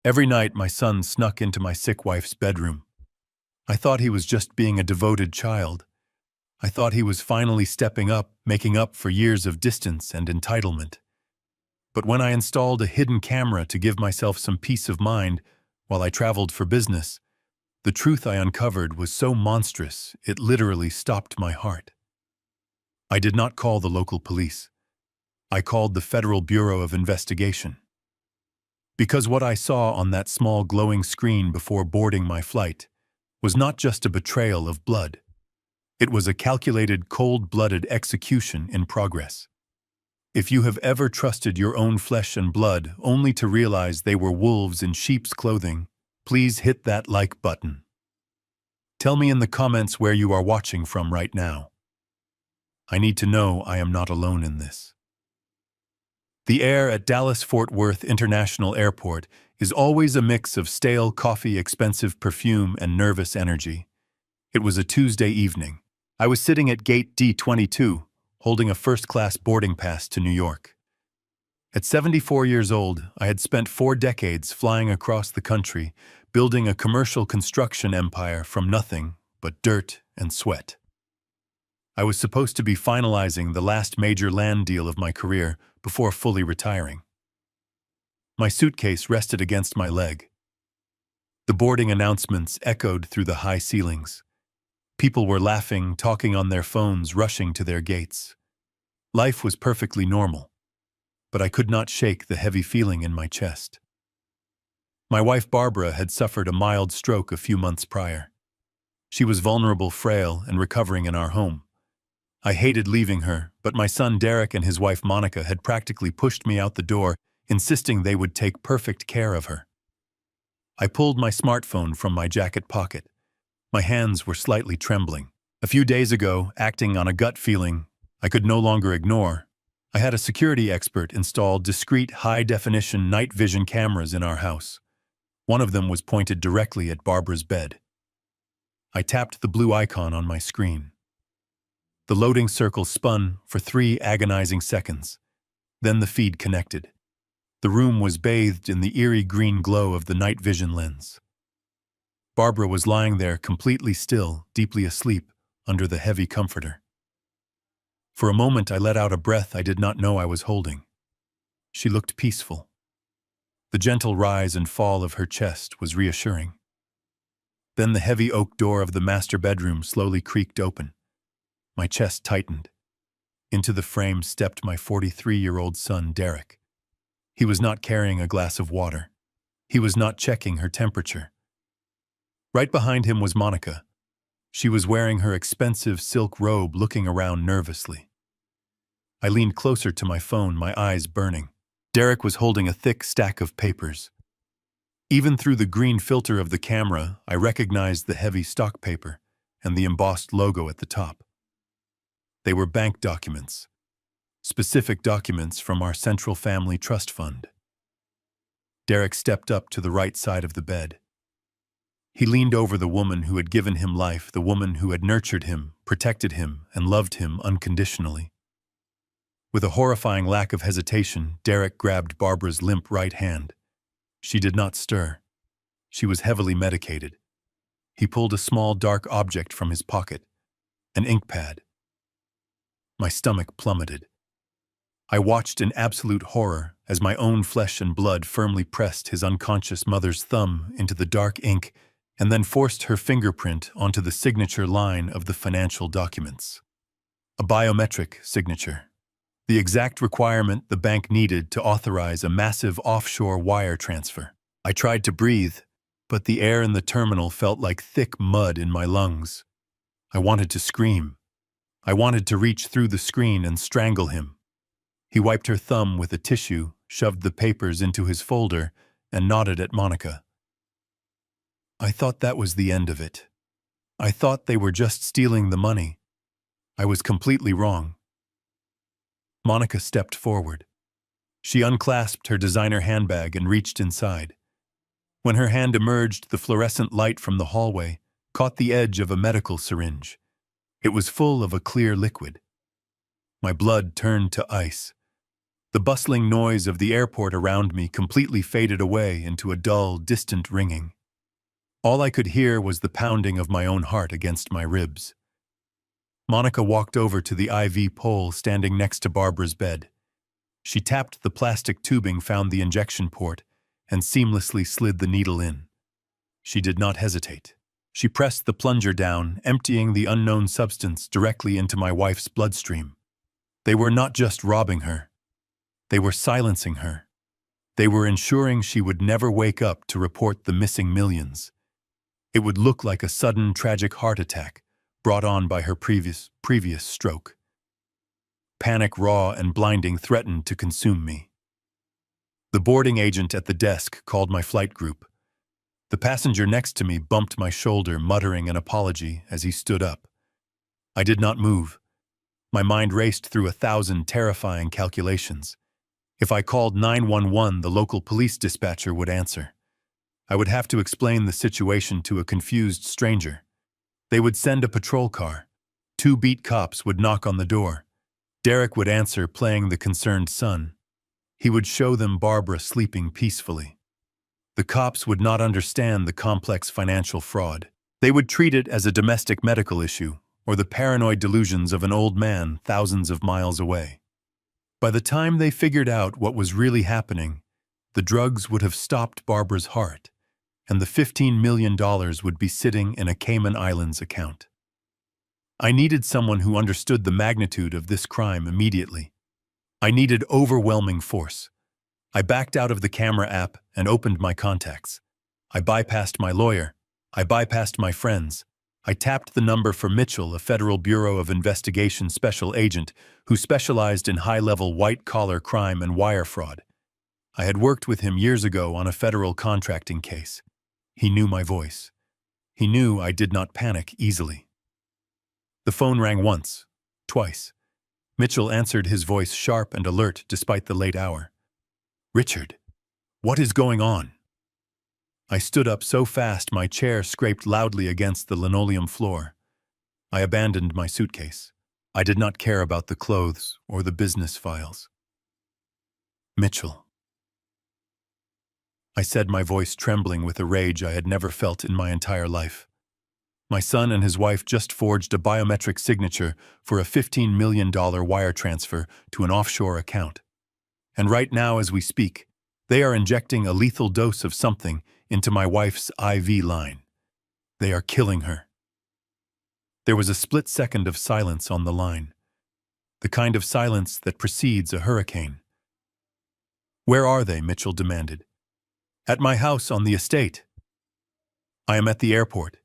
Every night my son snuck into my sick wife's bedroom. I thought he was just being a devoted child. I thought he was finally stepping up, making up for years of distance and entitlement. But when I installed a hidden camera to give myself some peace of mind while I traveled for business, the truth I uncovered was so monstrous it literally stopped my heart. I did not call the local police. I called the Federal Bureau of Investigation. Because what I saw on that small glowing screen before boarding my flight was not just a betrayal of blood. It was a calculated, cold-blooded execution in progress. If you have ever trusted your own flesh and blood only to realize they were wolves in sheep's clothing, please hit that like button. Tell me in the comments where you are watching from right now. I need to know I am not alone in this. The air at Dallas-Fort Worth International Airport is always a mix of stale coffee, expensive perfume, and nervous energy. It was a Tuesday evening. I was sitting at gate D22, holding a first-class boarding pass to New York. At 74 years old, I had spent 4 decades flying across the country, building a commercial construction empire from nothing but dirt and sweat. I was supposed to be finalizing the last major land deal of my career before fully retiring. My suitcase rested against my leg. The boarding announcements echoed through the high ceilings. People were laughing, talking on their phones, rushing to their gates. Life was perfectly normal, but I could not shake the heavy feeling in my chest. My wife Barbara had suffered a mild stroke a few months prior. She was vulnerable, frail, and recovering in our home. I hated leaving her, but my son Derek and his wife Monica had practically pushed me out the door, insisting they would take perfect care of her. I pulled my smartphone from my jacket pocket. My hands were slightly trembling. A few days ago, acting on a gut feeling I could no longer ignore, I had a security expert install discreet, high-definition night vision cameras in our house. One of them was pointed directly at Barbara's bed. I tapped the blue icon on my screen. The loading circle spun for 3 agonizing seconds. Then the feed connected. The room was bathed in the eerie green glow of the night vision lens. Barbara was lying there completely still, deeply asleep, under the heavy comforter. For a moment I let out a breath I did not know I was holding. She looked peaceful. The gentle rise and fall of her chest was reassuring. Then the heavy oak door of the master bedroom slowly creaked open. My chest tightened. Into the frame stepped my 43-year-old son, Derek. He was not carrying a glass of water. He was not checking her temperature. Right behind him was Monica. She was wearing her expensive silk robe, looking around nervously. I leaned closer to my phone, my eyes burning. Derek was holding a thick stack of papers. Even through the green filter of the camera, I recognized the heavy stock paper and the embossed logo at the top. They were bank documents, specific documents from our Central Family Trust Fund. Derek stepped up to the right side of the bed. He leaned over the woman who had given him life, the woman who had nurtured him, protected him, and loved him unconditionally. With a horrifying lack of hesitation, Derek grabbed Barbara's limp right hand. She did not stir. She was heavily medicated. He pulled a small dark object from his pocket, an ink pad. My stomach plummeted. I watched in absolute horror as my own flesh and blood firmly pressed his unconscious mother's thumb into the dark ink and then forced her fingerprint onto the signature line of the financial documents. A biometric signature. The exact requirement the bank needed to authorize a massive offshore wire transfer. I tried to breathe, but the air in the terminal felt like thick mud in my lungs. I wanted to scream. I wanted to reach through the screen and strangle him. He wiped her thumb with a tissue, shoved the papers into his folder, and nodded at Monica. I thought that was the end of it. I thought they were just stealing the money. I was completely wrong. Monica stepped forward. She unclasped her designer handbag and reached inside. When her hand emerged, the fluorescent light from the hallway caught the edge of a medical syringe. It was full of a clear liquid. My blood turned to ice. The bustling noise of the airport around me completely faded away into a dull, distant ringing. All I could hear was the pounding of my own heart against my ribs. Monica walked over to the IV pole standing next to Barbara's bed. She tapped the plastic tubing, found the injection port, and seamlessly slid the needle in. She did not hesitate. She pressed the plunger down, emptying the unknown substance directly into my wife's bloodstream. They were not just robbing her. They were silencing her. They were ensuring she would never wake up to report the missing millions. It would look like a sudden, tragic heart attack brought on by her previous stroke. Panic, raw and blinding, threatened to consume me. The boarding agent at the desk called my flight group. The passenger next to me bumped my shoulder, muttering an apology as he stood up. I did not move. My mind raced through 1,000 terrifying calculations. If I called 911, the local police dispatcher would answer. I would have to explain the situation to a confused stranger. They would send a patrol car. 2 beat cops would knock on the door. Derek would answer, playing the concerned son. He would show them Barbara sleeping peacefully. The cops would not understand the complex financial fraud. They would treat it as a domestic medical issue or the paranoid delusions of an old man thousands of miles away. By the time they figured out what was really happening, the drugs would have stopped Barbara's heart, and the $15 million would be sitting in a Cayman Islands account. I needed someone who understood the magnitude of this crime immediately. I needed overwhelming force. I backed out of the camera app and opened my contacts. I bypassed my lawyer. I bypassed my friends. I tapped the number for Mitchell, a Federal Bureau of Investigation special agent who specialized in high-level white-collar crime and wire fraud. I had worked with him years ago on a federal contracting case. He knew my voice. He knew I did not panic easily. The phone rang once, twice. Mitchell answered, his voice sharp and alert despite the late hour. "Richard, what is going on?" I stood up so fast my chair scraped loudly against the linoleum floor. I abandoned my suitcase. I did not care about the clothes or the business files. "Mitchell," I said, my voice trembling with a rage I had never felt in my entire life. My son and his wife just forged a biometric signature for a $15 million wire transfer to an offshore account. And right now, as we speak, they are injecting a lethal dose of something into my wife's IV line. They are killing her. There was a split second of silence on the line, the kind of silence that precedes a hurricane. "Where are they?" Mitchell demanded. "At my house on the estate." "I am at the airport.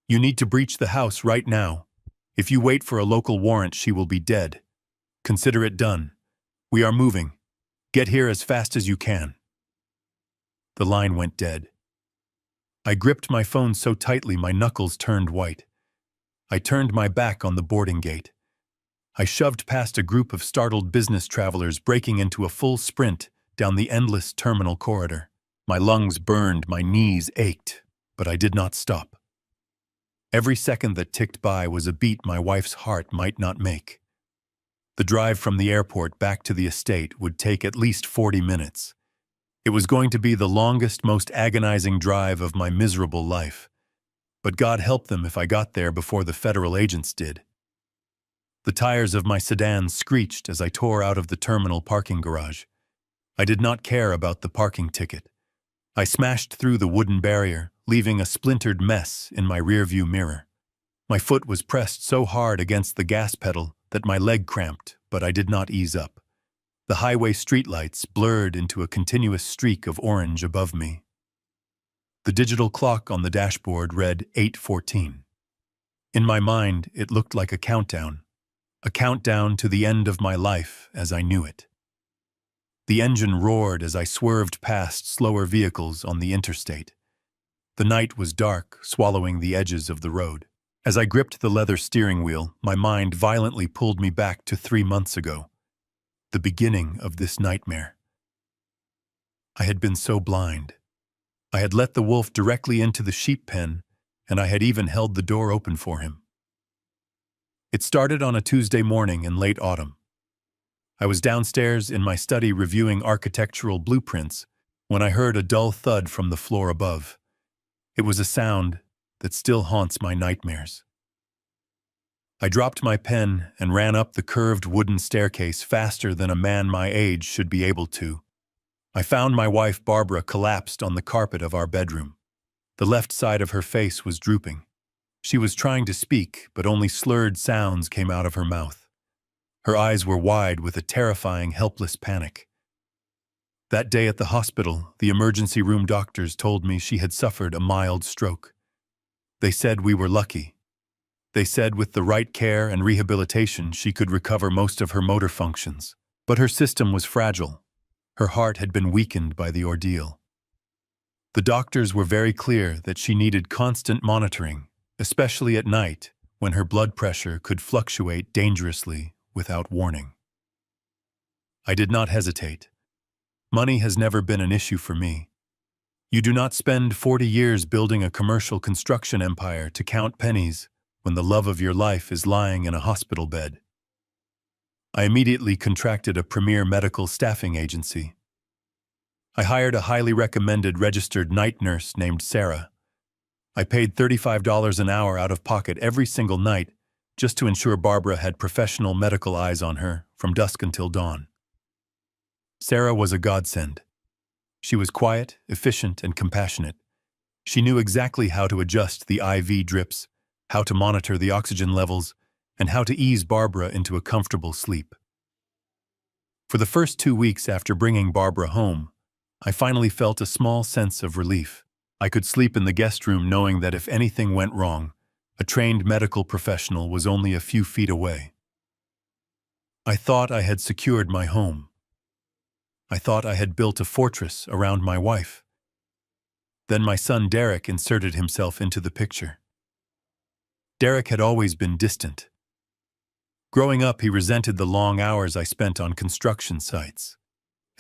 You need to breach the house right now. If you wait for a local warrant, she will be dead. Consider it done. We are moving. Get here as fast as you can." The line went dead. I gripped my phone so tightly my knuckles turned white. I turned my back on the boarding gate. I shoved past a group of startled business travelers, breaking into a full sprint down the endless terminal corridor. My lungs burned, my knees ached, but I did not stop. Every second that ticked by was a beat my wife's heart might not make. The drive from the airport back to the estate would take at least 40 minutes. It was going to be the longest, most agonizing drive of my miserable life. But God help them if I got there before the federal agents did. The tires of my sedan screeched as I tore out of the terminal parking garage. I did not care about the parking ticket. I smashed through the wooden barrier, leaving a splintered mess in my rearview mirror. My foot was pressed so hard against the gas pedal that my leg cramped, but I did not ease up. The highway streetlights blurred into a continuous streak of orange above me. The digital clock on the dashboard read 8:14. In my mind, it looked like a countdown to the end of my life as I knew it. The engine roared as I swerved past slower vehicles on the interstate. The night was dark, swallowing the edges of the road. As I gripped the leather steering wheel, my mind violently pulled me back to 3 months ago, the beginning of this nightmare. I had been so blind. I had let the wolf directly into the sheep pen, and I had even held the door open for him. It started on a Tuesday morning in late autumn. I was downstairs in my study reviewing architectural blueprints when I heard a dull thud from the floor above. It was a sound that still haunts my nightmares. I dropped my pen and ran up the curved wooden staircase faster than a man my age should be able to. I found my wife Barbara collapsed on the carpet of our bedroom. The left side of her face was drooping. She was trying to speak, but only slurred sounds came out of her mouth. Her eyes were wide with a terrifying, helpless panic. That day at the hospital, the emergency room doctors told me she had suffered a mild stroke. They said we were lucky. They said with the right care and rehabilitation she could recover most of her motor functions. But her system was fragile. Her heart had been weakened by the ordeal. The doctors were very clear that she needed constant monitoring, especially at night when her blood pressure could fluctuate dangerously without warning. I did not hesitate. Money has never been an issue for me. You do not spend 40 years building a commercial construction empire to count pennies when the love of your life is lying in a hospital bed. I immediately contracted a premier medical staffing agency. I hired a highly recommended registered night nurse named Sarah. I paid $35 an hour out of pocket every single night just to ensure Barbara had professional medical eyes on her from dusk until dawn. Sarah was a godsend. She was quiet, efficient, and compassionate. She knew exactly how to adjust the IV drips, how to monitor the oxygen levels, and how to ease Barbara into a comfortable sleep. For the first 2 weeks after bringing Barbara home, I finally felt a small sense of relief. I could sleep in the guest room knowing that if anything went wrong, a trained medical professional was only a few feet away. I thought I had secured my home. I thought I had built a fortress around my wife. Then my son Derek inserted himself into the picture. Derek had always been distant. Growing up, he resented the long hours I spent on construction sites.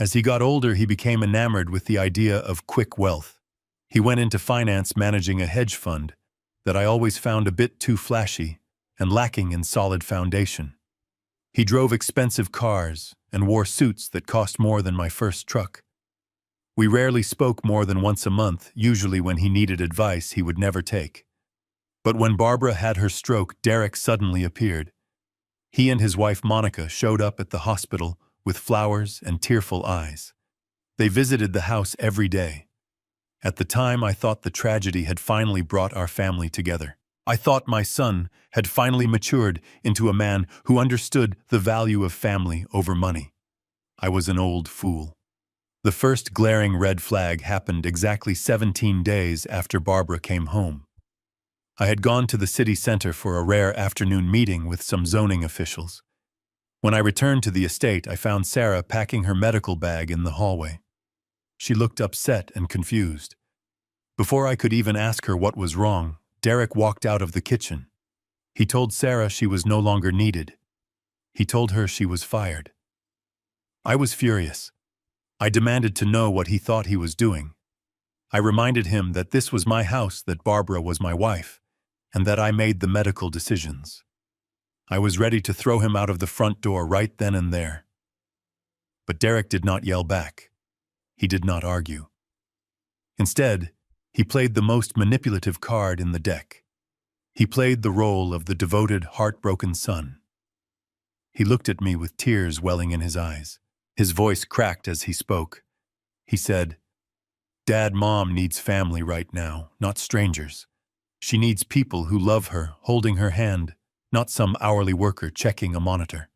As he got older, he became enamored with the idea of quick wealth. He went into finance managing a hedge fund that I always found a bit too flashy and lacking in solid foundation. He drove expensive cars and wore suits that cost more than my first truck. We rarely spoke more than once a month, usually when he needed advice he would never take. But when Barbara had her stroke, Derek suddenly appeared. He and his wife Monica showed up at the hospital with flowers and tearful eyes. They visited the house every day. At the time, I thought the tragedy had finally brought our family together. I thought my son had finally matured into a man who understood the value of family over money. I was an old fool. The first glaring red flag happened exactly 17 days after Barbara came home. I had gone to the city center for a rare afternoon meeting with some zoning officials. When I returned to the estate, I found Sarah packing her medical bag in the hallway. She looked upset and confused. Before I could even ask her what was wrong, Derek walked out of the kitchen. He told Sarah she was no longer needed. He told her she was fired. I was furious. I demanded to know what he thought he was doing. I reminded him that this was my house, that Barbara was my wife, and that I made the medical decisions. I was ready to throw him out of the front door right then and there. But Derek did not yell back. He did not argue. Instead, he played the most manipulative card in the deck. He played the role of the devoted, heartbroken son. He looked at me with tears welling in his eyes. His voice cracked as he spoke. He said, "Dad, Mom needs family right now, not strangers. She needs people who love her, holding her hand, not some hourly worker checking a monitor.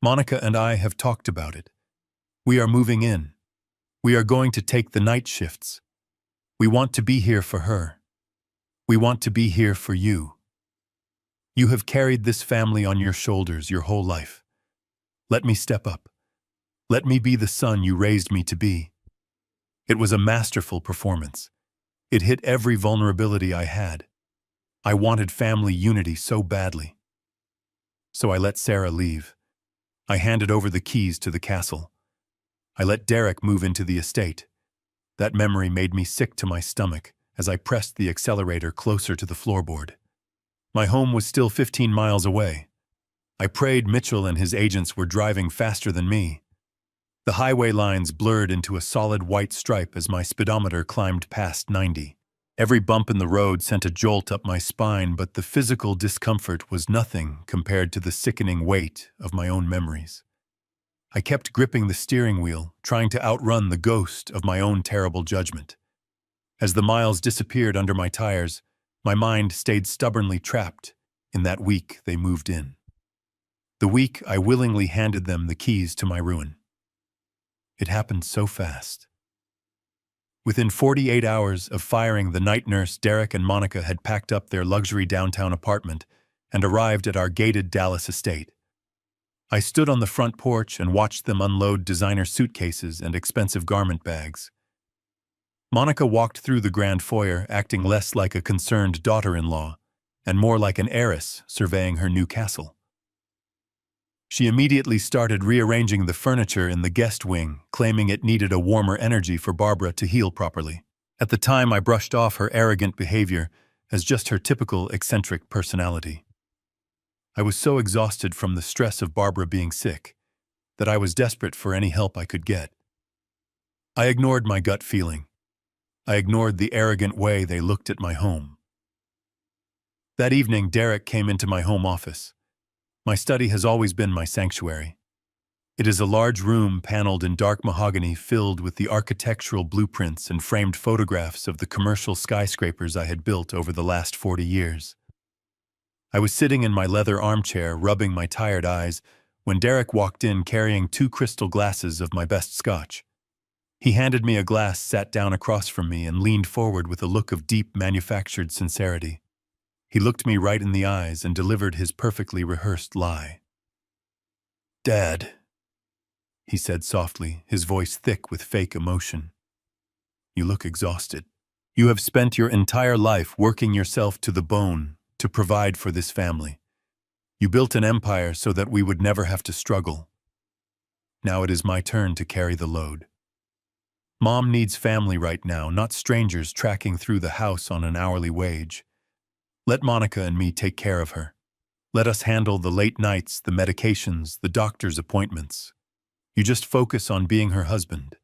Monica and I have talked about it. We are moving in. We are going to take the night shifts. We want to be here for her. We want to be here for you. You have carried this family on your shoulders your whole life. Let me step up. Let me be the son you raised me to be." It was a masterful performance. It hit every vulnerability I had. I wanted family unity so badly. So I let Sarah leave. I handed over the keys to the castle. I let Derek move into the estate. That memory made me sick to my stomach as I pressed the accelerator closer to the floorboard. My home was still 15 miles away. I prayed Mitchell and his agents were driving faster than me. The highway lines blurred into a solid white stripe as my speedometer climbed past 90. Every bump in the road sent a jolt up my spine, but the physical discomfort was nothing compared to the sickening weight of my own memories. I kept gripping the steering wheel, trying to outrun the ghost of my own terrible judgment. As the miles disappeared under my tires, my mind stayed stubbornly trapped in that week they moved in. The week I willingly handed them the keys to my ruin. It happened so fast. Within 48 hours of firing the night nurse, Derek and Monica had packed up their luxury downtown apartment and arrived at our gated Dallas estate. I stood on the front porch and watched them unload designer suitcases and expensive garment bags. Monica walked through the grand foyer, acting less like a concerned daughter-in-law and more like an heiress surveying her new castle. She immediately started rearranging the furniture in the guest wing, claiming it needed a warmer energy for Barbara to heal properly. At the time, I brushed off her arrogant behavior as just her typical eccentric personality. I was so exhausted from the stress of Barbara being sick that I was desperate for any help I could get. I ignored my gut feeling. I ignored the arrogant way they looked at my home. That evening, Derek came into my home office. My study has always been my sanctuary. It is a large room paneled in dark mahogany filled with the architectural blueprints and framed photographs of the commercial skyscrapers I had built over the last 40 years. I was sitting in my leather armchair, rubbing my tired eyes, when Derek walked in carrying 2 crystal glasses of my best scotch. He handed me a glass, sat down across from me, and leaned forward with a look of deep, manufactured sincerity. He looked me right in the eyes and delivered his perfectly rehearsed lie. "Dad," he said softly, his voice thick with fake emotion. "You look exhausted. You have spent your entire life working yourself to the bone to provide for this family. You built an empire so that we would never have to struggle. Now it is my turn to carry the load. Mom needs family right now, not strangers tracking through the house on an hourly wage. Let Monica and me take care of her. Let us handle the late nights, the medications, the doctor's appointments. You just focus on being her husband.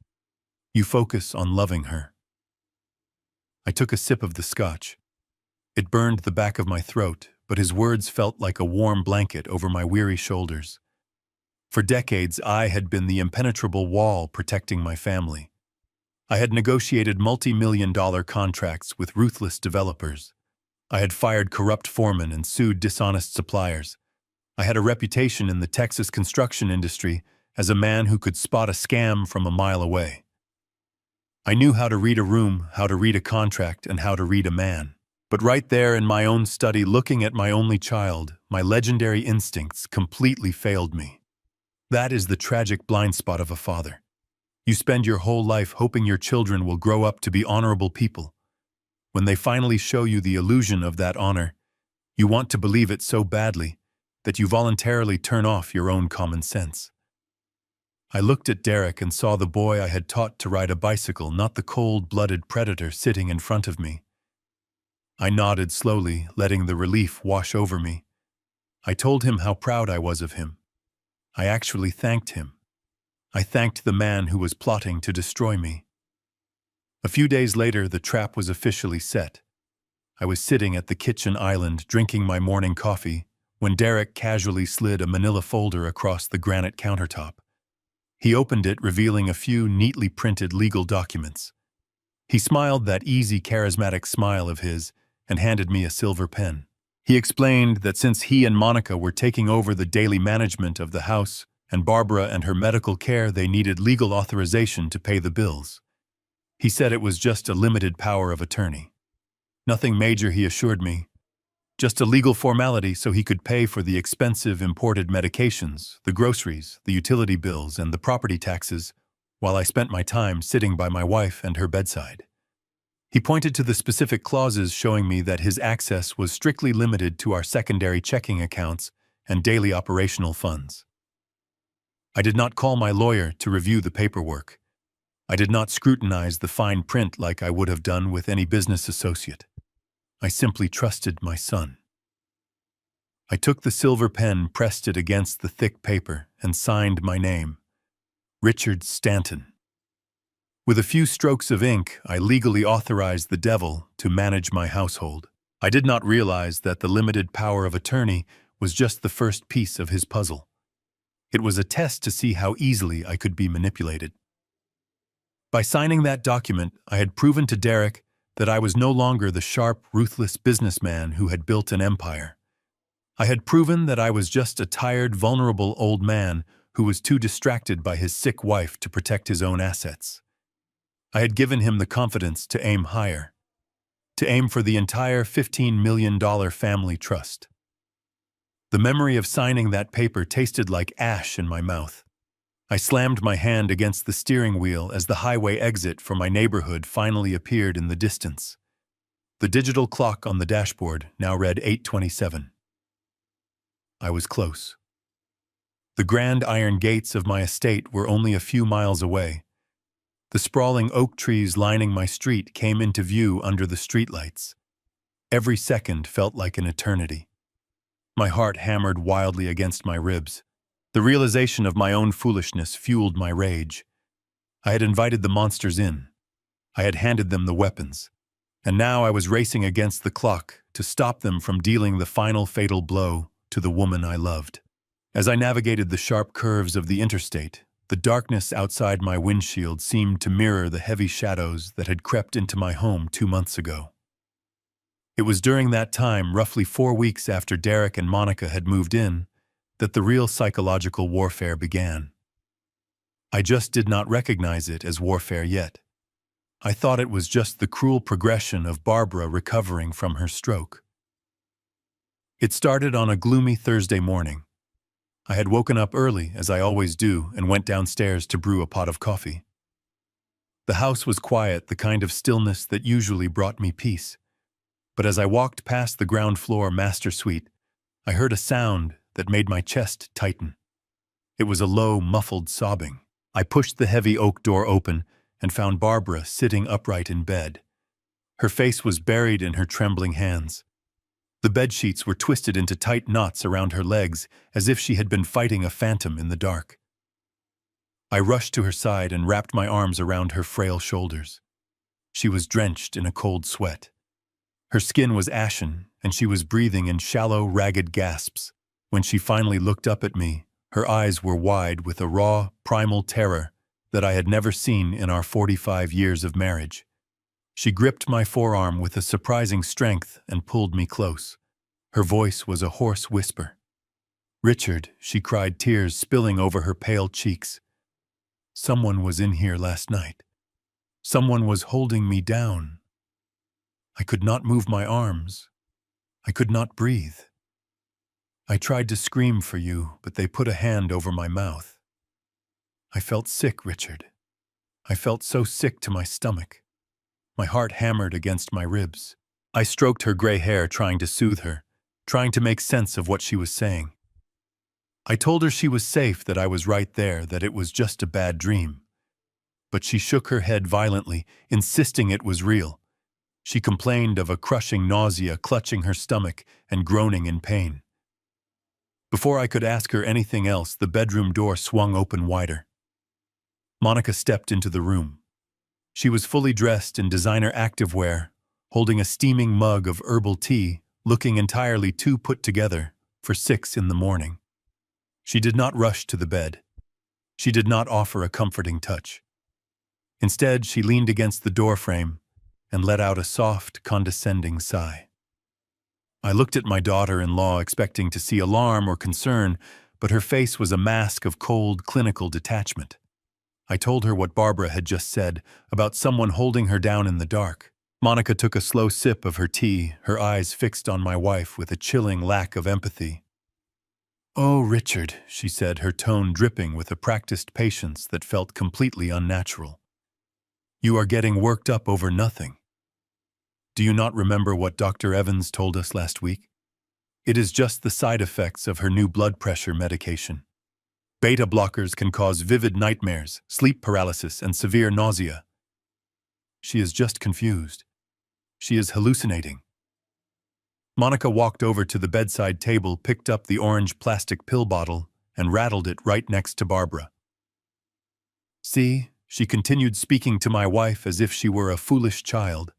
You focus on loving her." I took a sip of the scotch. It burned the back of my throat, but his words felt like a warm blanket over my weary shoulders. For decades, I had been the impenetrable wall protecting my family. I had negotiated multi-million-dollar contracts with ruthless developers. I had fired corrupt foremen and sued dishonest suppliers. I had a reputation in the Texas construction industry as a man who could spot a scam from a mile away. I knew how to read a room, how to read a contract, and how to read a man. But right there in my own study, looking at my only child, my legendary instincts completely failed me. That is the tragic blind spot of a father. You spend your whole life hoping your children will grow up to be honorable people. When they finally show you the illusion of that honor, you want to believe it so badly that you voluntarily turn off your own common sense. I looked at Derek and saw the boy I had taught to ride a bicycle, not the cold-blooded predator sitting in front of me. I nodded slowly, letting the relief wash over me. I told him how proud I was of him. I actually thanked him. I thanked the man who was plotting to destroy me. A few days later, the trap was officially set. I was sitting at the kitchen island drinking my morning coffee when Derek casually slid a manila folder across the granite countertop. He opened it, revealing a few neatly printed legal documents. He smiled that easy, charismatic smile of his and handed me a silver pen. He explained that since he and Monica were taking over the daily management of the house and Barbara and her medical care, they needed legal authorization to pay the bills. He said it was just a limited power of attorney. Nothing major, he assured me. Just a legal formality so he could pay for the expensive imported medications, the groceries, the utility bills, and the property taxes, while I spent my time sitting by my wife and her bedside. He pointed to the specific clauses showing me that his access was strictly limited to our secondary checking accounts and daily operational funds. I did not call my lawyer to review the paperwork. I did not scrutinize the fine print like I would have done with any business associate. I simply trusted my son. I took the silver pen, pressed it against the thick paper, and signed my name, Richard Stanton. With a few strokes of ink, I legally authorized the devil to manage my household. I did not realize that the limited power of attorney was just the first piece of his puzzle. It was a test to see how easily I could be manipulated. By signing that document, I had proven to Derek that I was no longer the sharp, ruthless businessman who had built an empire. I had proven that I was just a tired, vulnerable old man who was too distracted by his sick wife to protect his own assets. I had given him the confidence to aim higher, to aim for the entire $15 million family trust. The memory of signing that paper tasted like ash in my mouth. I slammed my hand against the steering wheel as the highway exit for my neighborhood finally appeared in the distance. The digital clock on the dashboard now read 8:27. I was close. The grand iron gates of my estate were only a few miles away. The sprawling oak trees lining my street came into view under the streetlights. Every second felt like an eternity. My heart hammered wildly against my ribs. The realization of my own foolishness fueled my rage. I had invited the monsters in. I had handed them the weapons. And now I was racing against the clock to stop them from dealing the final fatal blow to the woman I loved. As I navigated the sharp curves of the interstate, the darkness outside my windshield seemed to mirror the heavy shadows that had crept into my home 2 months ago. It was during that time, roughly 4 weeks after Derek and Monica had moved in, that the real psychological warfare began. I just did not recognize it as warfare yet. I thought it was just the cruel progression of Barbara recovering from her stroke. It started on a gloomy Thursday morning. I had woken up early, as I always do, and went downstairs to brew a pot of coffee. The house was quiet, the kind of stillness that usually brought me peace. But as I walked past the ground floor master suite, I heard a sound that made my chest tighten. It was a low, muffled sobbing. I pushed the heavy oak door open and found Barbara sitting upright in bed. Her face was buried in her trembling hands. The bedsheets were twisted into tight knots around her legs, as if she had been fighting a phantom in the dark. I rushed to her side and wrapped my arms around her frail shoulders. She was drenched in a cold sweat. Her skin was ashen, and she was breathing in shallow, ragged gasps. When she finally looked up at me, her eyes were wide with a raw, primal terror that I had never seen in our 45 years of marriage. She gripped my forearm with a surprising strength and pulled me close. Her voice was a hoarse whisper. "Richard," she cried, tears spilling over her pale cheeks. "Someone was in here last night. Someone was holding me down. I could not move my arms. I could not breathe. I tried to scream for you, but they put a hand over my mouth. I felt sick, Richard. I felt so sick to my stomach. My heart hammered against my ribs." I stroked her gray hair, trying to soothe her, trying to make sense of what she was saying. I told her she was safe, that I was right there, that it was just a bad dream. But she shook her head violently, insisting it was real. She complained of a crushing nausea clutching her stomach and groaning in pain. Before I could ask her anything else, the bedroom door swung open wider. Monica stepped into the room. She was fully dressed in designer activewear, holding a steaming mug of herbal tea, looking entirely too put together for 6 in the morning. She did not rush to the bed. She did not offer a comforting touch. Instead, she leaned against the doorframe and let out a soft, condescending sigh. I looked at my daughter-in-law, expecting to see alarm or concern, but her face was a mask of cold, clinical detachment. I told her what Barbara had just said about someone holding her down in the dark. Monica took a slow sip of her tea, her eyes fixed on my wife with a chilling lack of empathy. "Oh, Richard," she said, her tone dripping with a practiced patience that felt completely unnatural. "You are getting worked up over nothing. Do you not remember what Dr. Evans told us last week? It is just the side effects of her new blood pressure medication. Beta blockers can cause vivid nightmares, sleep paralysis, and severe nausea. She is just confused. She is hallucinating." Monica walked over to the bedside table, picked up the orange plastic pill bottle, and rattled it right next to Barbara. "See," she continued, speaking to my wife as if she were a foolish child.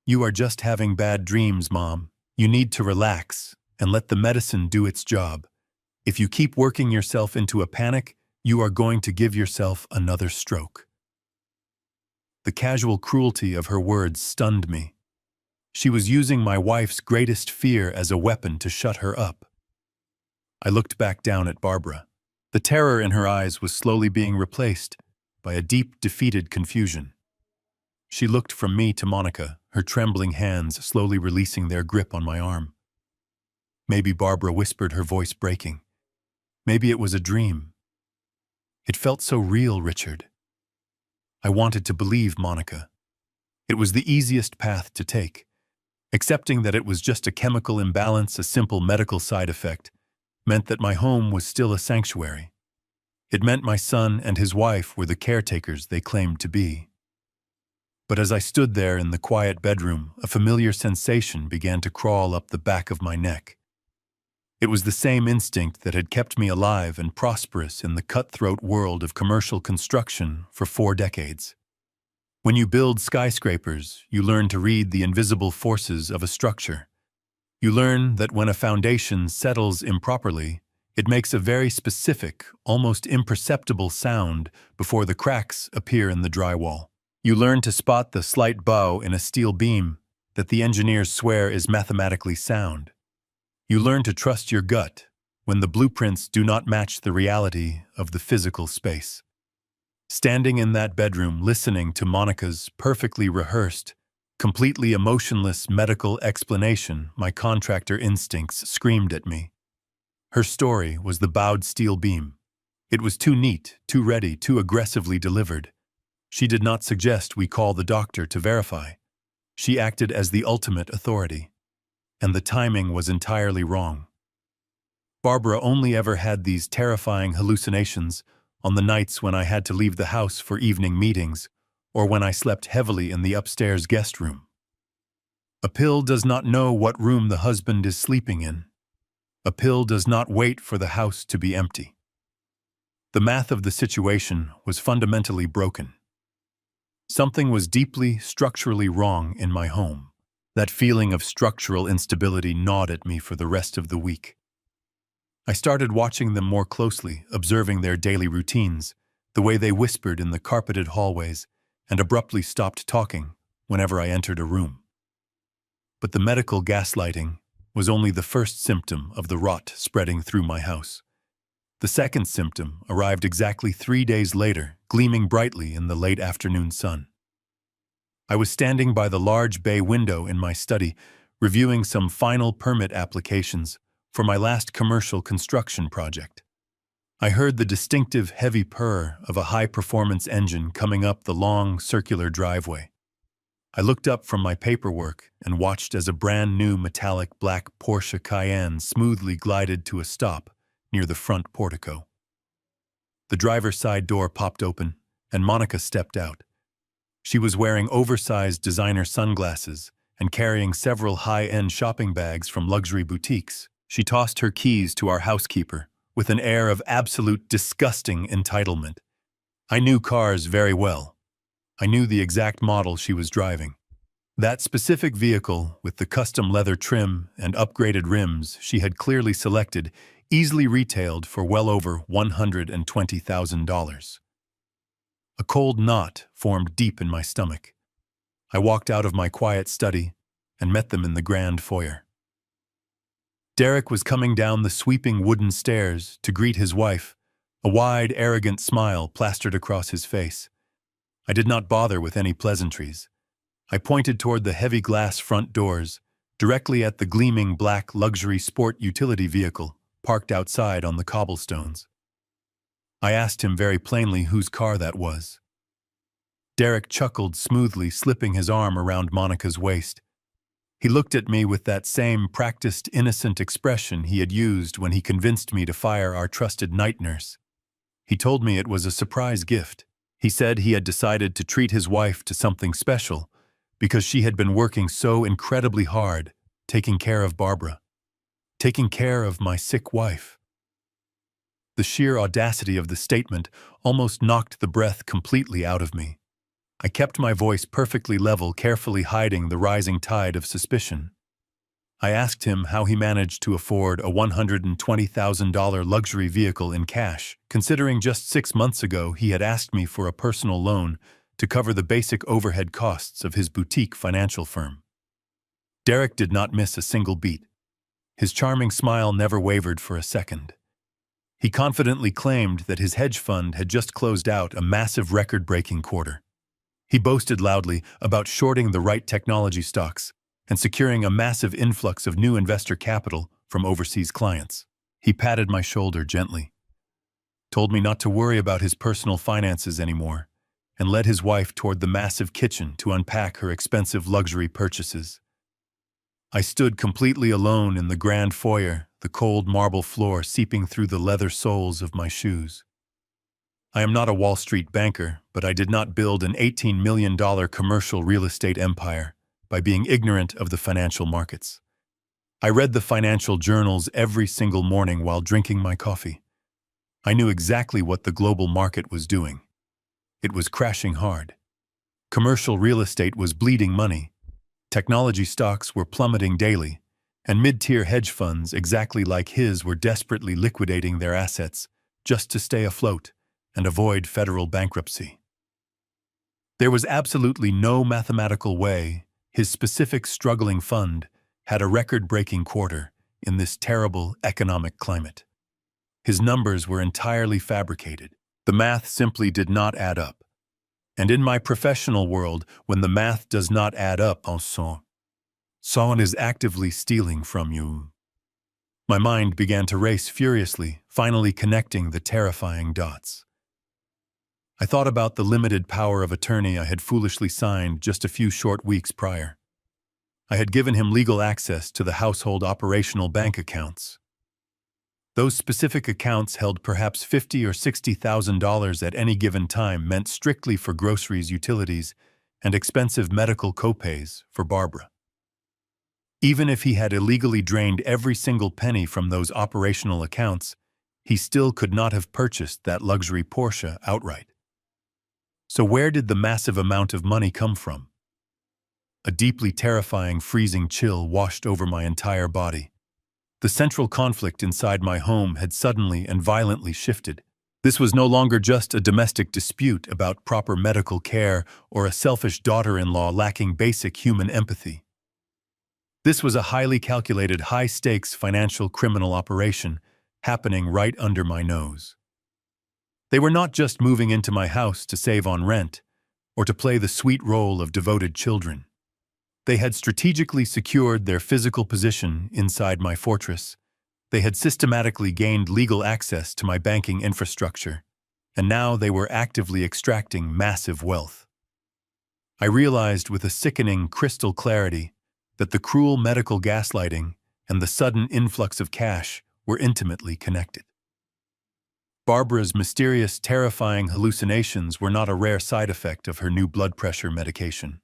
"You are just having bad dreams, Mom. You need to relax and let the medicine do its job. If you keep working yourself into a panic, you are going to give yourself another stroke." The casual cruelty of her words stunned me. She was using my wife's greatest fear as a weapon to shut her up. I looked back down at Barbara. The terror in her eyes was slowly being replaced by a deep, defeated confusion. She looked from me to Monica, her trembling hands slowly releasing their grip on my arm. Maybe, Barbara whispered, her voice breaking. Maybe it was a dream. It felt so real, Richard. I wanted to believe Monica. It was the easiest path to take. Accepting that it was just a chemical imbalance, a simple medical side effect, meant that my home was still a sanctuary. It meant my son and his wife were the caretakers they claimed to be. But as I stood there in the quiet bedroom, a familiar sensation began to crawl up the back of my neck. It was the same instinct that had kept me alive and prosperous in the cutthroat world of commercial construction for 4 decades. When you build skyscrapers, you learn to read the invisible forces of a structure. You learn that when a foundation settles improperly, it makes a very specific, almost imperceptible sound before the cracks appear in the drywall. You learn to spot the slight bow in a steel beam that the engineers swear is mathematically sound. You learn to trust your gut when the blueprints do not match the reality of the physical space. Standing in that bedroom, listening to Monica's perfectly rehearsed, completely emotionless medical explanation, my contractor instincts screamed at me. Her story was the bowed steel beam. It was too neat, too ready, too aggressively delivered. She did not suggest we call the doctor to verify. She acted as the ultimate authority. And the timing was entirely wrong. Barbara only ever had these terrifying hallucinations on the nights when I had to leave the house for evening meetings or when I slept heavily in the upstairs guest room. A pill does not know what room the husband is sleeping in. A pill does not wait for the house to be empty. The math of the situation was fundamentally broken. Something was deeply, structurally wrong in my home. That feeling of structural instability gnawed at me for the rest of the week. I started watching them more closely, observing their daily routines, the way they whispered in the carpeted hallways and abruptly stopped talking whenever I entered a room. But the medical gaslighting was only the first symptom of the rot spreading through my house. The second symptom arrived exactly 3 days later, gleaming brightly in the late afternoon sun. I was standing by the large bay window in my study, reviewing some final permit applications for my last commercial construction project. I heard the distinctive heavy purr of a high-performance engine coming up the long, circular driveway. I looked up from my paperwork and watched as a brand-new metallic black Porsche Cayenne smoothly glided to a stop near the front portico. The driver's side door popped open, and Monica stepped out. She was wearing oversized designer sunglasses and carrying several high-end shopping bags from luxury boutiques. She tossed her keys to our housekeeper with an air of absolute disgusting entitlement. I knew cars very well. I knew the exact model she was driving. That specific vehicle, with the custom leather trim and upgraded rims she had clearly selected, easily retailed for well over $120,000. A cold knot formed deep in my stomach. I walked out of my quiet study and met them in the grand foyer. Derek was coming down the sweeping wooden stairs to greet his wife, a wide, arrogant smile plastered across his face. I did not bother with any pleasantries. I pointed toward the heavy glass front doors, directly at the gleaming black luxury sport utility vehicle parked outside on the cobblestones. I asked him very plainly whose car that was. Derek chuckled smoothly, slipping his arm around Monica's waist. He looked at me with that same practiced, innocent expression he had used when he convinced me to fire our trusted night nurse. He told me it was a surprise gift. He said he had decided to treat his wife to something special because she had been working so incredibly hard taking care of Barbara, taking care of my sick wife. The sheer audacity of the statement almost knocked the breath completely out of me. I kept my voice perfectly level, carefully hiding the rising tide of suspicion. I asked him how he managed to afford a $120,000 luxury vehicle in cash, considering just 6 months ago he had asked me for a personal loan to cover the basic overhead costs of his boutique financial firm. Derek did not miss a single beat. His charming smile never wavered for a second. He confidently claimed that his hedge fund had just closed out a massive record-breaking quarter. He boasted loudly about shorting the right technology stocks and securing a massive influx of new investor capital from overseas clients. He patted my shoulder gently, told me not to worry about his personal finances anymore, and led his wife toward the massive kitchen to unpack her expensive luxury purchases. I stood completely alone in the grand foyer, the cold marble floor seeping through the leather soles of my shoes. I am not a Wall Street banker, but I did not build an $18 million commercial real estate empire by being ignorant of the financial markets. I read the financial journals every single morning while drinking my coffee. I knew exactly what the global market was doing. It was crashing hard. Commercial real estate was bleeding money. Technology stocks were plummeting daily, and mid-tier hedge funds exactly like his were desperately liquidating their assets just to stay afloat and avoid federal bankruptcy. There was absolutely no mathematical way his specific struggling fund had a record-breaking quarter in this terrible economic climate. His numbers were entirely fabricated. The math simply did not add up. And in my professional world, when the math does not add up, someone is actively stealing from you. My mind began to race furiously, finally connecting the terrifying dots. I thought about the limited power of attorney I had foolishly signed just a few short weeks prior. I had given him legal access to the household operational bank accounts. Those specific accounts held perhaps $50,000 or $60,000 at any given time, meant strictly for groceries, utilities, and expensive medical copays for Barbara. Even if he had illegally drained every single penny from those operational accounts, he still could not have purchased that luxury Porsche outright. So where did the massive amount of money come from? A deeply terrifying, freezing chill washed over my entire body. The central conflict inside my home had suddenly and violently shifted. This was no longer just a domestic dispute about proper medical care or a selfish daughter-in-law lacking basic human empathy. This was a highly calculated, high-stakes financial criminal operation happening right under my nose. They were not just moving into my house to save on rent or to play the sweet role of devoted children. They had strategically secured their physical position inside my fortress. They had systematically gained legal access to my banking infrastructure, and now they were actively extracting massive wealth. I realized with a sickening crystal clarity that the cruel medical gaslighting and the sudden influx of cash were intimately connected. Barbara's mysterious, terrifying hallucinations were not a rare side effect of her new blood pressure medication.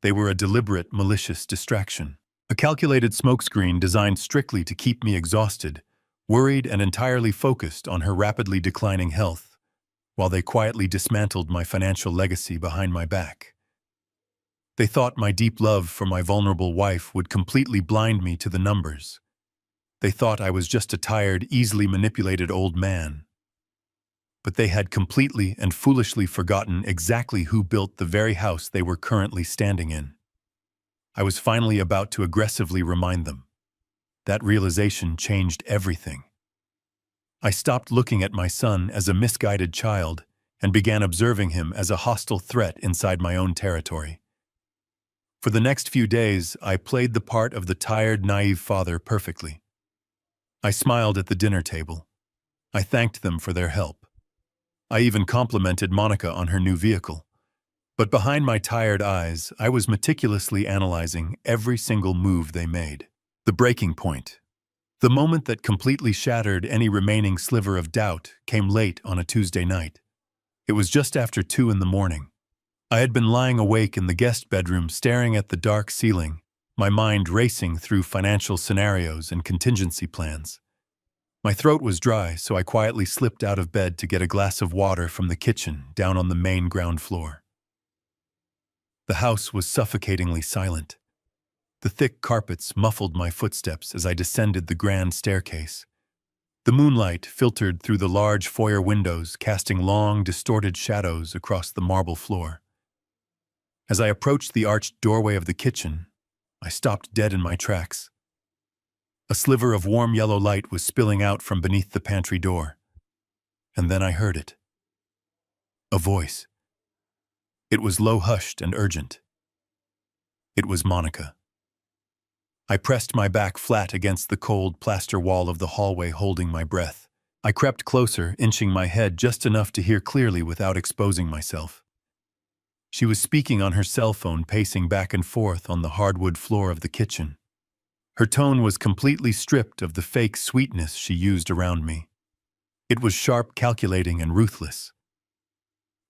They were a deliberate, malicious distraction. A calculated smokescreen designed strictly to keep me exhausted, worried, and entirely focused on her rapidly declining health, while they quietly dismantled my financial legacy behind my back. They thought my deep love for my vulnerable wife would completely blind me to the numbers. They thought I was just a tired, easily manipulated old man. But they had completely and foolishly forgotten exactly who built the very house they were currently standing in. I was finally about to aggressively remind them. That realization changed everything. I stopped looking at my son as a misguided child and began observing him as a hostile threat inside my own territory. For the next few days, I played the part of the tired, naive father perfectly. I smiled at the dinner table. I thanked them for their help. I even complimented Monica on her new vehicle. But behind my tired eyes, I was meticulously analyzing every single move they made. The breaking point, the moment that completely shattered any remaining sliver of doubt, came late on a Tuesday night. It was just after 2 in the morning. I had been lying awake in the guest bedroom staring at the dark ceiling my mind racing through financial scenarios and contingency plans. My throat was dry, so I quietly slipped out of bed to get a glass of water from the kitchen down on the main ground floor. The house was suffocatingly silent. The thick carpets muffled my footsteps as I descended the grand staircase. The moonlight filtered through the large foyer windows, casting long, distorted shadows across the marble floor. As I approached the arched doorway of the kitchen, I stopped dead in my tracks. A sliver of warm yellow light was spilling out from beneath the pantry door. And then I heard it. A voice. It was low-hushed and urgent. It was Monica. I pressed my back flat against the cold plaster wall of the hallway, holding my breath. I crept closer, inching my head just enough to hear clearly without exposing myself. She was speaking on her cell phone, pacing back and forth on the hardwood floor of the kitchen. Her tone was completely stripped of the fake sweetness she used around me. It was sharp, calculating, and ruthless.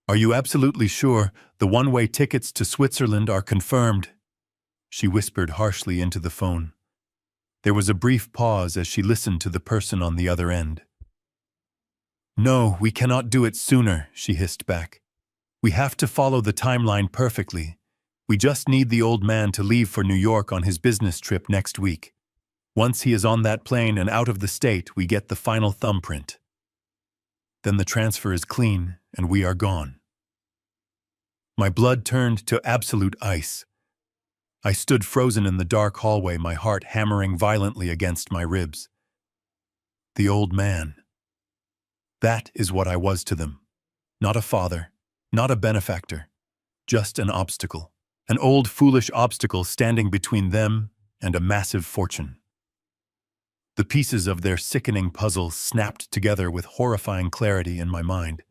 "Are you absolutely sure the one-way tickets to Switzerland are confirmed?" She whispered harshly into the phone. There was a brief pause as she listened to the person on the other end. "No, we cannot do it sooner," she hissed back. "We have to follow the timeline perfectly. We just need the old man to leave for New York on his business trip next week. Once he is on that plane and out of the state, we get the final thumbprint. Then the transfer is clean and we are gone." My blood turned to absolute ice. I stood frozen in the dark hallway, my heart hammering violently against my ribs. The old man. That is what I was to them. Not a father, not a benefactor, just an obstacle. An old, foolish obstacle standing between them and a massive fortune. The pieces of their sickening puzzle snapped together with horrifying clarity in my mind.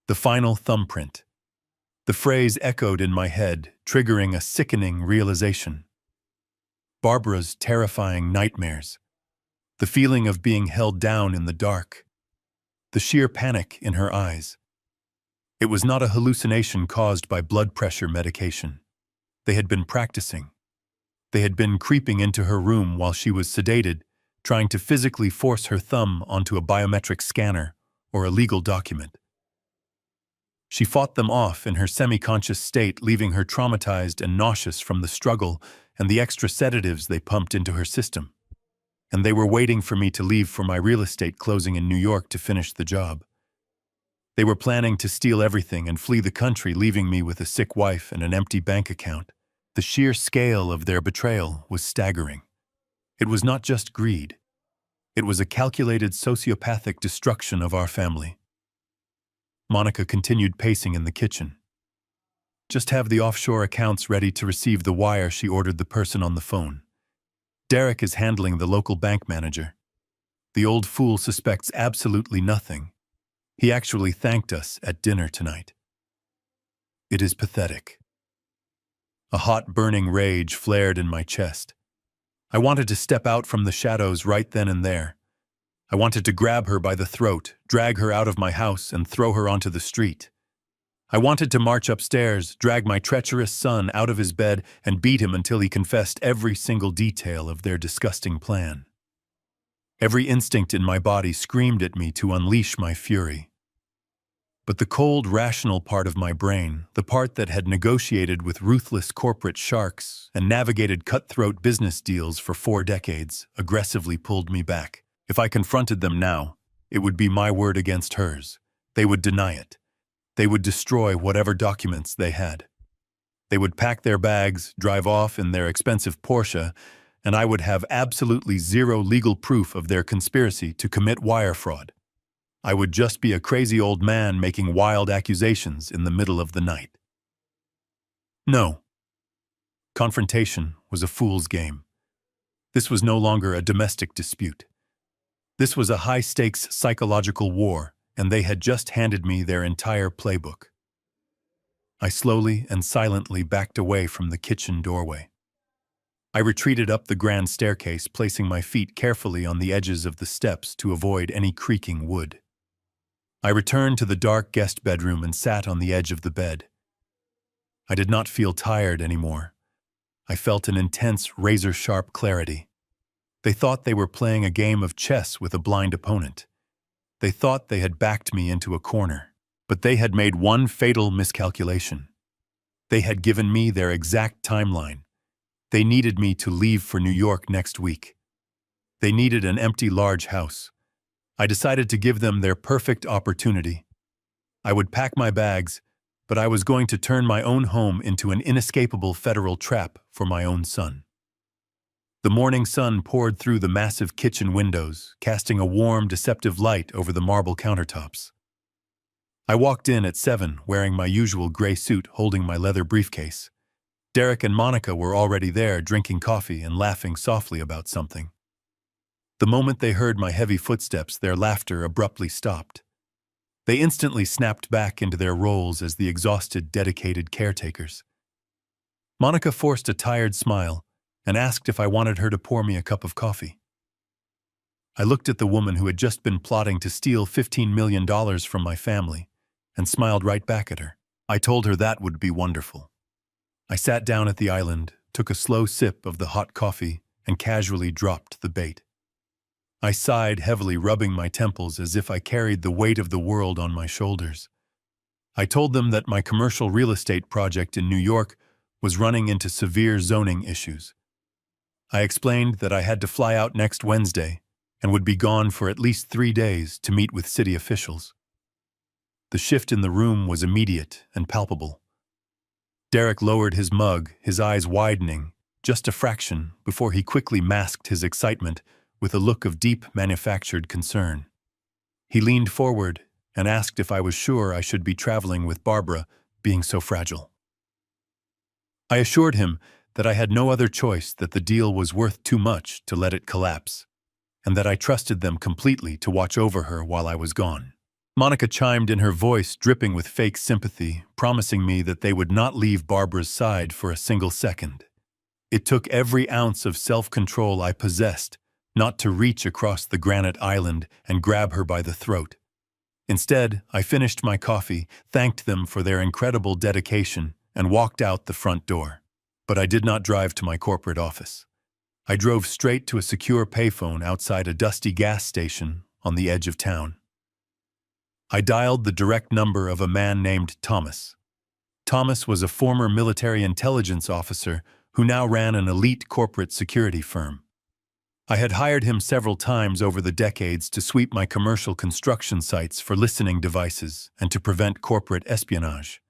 The final thumbprint. The phrase echoed in my head, triggering a sickening realization. Barbara's terrifying nightmares. The feeling of being held down in the dark. The sheer panic in her eyes. It was not a hallucination caused by blood pressure medication. They had been practicing. They had been creeping into her room while she was sedated, trying to physically force her thumb onto a biometric scanner or a legal document. She fought them off in her semi-conscious state, leaving her traumatized and nauseous from the struggle and the extra sedatives they pumped into her system. And they were waiting for me to leave for my real estate closing in New York to finish the job. They were planning to steal everything and flee the country, leaving me with a sick wife and an empty bank account. The sheer scale of their betrayal was staggering. It was not just greed. It was a calculated sociopathic destruction of our family. Monica continued pacing in the kitchen. "Just have the offshore accounts ready to receive the wire," she ordered the person on the phone. "Derek is handling the local bank manager. The old fool suspects absolutely nothing. He actually thanked us at dinner tonight." It is pathetic. A hot, burning rage flared in my chest. I wanted to step out from the shadows right then and there. I wanted to grab her by the throat, drag her out of my house, and throw her onto the street. I wanted to march upstairs, drag my treacherous son out of his bed, and beat him until he confessed every single detail of their disgusting plan. Every instinct in my body screamed at me to unleash my fury. But the cold, rational part of my brain, the part that had negotiated with ruthless corporate sharks and navigated cutthroat business deals for 4 decades, aggressively pulled me back. If I confronted them now, it would be my word against hers. They would deny it. They would destroy whatever documents they had. They would pack their bags, drive off in their expensive Porsche, and I would have absolutely zero legal proof of their conspiracy to commit wire fraud. I would just be a crazy old man making wild accusations in the middle of the night. No. Confrontation was a fool's game. This was no longer a domestic dispute. This was a high-stakes psychological war, and they had just handed me their entire playbook. I slowly and silently backed away from the kitchen doorway. I retreated up the grand staircase, placing my feet carefully on the edges of the steps to avoid any creaking wood. I returned to the dark guest bedroom and sat on the edge of the bed. I did not feel tired anymore. I felt an intense, razor-sharp clarity. They thought they were playing a game of chess with a blind opponent. They thought they had backed me into a corner, but they had made one fatal miscalculation. They had given me their exact timeline. They needed me to leave for New York next week. They needed an empty large house. I decided to give them their perfect opportunity. I would pack my bags, but I was going to turn my own home into an inescapable federal trap for my own son. The morning sun poured through the massive kitchen windows, casting a warm, deceptive light over the marble countertops. I walked in at 7, wearing my usual gray suit, holding my leather briefcase. Derek and Monica were already there, drinking coffee and laughing softly about something. The moment they heard my heavy footsteps, their laughter abruptly stopped. They instantly snapped back into their roles as the exhausted, dedicated caretakers. Monica forced a tired smile and asked if I wanted her to pour me a cup of coffee. I looked at the woman who had just been plotting to steal $15 million from my family and smiled right back at her. I told her that would be wonderful. I sat down at the island, took a slow sip of the hot coffee, and casually dropped the bait. I sighed heavily, rubbing my temples as if I carried the weight of the world on my shoulders. I told them that my commercial real estate project in New York was running into severe zoning issues. I explained that I had to fly out next Wednesday and would be gone for at least 3 days to meet with city officials. The shift in the room was immediate and palpable. Derek lowered his mug, his eyes widening, just a fraction, before he quickly masked his excitement with a look of deep manufactured concern. He leaned forward and asked if I was sure I should be traveling with Barbara, being so fragile. I assured him that I had no other choice, that the deal was worth too much to let it collapse, and that I trusted them completely to watch over her while I was gone. Monica chimed in, her voice dripping with fake sympathy, promising me that they would not leave Barbara's side for a single second. It took every ounce of self-control I possessed not to reach across the granite island and grab her by the throat. Instead, I finished my coffee, thanked them for their incredible dedication, and walked out the front door. But I did not drive to my corporate office. I drove straight to a secure payphone outside a dusty gas station on the edge of town. I dialed the direct number of a man named Thomas. Thomas was a former military intelligence officer who now ran an elite corporate security firm. I had hired him several times over the decades to sweep my commercial construction sites for listening devices and to prevent corporate espionage.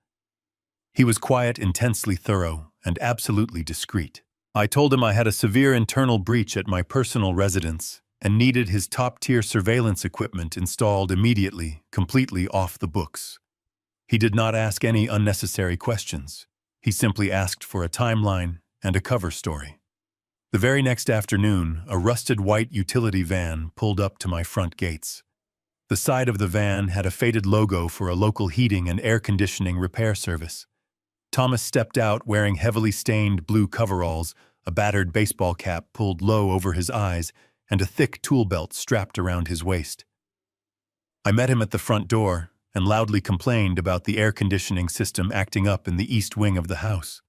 He was quiet, intensely thorough, and absolutely discreet. I told him I had a severe internal breach at my personal residence and needed his top-tier surveillance equipment installed immediately, completely off the books. He did not ask any unnecessary questions. He simply asked for a timeline and a cover story. The very next afternoon, a rusted white utility van pulled up to my front gates. The side of the van had a faded logo for a local heating and air conditioning repair service. Thomas stepped out wearing heavily stained blue coveralls, a battered baseball cap pulled low over his eyes, and a thick tool belt strapped around his waist. I met him at the front door and loudly complained about the air conditioning system acting up in the east wing of the house.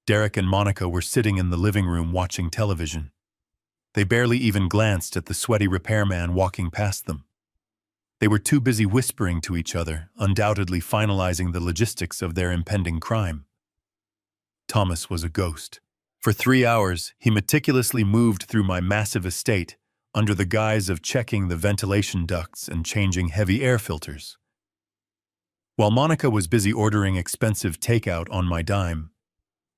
Derek and Monica were sitting in the living room watching television. They barely even glanced at the sweaty repairman walking past them. They were too busy whispering to each other, undoubtedly finalizing the logistics of their impending crime. Thomas was a ghost. For 3 hours, he meticulously moved through my massive estate under the guise of checking the ventilation ducts and changing heavy air filters. While Monica was busy ordering expensive takeout on my dime,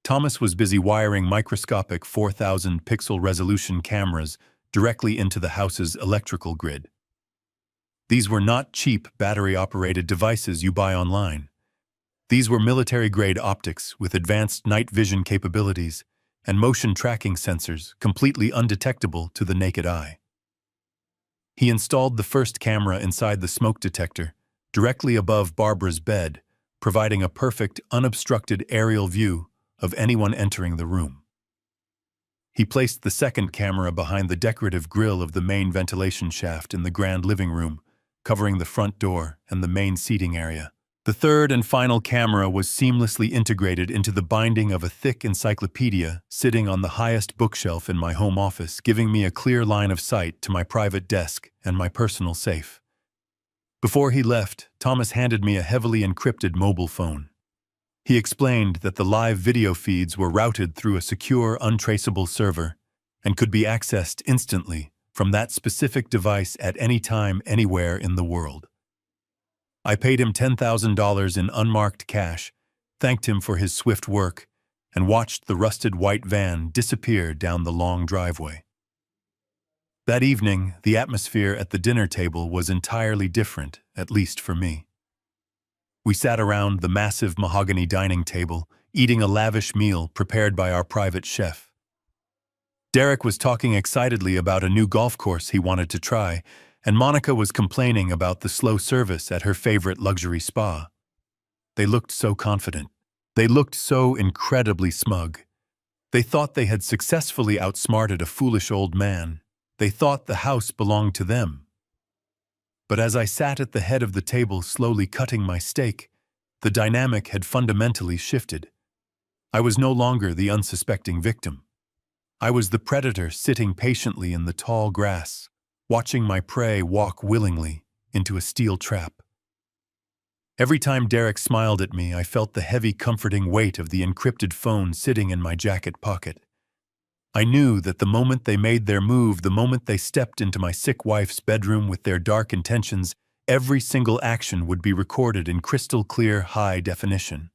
Thomas was busy wiring microscopic 4,000-pixel resolution cameras directly into the house's electrical grid. These were not cheap battery-operated devices you buy online. These were military-grade optics with advanced night vision capabilities and motion tracking sensors completely undetectable to the naked eye. He installed the first camera inside the smoke detector, directly above Barbara's bed, providing a perfect, unobstructed aerial view of anyone entering the room. He placed the second camera behind the decorative grille of the main ventilation shaft in the grand living room, covering the front door and the main seating area. The third and final camera was seamlessly integrated into the binding of a thick encyclopedia sitting on the highest bookshelf in my home office, giving me a clear line of sight to my private desk and my personal safe. Before he left, Thomas handed me a heavily encrypted mobile phone. He explained that the live video feeds were routed through a secure, untraceable server and could be accessed instantly from that specific device at any time, anywhere in the world. I paid him $10,000 in unmarked cash, thanked him for his swift work, and watched the rusted white van disappear down the long driveway. That evening, the atmosphere at the dinner table was entirely different, at least for me. We sat around the massive mahogany dining table, eating a lavish meal prepared by our private chef. Derek was talking excitedly about a new golf course he wanted to try, and Monica was complaining about the slow service at her favorite luxury spa. They looked so confident. They looked so incredibly smug. They thought they had successfully outsmarted a foolish old man. They thought the house belonged to them. But as I sat at the head of the table slowly cutting my steak, the dynamic had fundamentally shifted. I was no longer the unsuspecting victim. I was the predator sitting patiently in the tall grass, watching my prey walk willingly into a steel trap. Every time Derek smiled at me, I felt the heavy, comforting weight of the encrypted phone sitting in my jacket pocket. I knew that the moment they made their move, the moment they stepped into my sick wife's bedroom with their dark intentions, every single action would be recorded in crystal clear, high definition.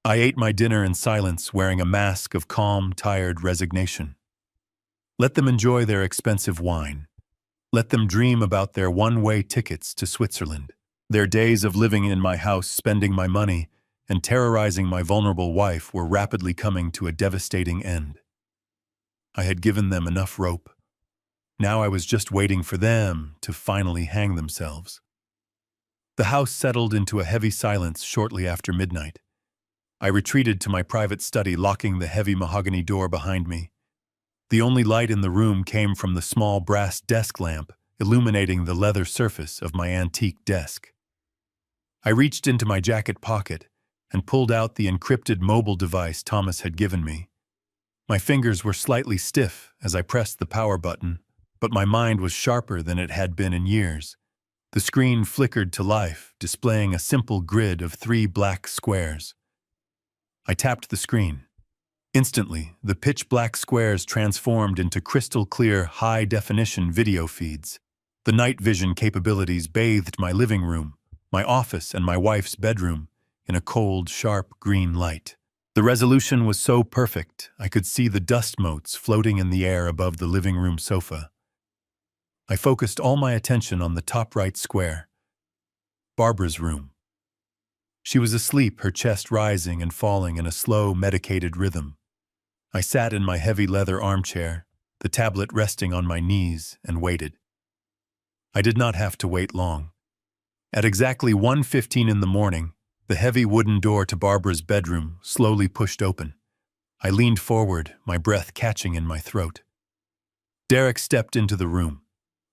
I ate my dinner in silence, wearing a mask of calm, tired resignation. Let them enjoy their expensive wine. Let them dream about their one-way tickets to Switzerland. Their days of living in my house, spending my money, and terrorizing my vulnerable wife were rapidly coming to a devastating end. I had given them enough rope. Now I was just waiting for them to finally hang themselves. The house settled into a heavy silence shortly after midnight. I retreated to my private study, locking the heavy mahogany door behind me. The only light in the room came from the small brass desk lamp, illuminating the leather surface of my antique desk. I reached into my jacket pocket and pulled out the encrypted mobile device Thomas had given me. My fingers were slightly stiff as I pressed the power button, but my mind was sharper than it had been in years. The screen flickered to life, displaying a simple grid of 3 black squares. I tapped the screen. Instantly, the pitch-black squares transformed into crystal-clear, high-definition video feeds. The night vision capabilities bathed my living room, my office, and my wife's bedroom in a cold, sharp green light. The resolution was so perfect, I could see the dust motes floating in the air above the living room sofa. I focused all my attention on the top right square. Barbara's room. She was asleep, her chest rising and falling in a slow, medicated rhythm. I sat in my heavy leather armchair, the tablet resting on my knees, and waited. I did not have to wait long. At exactly 1:15 in the morning, the heavy wooden door to Barbara's bedroom slowly pushed open. I leaned forward, my breath catching in my throat. Derek stepped into the room.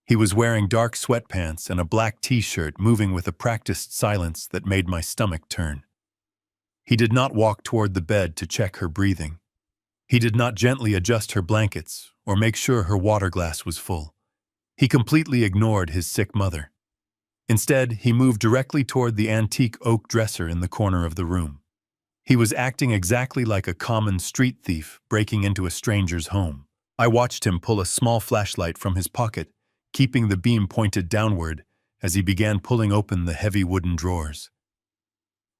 He was wearing dark sweatpants and a black t-shirt, moving with a practiced silence that made my stomach turn. He did not walk toward the bed to check her breathing. He did not gently adjust her blankets or make sure her water glass was full. He completely ignored his sick mother. Instead, he moved directly toward the antique oak dresser in the corner of the room. He was acting exactly like a common street thief breaking into a stranger's home. I watched him pull a small flashlight from his pocket, keeping the beam pointed downward as he began pulling open the heavy wooden drawers.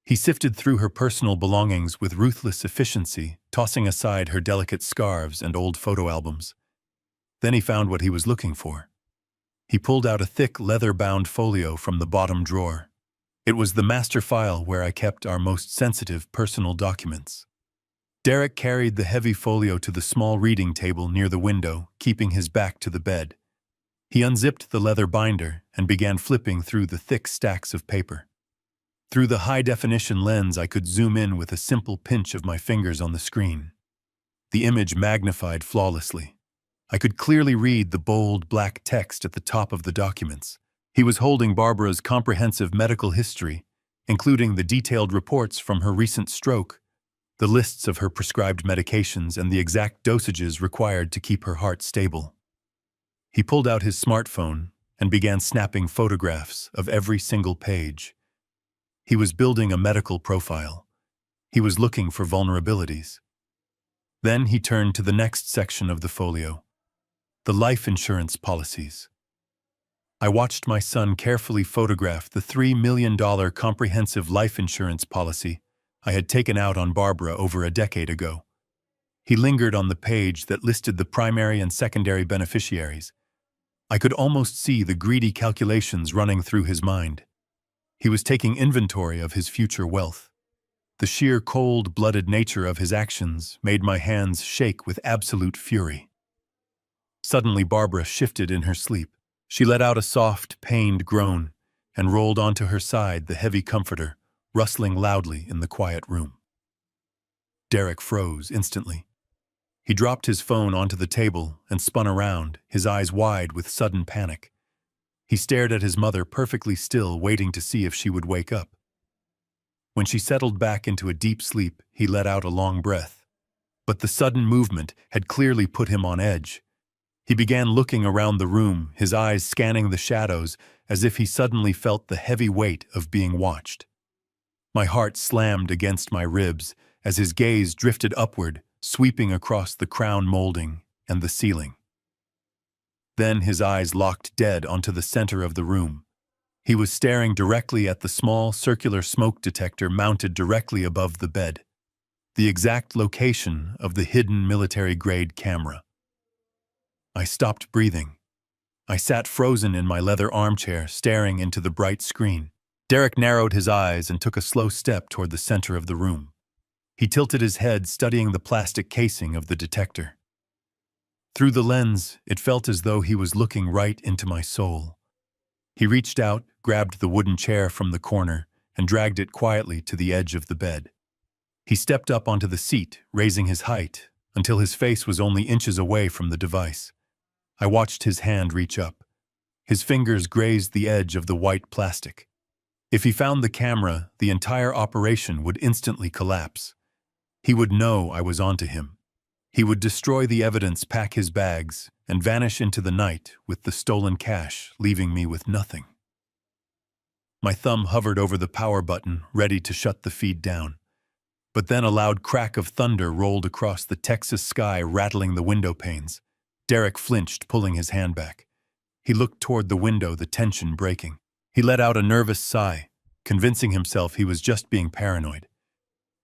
He sifted through her personal belongings with ruthless efficiency, tossing aside her delicate scarves and old photo albums. Then he found what he was looking for. He pulled out a thick, leather-bound folio from the bottom drawer. It was the master file where I kept our most sensitive personal documents. Derek carried the heavy folio to the small reading table near the window, keeping his back to the bed. He unzipped the leather binder and began flipping through the thick stacks of paper. Through the high-definition lens, I could zoom in with a simple pinch of my fingers on the screen. The image magnified flawlessly. I could clearly read the bold, black text at the top of the documents. He was holding Barbara's comprehensive medical history, including the detailed reports from her recent stroke, the lists of her prescribed medications, and the exact dosages required to keep her heart stable. He pulled out his smartphone and began snapping photographs of every single page. He was building a medical profile. He was looking for vulnerabilities. Then he turned to the next section of the folio, the life insurance policies. I watched my son carefully photograph the $3 million comprehensive life insurance policy I had taken out on Barbara over a decade ago. He lingered on the page that listed the primary and secondary beneficiaries. I could almost see the greedy calculations running through his mind. He was taking inventory of his future wealth. The sheer cold-blooded nature of his actions made my hands shake with absolute fury. Suddenly, Barbara shifted in her sleep. She let out a soft, pained groan and rolled onto her side, the heavy comforter rustling loudly in the quiet room. Derek froze instantly. He dropped his phone onto the table and spun around, his eyes wide with sudden panic. He stared at his mother perfectly still, waiting to see if she would wake up. When she settled back into a deep sleep, he let out a long breath. But the sudden movement had clearly put him on edge. He began looking around the room, his eyes scanning the shadows as if he suddenly felt the heavy weight of being watched. My heart slammed against my ribs as his gaze drifted upward, sweeping across the crown molding and the ceiling. Then his eyes locked dead onto the center of the room. He was staring directly at the small circular smoke detector mounted directly above the bed, the exact location of the hidden military-grade camera. I stopped breathing. I sat frozen in my leather armchair, staring into the bright screen. Derek narrowed his eyes and took a slow step toward the center of the room. He tilted his head, studying the plastic casing of the detector. Through the lens, it felt as though he was looking right into my soul. He reached out, grabbed the wooden chair from the corner, and dragged it quietly to the edge of the bed. He stepped up onto the seat, raising his height, until his face was only inches away from the device. I watched his hand reach up. His fingers grazed the edge of the white plastic. If he found the camera, the entire operation would instantly collapse. He would know I was onto him. He would destroy the evidence, pack his bags, and vanish into the night with the stolen cash, leaving me with nothing. My thumb hovered over the power button, ready to shut the feed down. But then a loud crack of thunder rolled across the Texas sky, rattling the window panes. Derek flinched, pulling his hand back. He looked toward the window, the tension breaking. He let out a nervous sigh, convincing himself he was just being paranoid.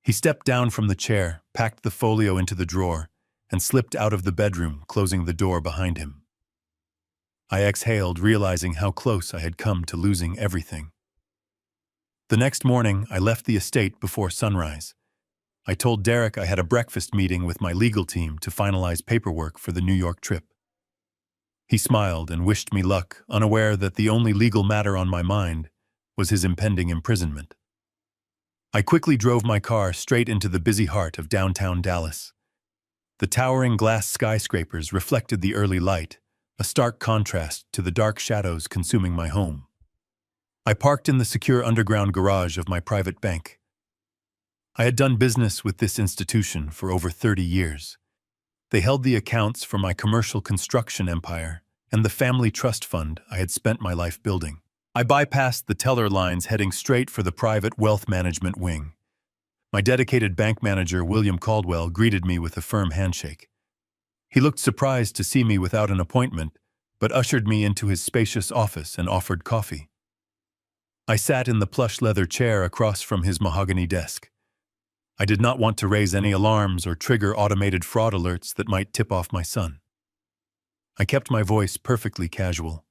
He stepped down from the chair, packed the folio into the drawer, and slipped out of the bedroom, closing the door behind him. I exhaled, realizing how close I had come to losing everything. The next morning, I left the estate before sunrise. I told Derek I had a breakfast meeting with my legal team to finalize paperwork for the New York trip. He smiled and wished me luck, unaware that the only legal matter on my mind was his impending imprisonment. I quickly drove my car straight into the busy heart of downtown Dallas. The towering glass skyscrapers reflected the early light, a stark contrast to the dark shadows consuming my home. I parked in the secure underground garage of my private bank. I had done business with this institution for over 30 years. They held the accounts for my commercial construction empire and the family trust fund I had spent my life building. I bypassed the teller lines, heading straight for the private wealth management wing. My dedicated bank manager, William Caldwell, greeted me with a firm handshake. He looked surprised to see me without an appointment, but ushered me into his spacious office and offered coffee. I sat in the plush leather chair across from his mahogany desk. I did not want to raise any alarms or trigger automated fraud alerts that might tip off my son. I kept my voice perfectly casual.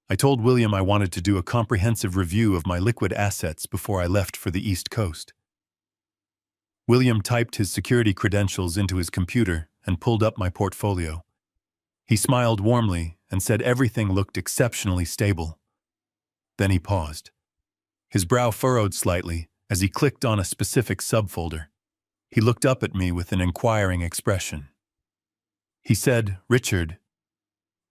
I told William I wanted to do a comprehensive review of my liquid assets before I left for the East Coast. William typed his security credentials into his computer and pulled up my portfolio. He smiled warmly and said everything looked exceptionally stable. Then he paused. His brow furrowed slightly as he clicked on a specific subfolder. He looked up at me with an inquiring expression. He said, "Richard,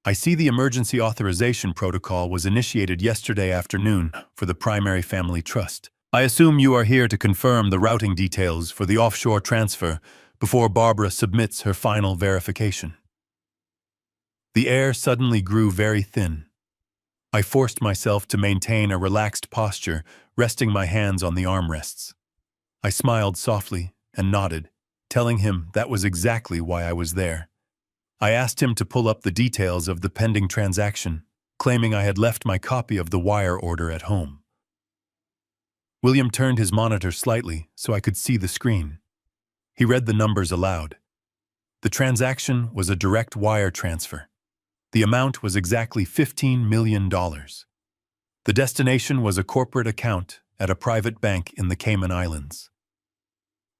I see the emergency authorization protocol was initiated yesterday afternoon for the primary family trust. I assume you are here to confirm the routing details for the offshore transfer before Barbara submits her final verification. The air suddenly grew very thin. I forced myself to maintain a relaxed posture, resting my hands on the armrests. I smiled softly and nodded, telling him that was exactly why I was there. I asked him to pull up the details of the pending transaction, claiming I had left my copy of the wire order at home. William turned his monitor slightly so I could see the screen. He read the numbers aloud. The transaction was a direct wire transfer. The amount was exactly $15 million. The destination was a corporate account at a private bank in the Cayman Islands.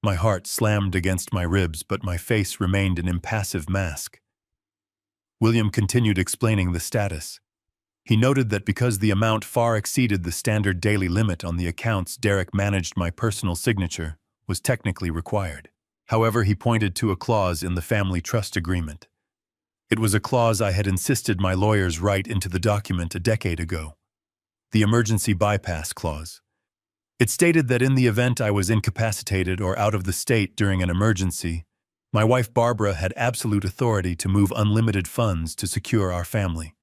My heart slammed against my ribs, but my face remained an impassive mask. William continued explaining the status. He noted that because the amount far exceeded the standard daily limit on the accounts Derek managed, my personal signature was technically required. However, he pointed to a clause in the family trust agreement. It was a clause I had insisted my lawyers write into the document a decade ago. The emergency bypass clause. It stated that in the event I was incapacitated or out of the state during an emergency, my wife Barbara had absolute authority to move unlimited funds to secure our family.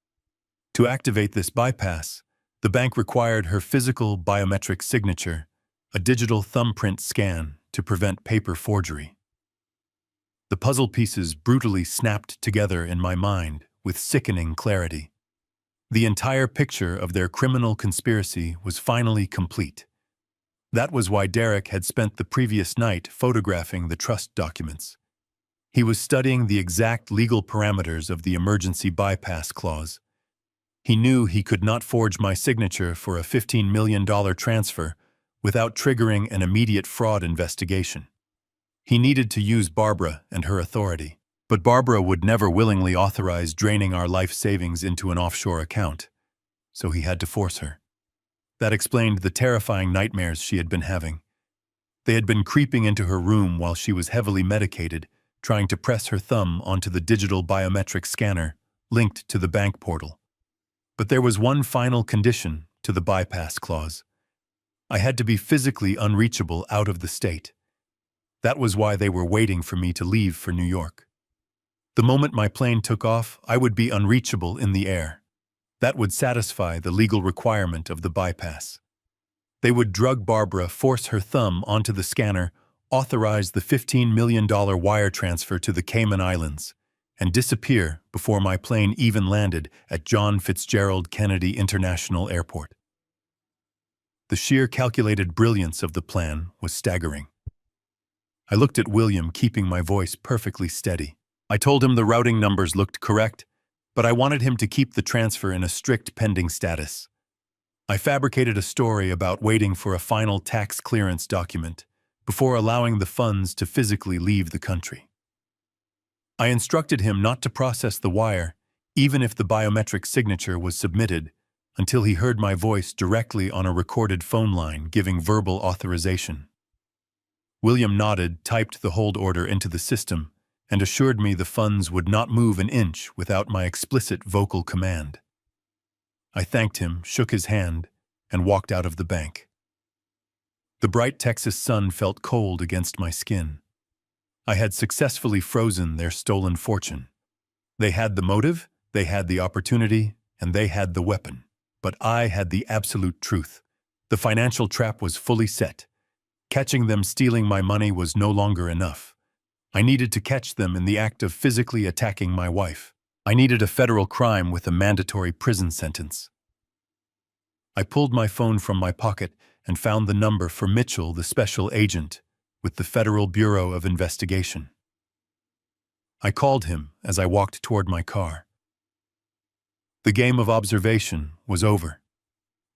To activate this bypass, the bank required her physical biometric signature, a digital thumbprint scan to prevent paper forgery. The puzzle pieces brutally snapped together in my mind with sickening clarity. The entire picture of their criminal conspiracy was finally complete. That was why Derek had spent the previous night photographing the trust documents. He was studying the exact legal parameters of the emergency bypass clause. He knew he could not forge my signature for a $15 million transfer without triggering an immediate fraud investigation. He needed to use Barbara and her authority, but Barbara would never willingly authorize draining our life savings into an offshore account, so he had to force her. That explained the terrifying nightmares she had been having. They had been creeping into her room while she was heavily medicated, trying to press her thumb onto the digital biometric scanner linked to the bank portal. But there was one final condition to the bypass clause. I had to be physically unreachable out of the state. That was why they were waiting for me to leave for New York. The moment my plane took off, I would be unreachable in the air. That would satisfy the legal requirement of the bypass. They would drug Barbara, force her thumb onto the scanner, authorize the $15 million wire transfer to the Cayman Islands, and disappear before my plane even landed at John Fitzgerald Kennedy International Airport. The sheer calculated brilliance of the plan was staggering. I looked at William, keeping my voice perfectly steady. I told him the routing numbers looked correct, but I wanted him to keep the transfer in a strict pending status. I fabricated a story about waiting for a final tax clearance document before allowing the funds to physically leave the country. I instructed him not to process the wire, even if the biometric signature was submitted, until he heard my voice directly on a recorded phone line giving verbal authorization. William nodded, typed the hold order into the system, and assured me the funds would not move an inch without my explicit vocal command. I thanked him, shook his hand, and walked out of the bank. The bright Texas sun felt cold against my skin. I had successfully frozen their stolen fortune. They had the motive, they had the opportunity, and they had the weapon. But I had the absolute truth. The financial trap was fully set. Catching them stealing my money was no longer enough. I needed to catch them in the act of physically attacking my wife. I needed a federal crime with a mandatory prison sentence. I pulled my phone from my pocket and found the number for Mitchell, the special agent, with the Federal Bureau of Investigation. I called him as I walked toward my car. The game of observation was over.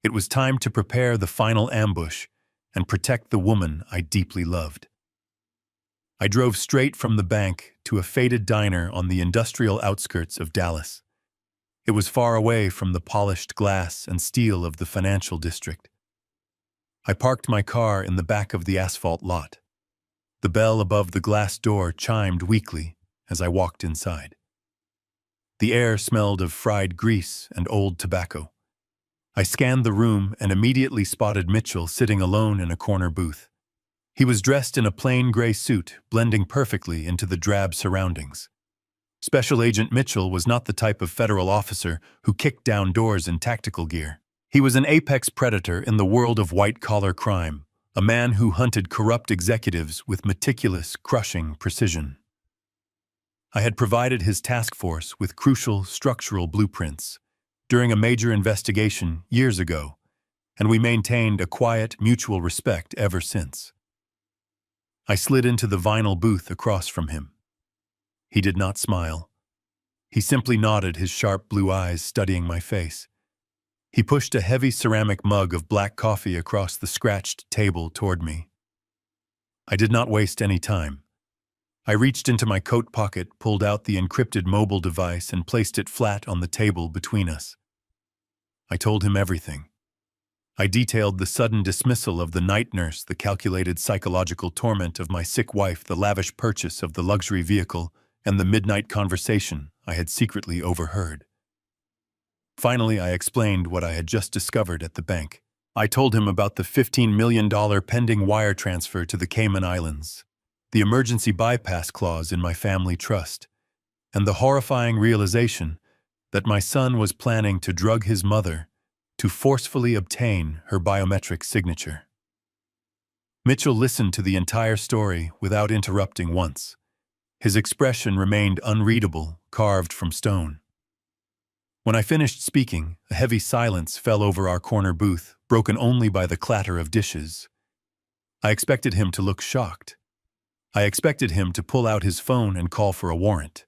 It was time to prepare the final ambush and protect the woman I deeply loved. I drove straight from the bank to a faded diner on the industrial outskirts of Dallas. It was far away from the polished glass and steel of the financial district. I parked my car in the back of the asphalt lot. The bell above the glass door chimed weakly as I walked inside. The air smelled of fried grease and old tobacco. I scanned the room and immediately spotted Mitchell sitting alone in a corner booth. He was dressed in a plain gray suit, blending perfectly into the drab surroundings. Special Agent Mitchell was not the type of federal officer who kicked down doors in tactical gear. He was an apex predator in the world of white-collar crime, a man who hunted corrupt executives with meticulous, crushing precision. I had provided his task force with crucial structural blueprints during a major investigation years ago, and we maintained a quiet, mutual respect ever since. I slid into the vinyl booth across from him. He did not smile. He simply nodded, his sharp blue eyes studying my face. He pushed a heavy ceramic mug of black coffee across the scratched table toward me. I did not waste any time. I reached into my coat pocket, pulled out the encrypted mobile device, and placed it flat on the table between us. I told him everything. I detailed the sudden dismissal of the night nurse, the calculated psychological torment of my sick wife, the lavish purchase of the luxury vehicle, and the midnight conversation I had secretly overheard. Finally, I explained what I had just discovered at the bank. I told him about the $15 million pending wire transfer to the Cayman Islands, the emergency bypass clause in my family trust, and the horrifying realization that my son was planning to drug his mother to forcefully obtain her biometric signature. Mitchell listened to the entire story without interrupting once. His expression remained unreadable, carved from stone. When I finished speaking, a heavy silence fell over our corner booth, broken only by the clatter of dishes. I expected him to look shocked. I expected him to pull out his phone and call for a warrant.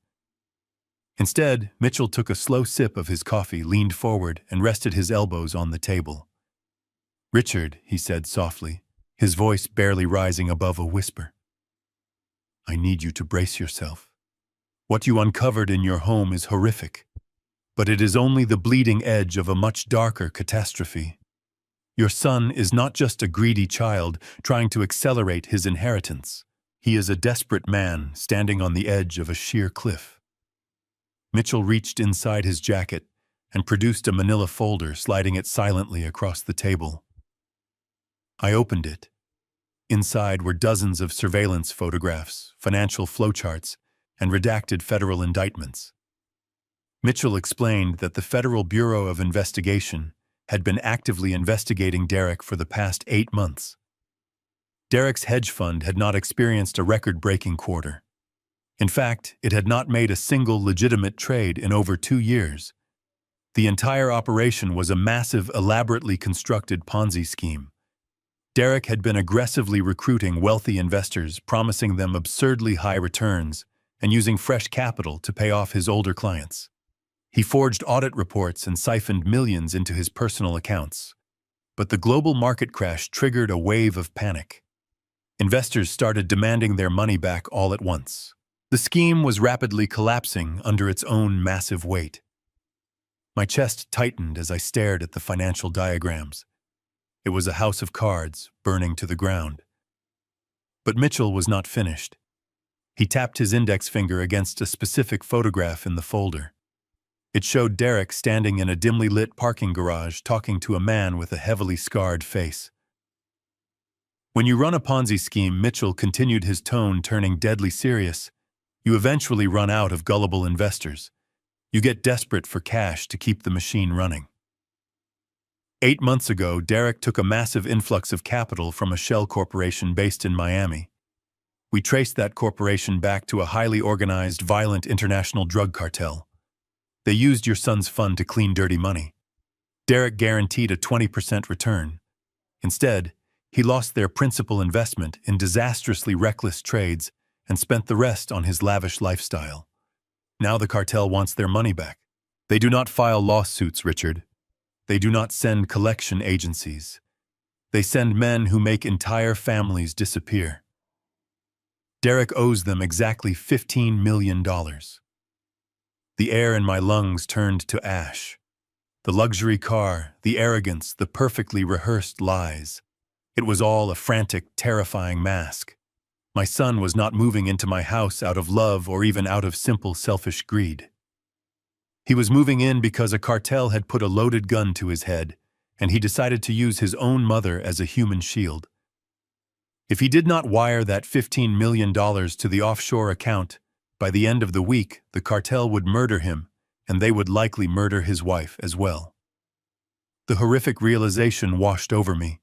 Instead, Mitchell took a slow sip of his coffee, leaned forward, and rested his elbows on the table. "Richard," he said softly, his voice barely rising above a whisper, "I need you to brace yourself. What you uncovered in your home is horrific, but it is only the bleeding edge of a much darker catastrophe. Your son is not just a greedy child trying to accelerate his inheritance. He is a desperate man standing on the edge of a sheer cliff." Mitchell reached inside his jacket and produced a manila folder, sliding it silently across the table. I opened it. Inside were dozens of surveillance photographs, financial flowcharts, and redacted federal indictments. Mitchell explained that the Federal Bureau of Investigation had been actively investigating Derek for the past 8 months. Derek's hedge fund had not experienced a record-breaking quarter. In fact, it had not made a single legitimate trade in over 2 years. The entire operation was a massive, elaborately constructed Ponzi scheme. Derek had been aggressively recruiting wealthy investors, promising them absurdly high returns, and using fresh capital to pay off his older clients. He forged audit reports and siphoned millions into his personal accounts. But the global market crash triggered a wave of panic. Investors started demanding their money back all at once. The scheme was rapidly collapsing under its own massive weight. My chest tightened as I stared at the financial diagrams. It was a house of cards, burning to the ground. But Mitchell was not finished. He tapped his index finger against a specific photograph in the folder. It showed Derek standing in a dimly lit parking garage talking to a man with a heavily scarred face. "When you run a Ponzi scheme," Mitchell continued, his tone turning deadly serious, "you eventually run out of gullible investors. You get desperate for cash to keep the machine running." 8 months ago, Derek took a massive influx of capital from a shell corporation based in Miami. We traced that corporation back to a highly organized, violent international drug cartel. They used your son's fund to clean dirty money. Derek guaranteed a 20% return. Instead, he lost their principal investment in disastrously reckless trades and spent the rest on his lavish lifestyle. Now the cartel wants their money back. They do not file lawsuits, Richard. They do not send collection agencies. They send men who make entire families disappear. Derek owes them exactly $15 million. The air in my lungs turned to ash. The luxury car, the arrogance, the perfectly rehearsed lies. It was all a frantic, terrifying mask. My son was not moving into my house out of love or even out of simple, selfish greed. He was moving in because a cartel had put a loaded gun to his head and he decided to use his own mother as a human shield. If he did not wire that $15 million to the offshore account, by the end of the week, the cartel would murder him, and they would likely murder his wife as well. The horrific realization washed over me.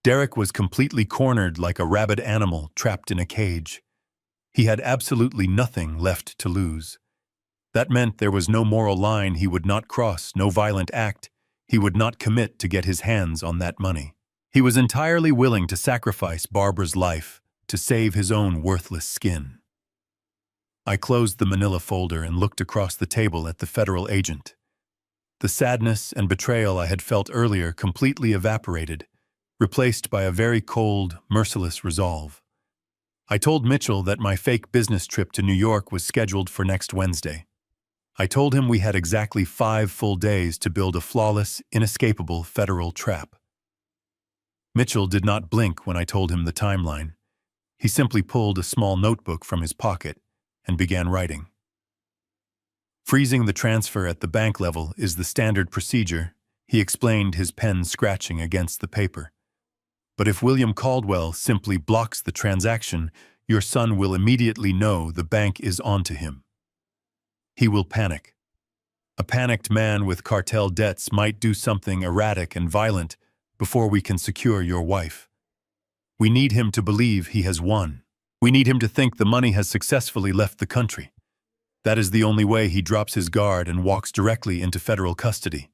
Derek was completely cornered like a rabid animal trapped in a cage. He had absolutely nothing left to lose. That meant there was no moral line he would not cross, no violent act he would not commit to get his hands on that money. He was entirely willing to sacrifice Barbara's life to save his own worthless skin. I closed the manila folder and looked across the table at the federal agent. The sadness and betrayal I had felt earlier completely evaporated, replaced by a very cold, merciless resolve. I told Mitchell that my fake business trip to New York was scheduled for next Wednesday. I told him we had exactly 5 full days to build a flawless, inescapable federal trap. Mitchell did not blink when I told him the timeline. He simply pulled a small notebook from his pocket and began writing. Freezing the transfer at the bank level is the standard procedure, he explained, his pen scratching against the paper. But if William Caldwell simply blocks the transaction, your son will immediately know the bank is onto him. He will panic. A panicked man with cartel debts might do something erratic and violent before we can secure your wife. We need him to believe he has won. We need him to think the money has successfully left the country. That is the only way he drops his guard and walks directly into federal custody.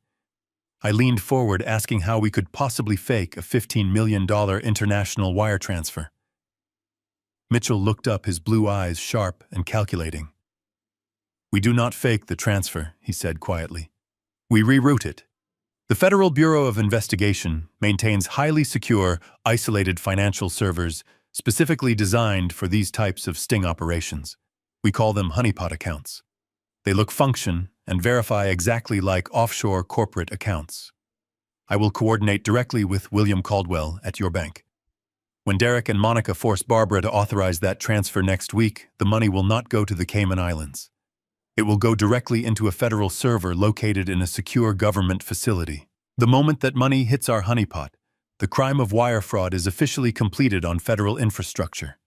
I leaned forward, asking how we could possibly fake a $15 million international wire transfer. Mitchell looked up, his blue eyes sharp and calculating. We do not fake the transfer, he said quietly. We reroute it. The Federal Bureau of Investigation maintains highly secure, isolated financial servers specifically designed for these types of sting operations. We call them honeypot accounts. They look, function, and verify exactly like offshore corporate accounts. I will coordinate directly with William Caldwell at your bank. When Derek and Monica force Barbara to authorize that transfer next week, the money will not go to the Cayman Islands. It will go directly into a federal server located in a secure government facility. The moment that money hits our honeypot, the crime of wire fraud is officially completed on federal infrastructure.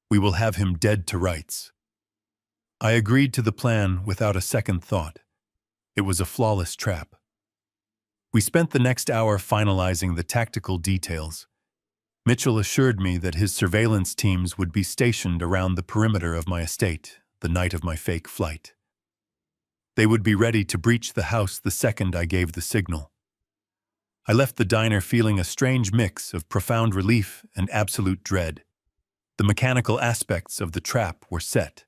We will have him dead to rights. I agreed to the plan without a second thought. It was a flawless trap. We spent the next hour finalizing the tactical details. Mitchell assured me that his surveillance teams would be stationed around the perimeter of my estate the night of my fake flight. They would be ready to breach the house the second I gave the signal. I left the diner feeling a strange mix of profound relief and absolute dread. The mechanical aspects of the trap were set.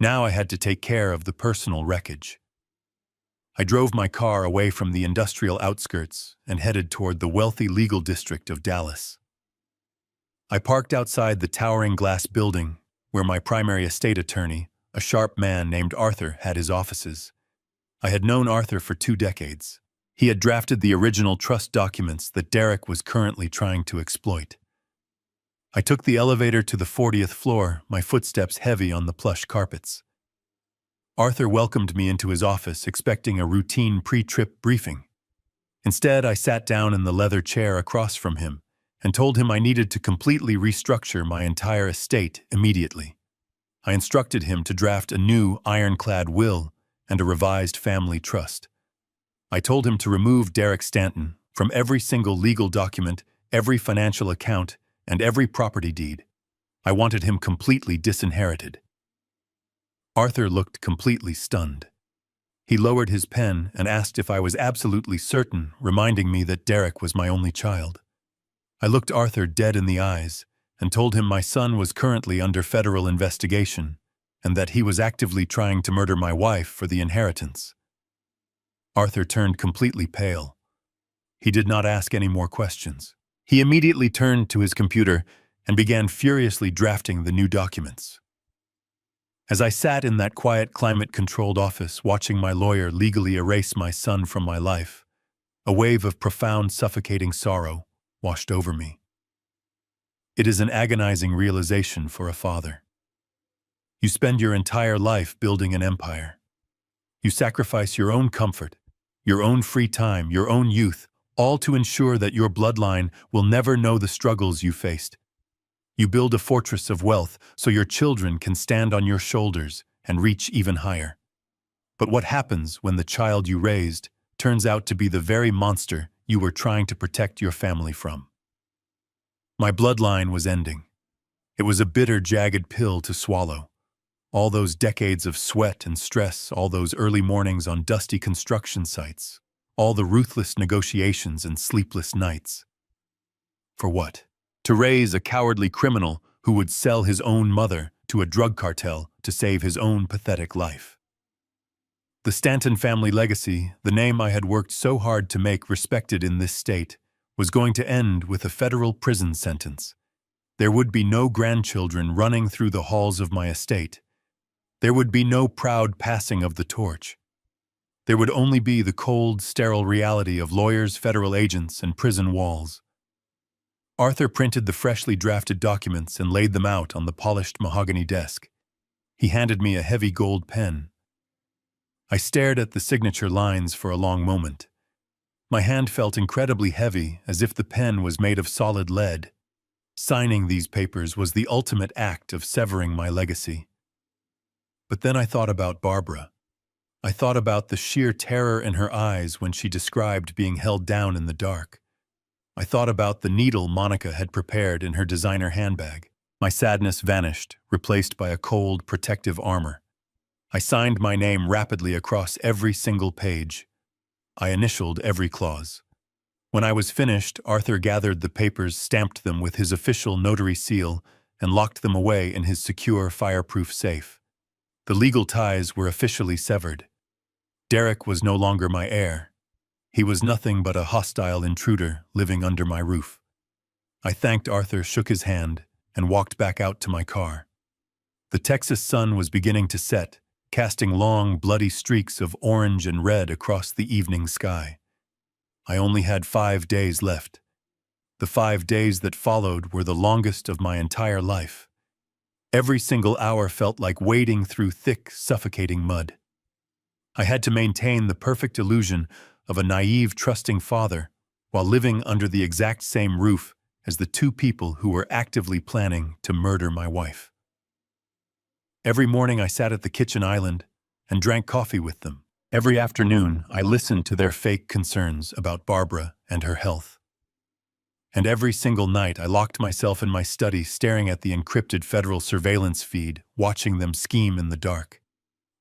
Now I had to take care of the personal wreckage. I drove my car away from the industrial outskirts and headed toward the wealthy legal district of Dallas. I parked outside the towering glass building where my primary estate attorney, a sharp man named Arthur, had his offices. I had known Arthur for 2 decades. He had drafted the original trust documents that Derek was currently trying to exploit. I took the elevator to the 40th floor, my footsteps heavy on the plush carpets. Arthur welcomed me into his office, expecting a routine pre-trip briefing. Instead, I sat down in the leather chair across from him and told him I needed to completely restructure my entire estate immediately. I instructed him to draft a new ironclad will and a revised family trust. I told him to remove Derek Stanton from every single legal document, every financial account, and every property deed. I wanted him completely disinherited. Arthur looked completely stunned. He lowered his pen and asked if I was absolutely certain, reminding me that Derek was my only child. I looked Arthur dead in the eyes and told him my son was currently under federal investigation and that he was actively trying to murder my wife for the inheritance. Arthur turned completely pale. He did not ask any more questions. He immediately turned to his computer and began furiously drafting the new documents. As I sat in that quiet, climate-controlled office watching my lawyer legally erase my son from my life, a wave of profound, suffocating sorrow washed over me. It is an agonizing realization for a father. You spend your entire life building an empire. You sacrifice your own comfort, your own free time, your own youth, all to ensure that your bloodline will never know the struggles you faced. You build a fortress of wealth so your children can stand on your shoulders and reach even higher. But what happens when the child you raised turns out to be the very monster you were trying to protect your family from? My bloodline was ending. It was a bitter, jagged pill to swallow. All those decades of sweat and stress, all those early mornings on dusty construction sites, all the ruthless negotiations and sleepless nights. For what? To raise a cowardly criminal who would sell his own mother to a drug cartel to save his own pathetic life. The Stanton family legacy, the name I had worked so hard to make respected in this state, was going to end with a federal prison sentence. There would be no grandchildren running through the halls of my estate. There would be no proud passing of the torch. There would only be the cold, sterile reality of lawyers, federal agents, and prison walls. Arthur printed the freshly drafted documents and laid them out on the polished mahogany desk. He handed me a heavy gold pen. I stared at the signature lines for a long moment. My hand felt incredibly heavy, as if the pen was made of solid lead. Signing these papers was the ultimate act of severing my legacy. But then I thought about Barbara. I thought about the sheer terror in her eyes when she described being held down in the dark. I thought about the needle Monica had prepared in her designer handbag. My sadness vanished, replaced by a cold, protective armor. I signed my name rapidly across every single page. I initialed every clause. When I was finished, Arthur gathered the papers, stamped them with his official notary seal, and locked them away in his secure, fireproof safe. The legal ties were officially severed. Derek was no longer my heir. He was nothing but a hostile intruder living under my roof. I thanked Arthur, shook his hand, and walked back out to my car. The Texas sun was beginning to set, casting long, bloody streaks of orange and red across the evening sky. I only had 5 days left. The 5 days that followed were the longest of my entire life. Every single hour felt like wading through thick, suffocating mud. I had to maintain the perfect illusion of a naive, trusting father while living under the exact same roof as the two people who were actively planning to murder my wife. Every morning I sat at the kitchen island and drank coffee with them. Every afternoon I listened to their fake concerns about Barbara and her health. And every single night I locked myself in my study staring at the encrypted federal surveillance feed, watching them scheme in the dark.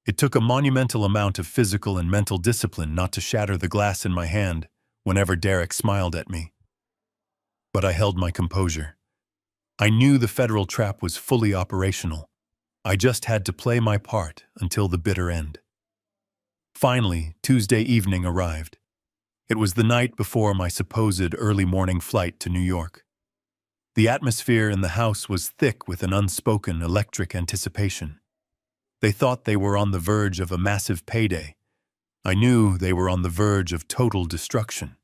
It took a monumental amount of physical and mental discipline not to shatter the glass in my hand whenever Derek smiled at me. But I held my composure. I knew the federal trap was fully operational. I just had to play my part until the bitter end. Finally, Tuesday evening arrived. It was the night before my supposed early morning flight to New York. The atmosphere in the house was thick with an unspoken electric anticipation. They thought they were on the verge of a massive payday. I knew they were on the verge of total destruction.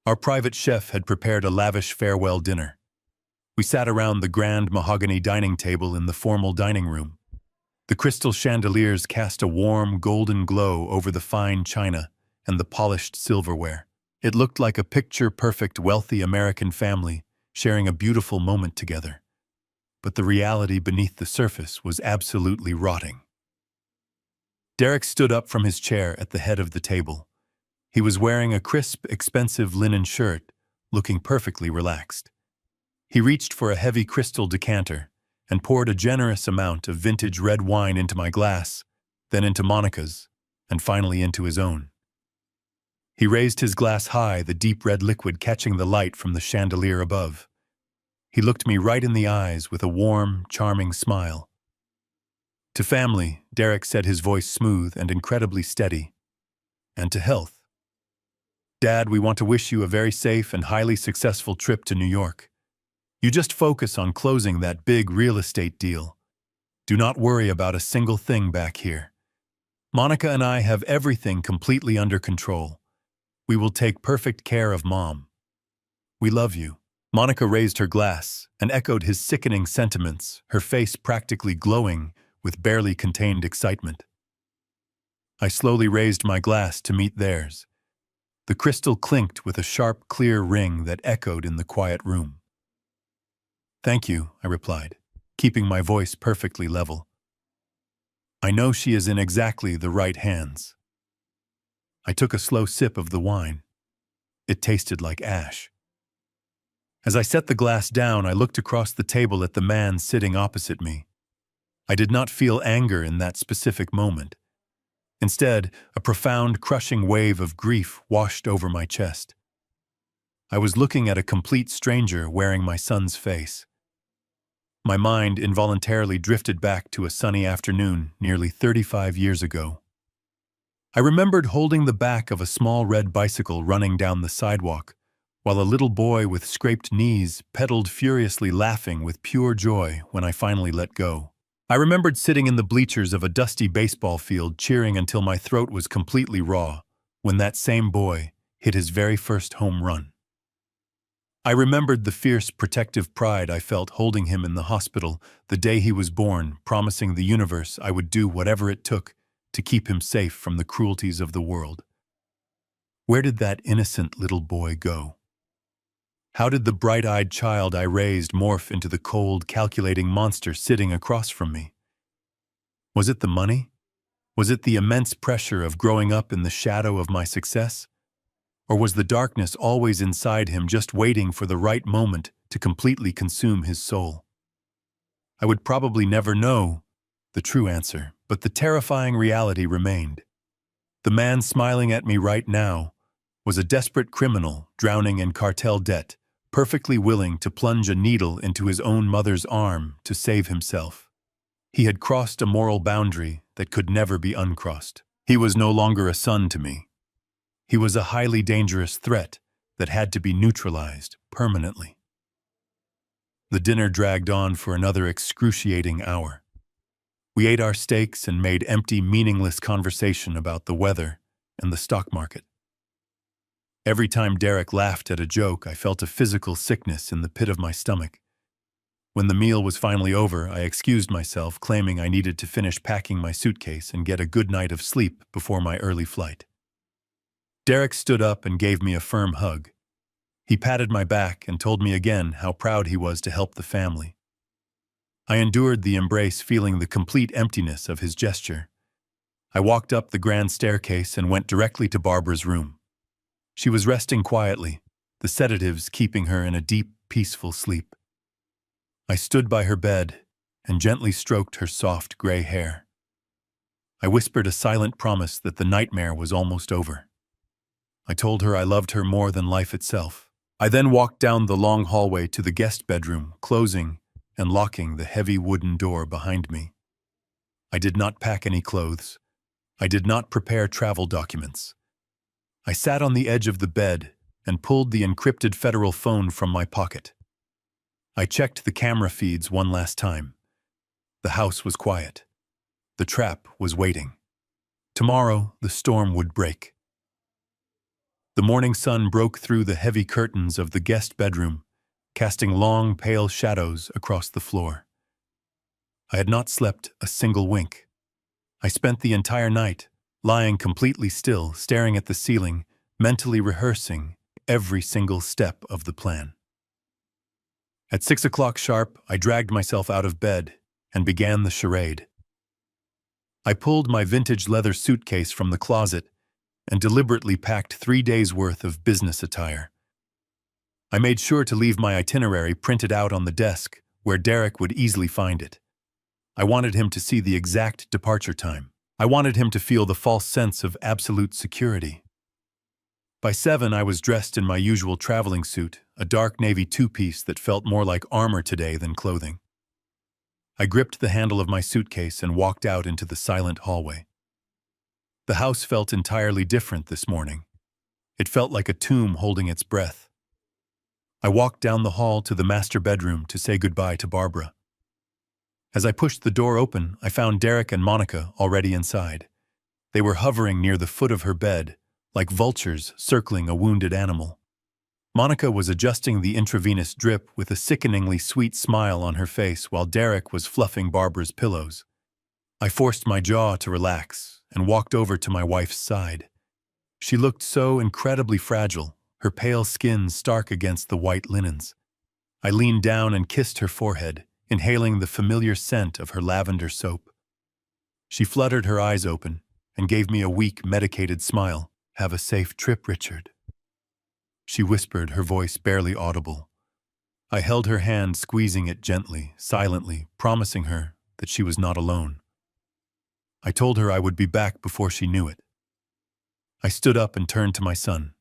Our private chef had prepared a lavish farewell dinner. We sat around the grand mahogany dining table in the formal dining room. The crystal chandeliers cast a warm, golden glow over the fine china and the polished silverware. It looked like a picture-perfect, wealthy American family sharing a beautiful moment together. But the reality beneath the surface was absolutely rotting. Derek stood up from his chair at the head of the table. He was wearing a crisp, expensive linen shirt, looking perfectly relaxed. He reached for a heavy crystal decanter and poured a generous amount of vintage red wine into my glass, then into Monica's, and finally into his own. He raised his glass high, the deep red liquid catching the light from the chandelier above. He looked me right in the eyes with a warm, charming smile. To family, Derek said, his voice smooth and incredibly steady. And to health. Dad, we want to wish you a very safe and highly successful trip to New York. You just focus on closing that big real estate deal. Do not worry about a single thing back here. Monica and I have everything completely under control. We will take perfect care of Mom. We love you. Monica raised her glass and echoed his sickening sentiments, her face practically glowing with barely contained excitement. I slowly raised my glass to meet theirs. The crystal clinked with a sharp, clear ring that echoed in the quiet room. "Thank you," I replied, keeping my voice perfectly level. "I know she is in exactly the right hands." I took a slow sip of the wine. It tasted like ash. As I set the glass down, I looked across the table at the man sitting opposite me. I did not feel anger in that specific moment. Instead, a profound, crushing wave of grief washed over my chest. I was looking at a complete stranger wearing my son's face. My mind involuntarily drifted back to a sunny afternoon nearly 35 years ago. I remembered holding the back of a small red bicycle running down the sidewalk, while a little boy with scraped knees pedaled furiously, laughing with pure joy when I finally let go. I remembered sitting in the bleachers of a dusty baseball field cheering until my throat was completely raw when that same boy hit his very first home run. I remembered the fierce protective pride I felt holding him in the hospital the day he was born, promising the universe I would do whatever it took to keep him safe from the cruelties of the world. Where did that innocent little boy go? How did the bright-eyed child I raised morph into the cold, calculating monster sitting across from me? Was it the money? Was it the immense pressure of growing up in the shadow of my success? Or was the darkness always inside him, just waiting for the right moment to completely consume his soul? I would probably never know the true answer, but the terrifying reality remained. The man smiling at me right now was a desperate criminal drowning in cartel debt, perfectly willing to plunge a needle into his own mother's arm to save himself. He had crossed a moral boundary that could never be uncrossed. He was no longer a son to me. He was a highly dangerous threat that had to be neutralized permanently. The dinner dragged on for another excruciating hour. We ate our steaks and made empty, meaningless conversation about the weather and the stock market. Every time Derek laughed at a joke, I felt a physical sickness in the pit of my stomach. When the meal was finally over, I excused myself, claiming I needed to finish packing my suitcase and get a good night of sleep before my early flight. Derek stood up and gave me a firm hug. He patted my back and told me again how proud he was to help the family. I endured the embrace, feeling the complete emptiness of his gesture. I walked up the grand staircase and went directly to Barbara's room. She was resting quietly, the sedatives keeping her in a deep, peaceful sleep. I stood by her bed and gently stroked her soft gray hair. I whispered a silent promise that the nightmare was almost over. I told her I loved her more than life itself. I then walked down the long hallway to the guest bedroom, closing and locking the heavy wooden door behind me. I did not pack any clothes. I did not prepare travel documents. I sat on the edge of the bed and pulled the encrypted federal phone from my pocket. I checked the camera feeds one last time. The house was quiet. The trap was waiting. Tomorrow, the storm would break. The morning sun broke through the heavy curtains of the guest bedroom, casting long, pale shadows across the floor. I had not slept a single wink. I spent the entire night lying completely still, staring at the ceiling, mentally rehearsing every single step of the plan. At 6 o'clock sharp, I dragged myself out of bed and began the charade. I pulled my vintage leather suitcase from the closet and deliberately packed 3 days' worth of business attire. I made sure to leave my itinerary printed out on the desk where Derek would easily find it. I wanted him to see the exact departure time. I wanted him to feel the false sense of absolute security. By 7, I was dressed in my usual traveling suit, a dark navy two-piece that felt more like armor today than clothing. I gripped the handle of my suitcase and walked out into the silent hallway. The house felt entirely different this morning. It felt like a tomb holding its breath. I walked down the hall to the master bedroom to say goodbye to Barbara. As I pushed the door open, I found Derek and Monica already inside. They were hovering near the foot of her bed, like vultures circling a wounded animal. Monica was adjusting the intravenous drip with a sickeningly sweet smile on her face while Derek was fluffing Barbara's pillows. I forced my jaw to relax and walked over to my wife's side. She looked so incredibly fragile, her pale skin stark against the white linens. I leaned down and kissed her forehead, inhaling the familiar scent of her lavender soap. She fluttered her eyes open and gave me a weak, medicated smile. "Have a safe trip, Richard," she whispered, her voice barely audible. I held her hand, squeezing it gently, silently, promising her that she was not alone. I told her I would be back before she knew it. I stood up and turned to my son.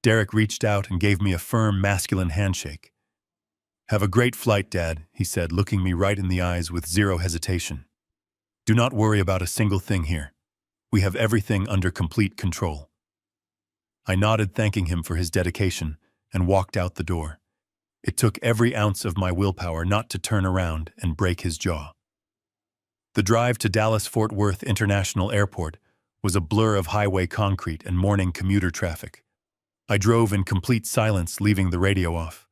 Derek reached out and gave me a firm, masculine handshake. "Have a great flight, Dad," he said, looking me right in the eyes with zero hesitation. "Do not worry about a single thing here. We have everything under complete control." I nodded, thanking him for his dedication, and walked out the door. It took every ounce of my willpower not to turn around and break his jaw. The drive to Dallas-Fort Worth International Airport was a blur of highway concrete and morning commuter traffic. I drove in complete silence, leaving the radio off.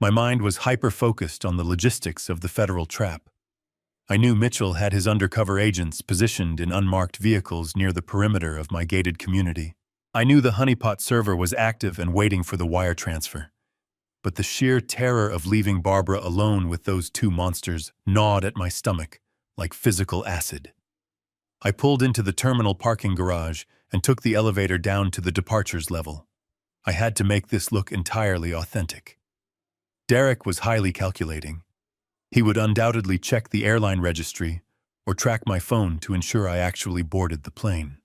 My mind was hyper-focused on the logistics of the federal trap. I knew Mitchell had his undercover agents positioned in unmarked vehicles near the perimeter of my gated community. I knew the honeypot server was active and waiting for the wire transfer. But the sheer terror of leaving Barbara alone with those two monsters gnawed at my stomach like physical acid. I pulled into the terminal parking garage and took the elevator down to the departures level. I had to make this look entirely authentic. Derek was highly calculating. He would undoubtedly check the airline registry or track my phone to ensure I actually boarded the plane.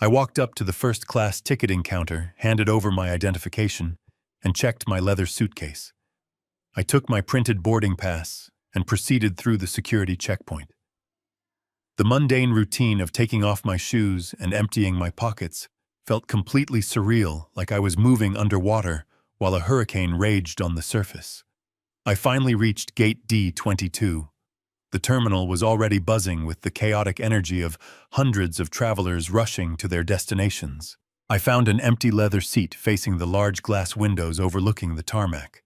I walked up to the first-class ticketing counter, handed over my identification, and checked my leather suitcase. I took my printed boarding pass and proceeded through the security checkpoint. The mundane routine of taking off my shoes and emptying my pockets felt completely surreal, like I was moving underwater while a hurricane raged on the surface. I finally reached Gate D22. The terminal was already buzzing with the chaotic energy of hundreds of travelers rushing to their destinations. I found an empty leather seat facing the large glass windows overlooking the tarmac.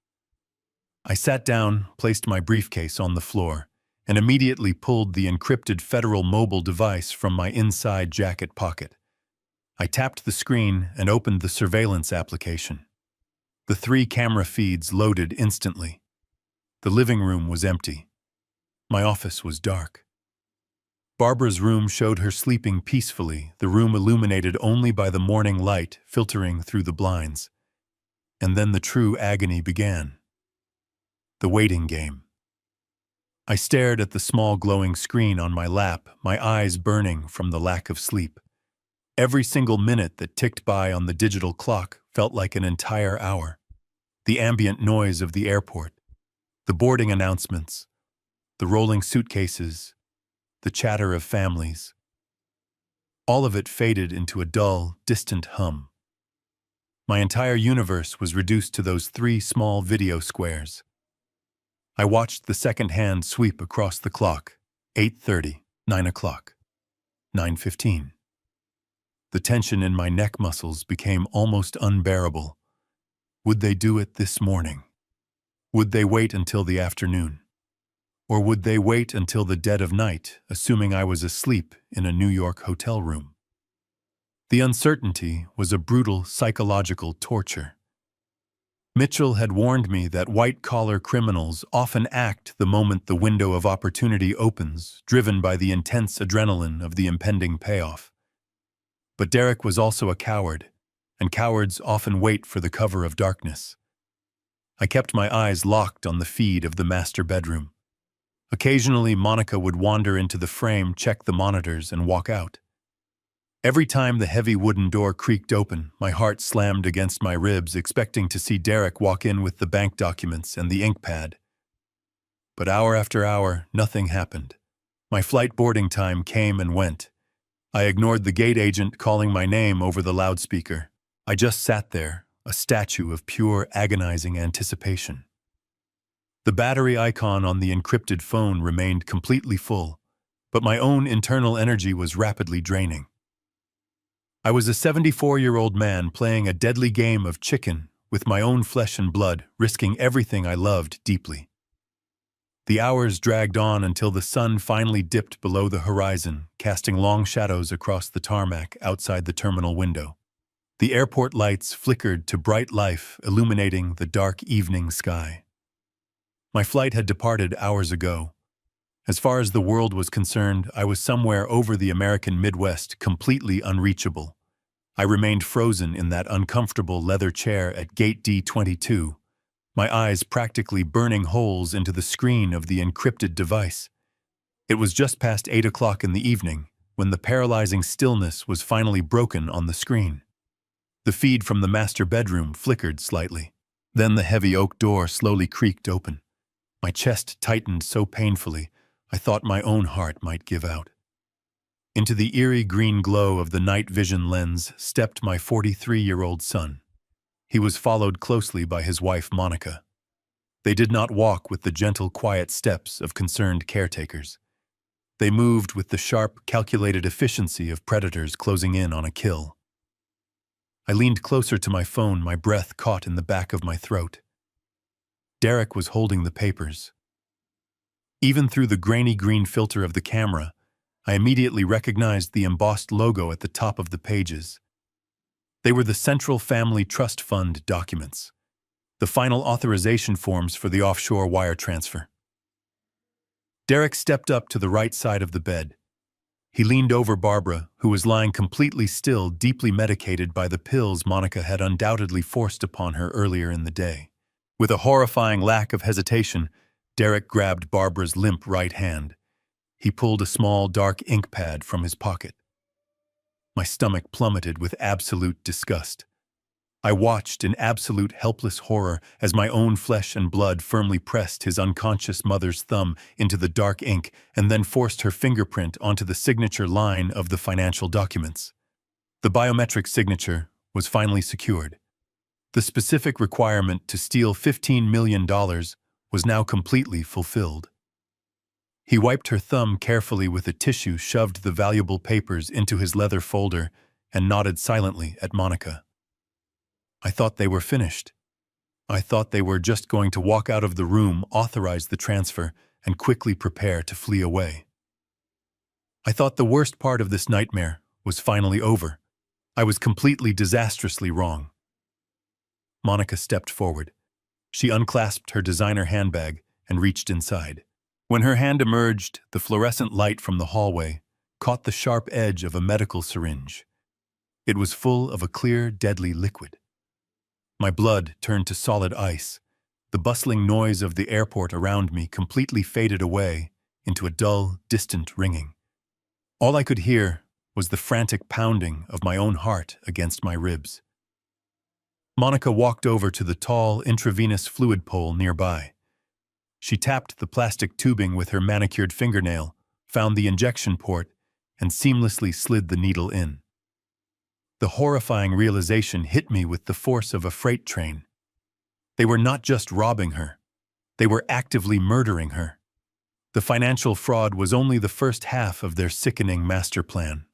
I sat down, placed my briefcase on the floor, and immediately pulled the encrypted federal mobile device from my inside jacket pocket. I tapped the screen and opened the surveillance application. The 3 camera feeds loaded instantly. The living room was empty. My office was dark. Barbara's room showed her sleeping peacefully, the room illuminated only by the morning light filtering through the blinds. And then the true agony began. The waiting game. I stared at the small glowing screen on my lap, my eyes burning from the lack of sleep. Every single minute that ticked by on the digital clock felt like an entire hour. The ambient noise of the airport, the boarding announcements, the rolling suitcases, the chatter of families. All of it faded into a dull, distant hum. My entire universe was reduced to those 3 small video squares. I watched the second hand sweep across the clock. 8:30, 9 o'clock, 9:15. The tension in my neck muscles became almost unbearable. Would they do it this morning? Would they wait until the afternoon? Or would they wait until the dead of night, assuming I was asleep in a New York hotel room? The uncertainty was a brutal psychological torture. Mitchell had warned me that white-collar criminals often act the moment the window of opportunity opens, driven by the intense adrenaline of the impending payoff. But Derek was also a coward, and cowards often wait for the cover of darkness. I kept my eyes locked on the feed of the master bedroom. Occasionally, Monica would wander into the frame, check the monitors, and walk out. Every time the heavy wooden door creaked open, my heart slammed against my ribs, expecting to see Derek walk in with the bank documents and the ink pad. But hour after hour, nothing happened. My flight boarding time came and went. I ignored the gate agent calling my name over the loudspeaker. I just sat there, a statue of pure, agonizing anticipation. The battery icon on the encrypted phone remained completely full, but my own internal energy was rapidly draining. I was a 74-year-old man playing a deadly game of chicken with my own flesh and blood, risking everything I loved deeply. The hours dragged on until the sun finally dipped below the horizon, casting long shadows across the tarmac outside the terminal window. The airport lights flickered to bright life, illuminating the dark evening sky. My flight had departed hours ago. As far as the world was concerned, I was somewhere over the American Midwest, completely unreachable. I remained frozen in that uncomfortable leather chair at Gate D22, my eyes practically burning holes into the screen of the encrypted device. It was just past 8 o'clock in the evening when the paralyzing stillness was finally broken on the screen. The feed from the master bedroom flickered slightly. Then the heavy oak door slowly creaked open. My chest tightened so painfully, I thought my own heart might give out. Into the eerie green glow of the night vision lens stepped my 43-year-old son. He was followed closely by his wife, Monica. They did not walk with the gentle, quiet steps of concerned caretakers. They moved with the sharp, calculated efficiency of predators closing in on a kill. I leaned closer to my phone, my breath caught in the back of my throat. Derek was holding the papers. Even through the grainy green filter of the camera, I immediately recognized the embossed logo at the top of the pages. They were the Central Family Trust Fund documents, the final authorization forms for the offshore wire transfer. Derek stepped up to the right side of the bed. He leaned over Barbara, who was lying completely still, deeply medicated by the pills Monica had undoubtedly forced upon her earlier in the day. With a horrifying lack of hesitation, Derek grabbed Barbara's limp right hand. He pulled a small, dark ink pad from his pocket. My stomach plummeted with absolute disgust. I watched in absolute helpless horror as my own flesh and blood firmly pressed his unconscious mother's thumb into the dark ink and then forced her fingerprint onto the signature line of the financial documents. The biometric signature was finally secured. The specific requirement to steal $15 million was now completely fulfilled. He wiped her thumb carefully with a tissue, shoved the valuable papers into his leather folder, and nodded silently at Monica. I thought they were finished. I thought they were just going to walk out of the room, authorize the transfer, and quickly prepare to flee away. I thought the worst part of this nightmare was finally over. I was completely disastrously wrong. Monica stepped forward. She unclasped her designer handbag and reached inside. When her hand emerged, the fluorescent light from the hallway caught the sharp edge of a medical syringe. It was full of a clear, deadly liquid. My blood turned to solid ice. The bustling noise of the airport around me completely faded away into a dull, distant ringing. All I could hear was the frantic pounding of my own heart against my ribs. Monica walked over to the tall, intravenous fluid pole nearby. She tapped the plastic tubing with her manicured fingernail, found the injection port, and seamlessly slid the needle in. The horrifying realization hit me with the force of a freight train. They were not just robbing her. They were actively murdering her. The financial fraud was only the first half of their sickening master plan.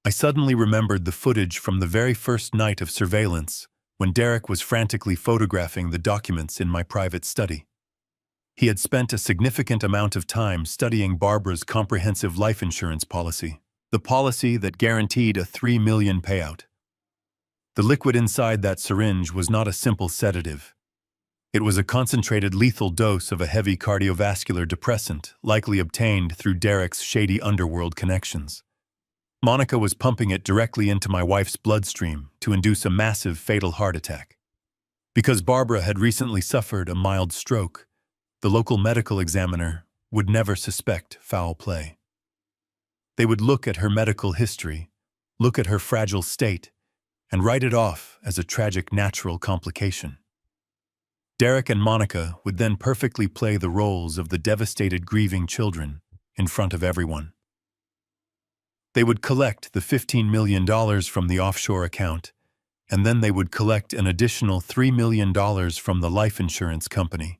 I suddenly remembered the footage from the very first night of surveillance, when Derek was frantically photographing the documents in my private study. He had spent a significant amount of time studying Barbara's comprehensive life insurance policy, the policy that guaranteed a $3 million payout. The liquid inside that syringe was not a simple sedative. It was a concentrated lethal dose of a heavy cardiovascular depressant, likely obtained through Derek's shady underworld connections. Monica was pumping it directly into my wife's bloodstream to induce a massive, fatal heart attack. Because Barbara had recently suffered a mild stroke, the local medical examiner would never suspect foul play. They would look at her medical history, look at her fragile state, and write it off as a tragic natural complication. Derek and Monica would then perfectly play the roles of the devastated, grieving children in front of everyone. They would collect the $15 million from the offshore account, and then they would collect an additional $3 million from the life insurance company.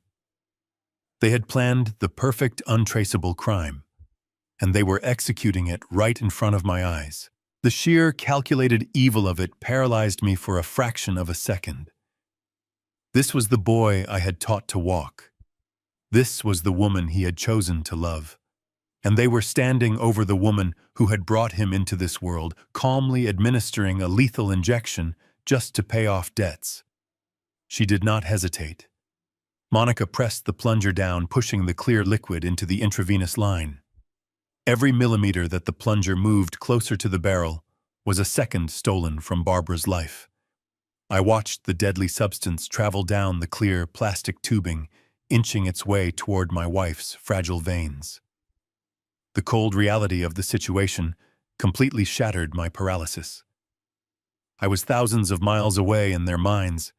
They had planned the perfect, untraceable crime, and they were executing it right in front of my eyes. The sheer, calculated evil of it paralyzed me for a fraction of a second. This was the boy I had taught to walk. This was the woman he had chosen to love. And they were standing over the woman who had brought him into this world, calmly administering a lethal injection just to pay off debts. She did not hesitate. Monica pressed the plunger down, pushing the clear liquid into the intravenous line. Every millimeter that the plunger moved closer to the barrel was a second stolen from Barbara's life. I watched the deadly substance travel down the clear plastic tubing, inching its way toward my wife's fragile veins. The cold reality of the situation completely shattered my paralysis. I was thousands of miles away in their minds,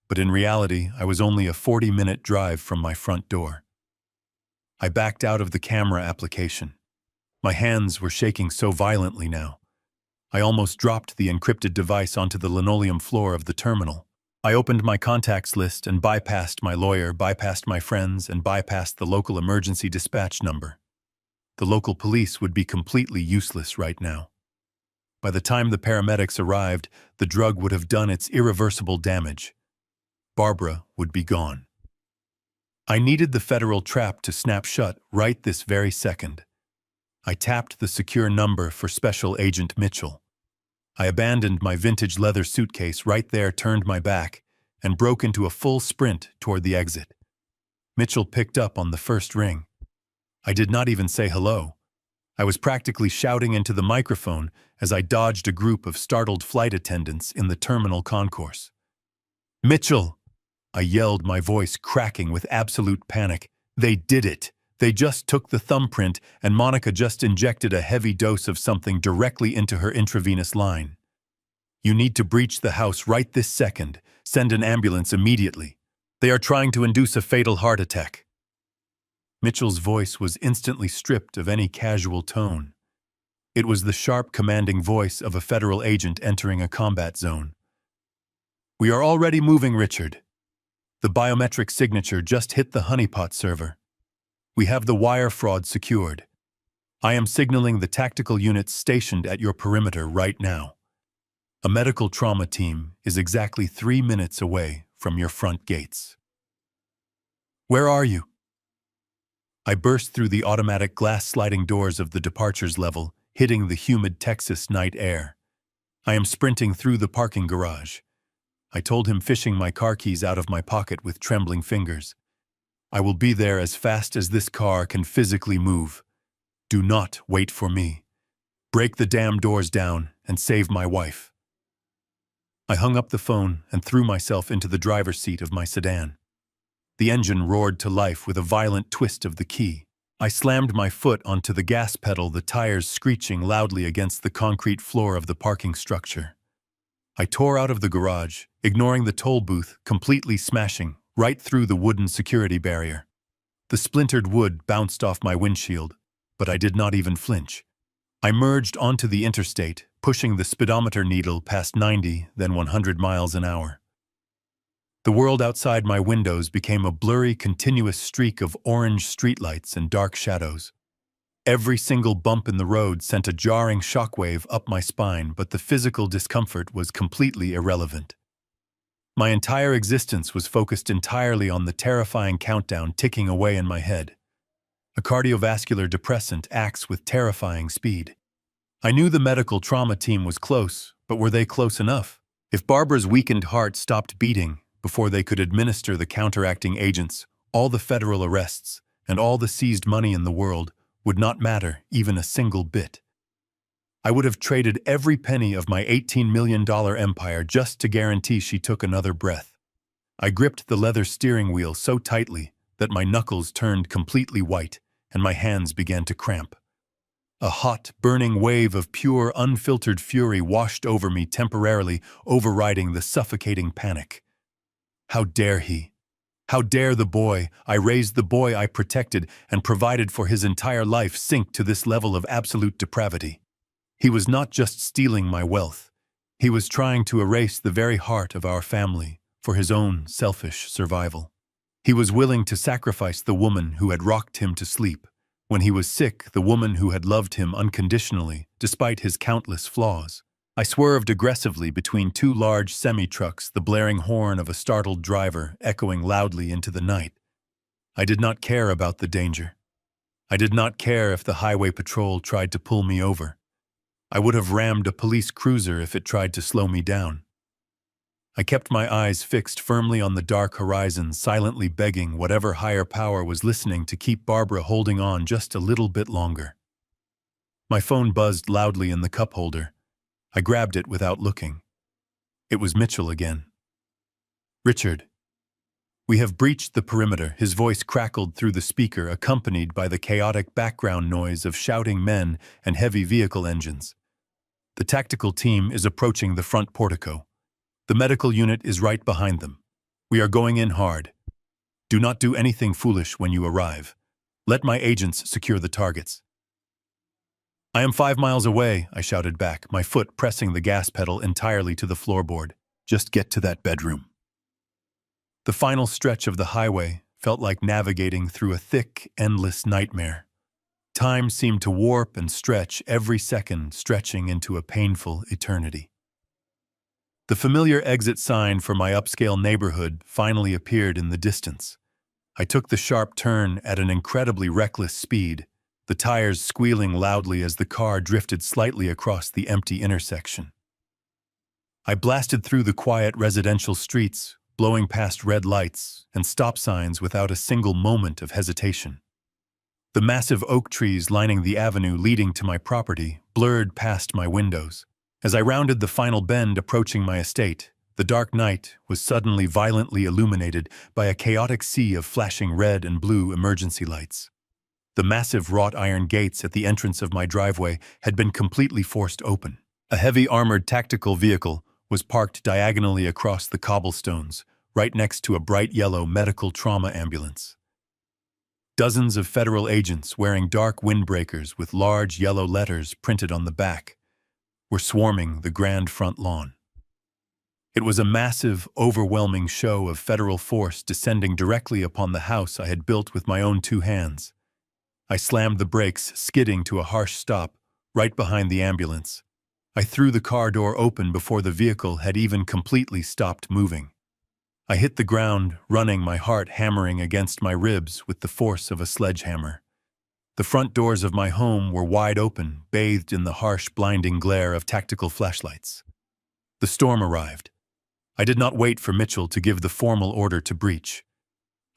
but in reality, I was only a 40-minute drive from my front door. I backed out of the camera application. My hands were shaking so violently now. I almost dropped the encrypted device onto the linoleum floor of the terminal. I opened my contacts list and bypassed my lawyer, bypassed my friends, and bypassed the local emergency dispatch number. The local police would be completely useless right now. By the time the paramedics arrived, the drug would have done its irreversible damage. Barbara would be gone. I needed the federal trap to snap shut right this very second. I tapped the secure number for Special Agent Mitchell. I abandoned my vintage leather suitcase right there, turned my back, and broke into a full sprint toward the exit. Mitchell picked up on the first ring. I did not even say hello. I was practically shouting into the microphone as I dodged a group of startled flight attendants in the terminal concourse. "Mitchell!" I yelled, my voice cracking with absolute panic. "They did it! They just took the thumbprint, and Monica just injected a heavy dose of something directly into her intravenous line. You need to breach the house right this second. Send an ambulance immediately. They are trying to induce a fatal heart attack." Mitchell's voice was instantly stripped of any casual tone. It was the sharp, commanding voice of a federal agent entering a combat zone. "We are already moving, Richard. The biometric signature just hit the honeypot server. We have the wire fraud secured. I am signaling the tactical units stationed at your perimeter right now. A medical trauma team is exactly 3 minutes away from your front gates." "Where are you?" I burst through the automatic glass sliding doors of the departures level, hitting the humid Texas night air. "I am sprinting through the parking garage." I told him, fishing my car keys out of my pocket with trembling fingers. "I will be there as fast as this car can physically move. Do not wait for me. Break the damn doors down and save my wife." I hung up the phone and threw myself into the driver's seat of my sedan. The engine roared to life with a violent twist of the key. I slammed my foot onto the gas pedal, the tires screeching loudly against the concrete floor of the parking structure. I tore out of the garage, ignoring the toll booth, completely smashing right through the wooden security barrier. The splintered wood bounced off my windshield, but I did not even flinch. I merged onto the interstate, pushing the speedometer needle past 90, then 100 miles an hour. The world outside my windows became a blurry, continuous streak of orange streetlights and dark shadows. Every single bump in the road sent a jarring shockwave up my spine, but the physical discomfort was completely irrelevant. My entire existence was focused entirely on the terrifying countdown ticking away in my head. A cardiovascular depressant acts with terrifying speed. I knew the medical trauma team was close, but were they close enough? If Barbara's weakened heart stopped beating before they could administer the counteracting agents, all the federal arrests and all the seized money in the world would not matter even a single bit. I would have traded every penny of my $18 million empire just to guarantee she took another breath. I gripped the leather steering wheel so tightly that my knuckles turned completely white and my hands began to cramp. A hot, burning wave of pure, unfiltered fury washed over me, temporarily overriding the suffocating panic. How dare he? How dare the boy I raised, the boy I protected and provided for his entire life, sink to this level of absolute depravity? He was not just stealing my wealth. He was trying to erase the very heart of our family for his own selfish survival. He was willing to sacrifice the woman who had rocked him to sleep. When he was sick, the woman who had loved him unconditionally, despite his countless flaws. I swerved aggressively between two large semi-trucks, the blaring horn of a startled driver echoing loudly into the night. I did not care about the danger. I did not care if the highway patrol tried to pull me over. I would have rammed a police cruiser if it tried to slow me down. I kept my eyes fixed firmly on the dark horizon, silently begging whatever higher power was listening to keep Barbara holding on just a little bit longer. My phone buzzed loudly in the cup holder. I grabbed it without looking. It was Mitchell again. "Richard, we have breached the perimeter," his voice crackled through the speaker, accompanied by the chaotic background noise of shouting men and heavy vehicle engines. "The tactical team is approaching the front portico. The medical unit is right behind them. We are going in hard. Do not do anything foolish when you arrive. Let my agents secure the targets." "I am 5 miles away," I shouted back, my foot pressing the gas pedal entirely to the floorboard. "Just get to that bedroom." The final stretch of the highway felt like navigating through a thick, endless nightmare. Time seemed to warp and stretch, every second stretching into a painful eternity. The familiar exit sign for my upscale neighborhood finally appeared in the distance. I took the sharp turn at an incredibly reckless speed, the tires squealing loudly as the car drifted slightly across the empty intersection. I blasted through the quiet residential streets, blowing past red lights and stop signs without a single moment of hesitation. The massive oak trees lining the avenue leading to my property blurred past my windows. As I rounded the final bend approaching my estate, the dark night was suddenly violently illuminated by a chaotic sea of flashing red and blue emergency lights. The massive wrought iron gates at the entrance of my driveway had been completely forced open. A heavy armored tactical vehicle was parked diagonally across the cobblestones, right next to a bright yellow medical trauma ambulance. Dozens of federal agents wearing dark windbreakers with large yellow letters printed on the back were swarming the grand front lawn. It was a massive, overwhelming show of federal force descending directly upon the house I had built with my own 2 hands. I slammed the brakes, skidding to a harsh stop, right behind the ambulance. I threw the car door open before the vehicle had even completely stopped moving. I hit the ground, running, my heart hammering against my ribs with the force of a sledgehammer. The front doors of my home were wide open, bathed in the harsh, blinding glare of tactical flashlights. The storm arrived. I did not wait for Mitchell to give the formal order to breach.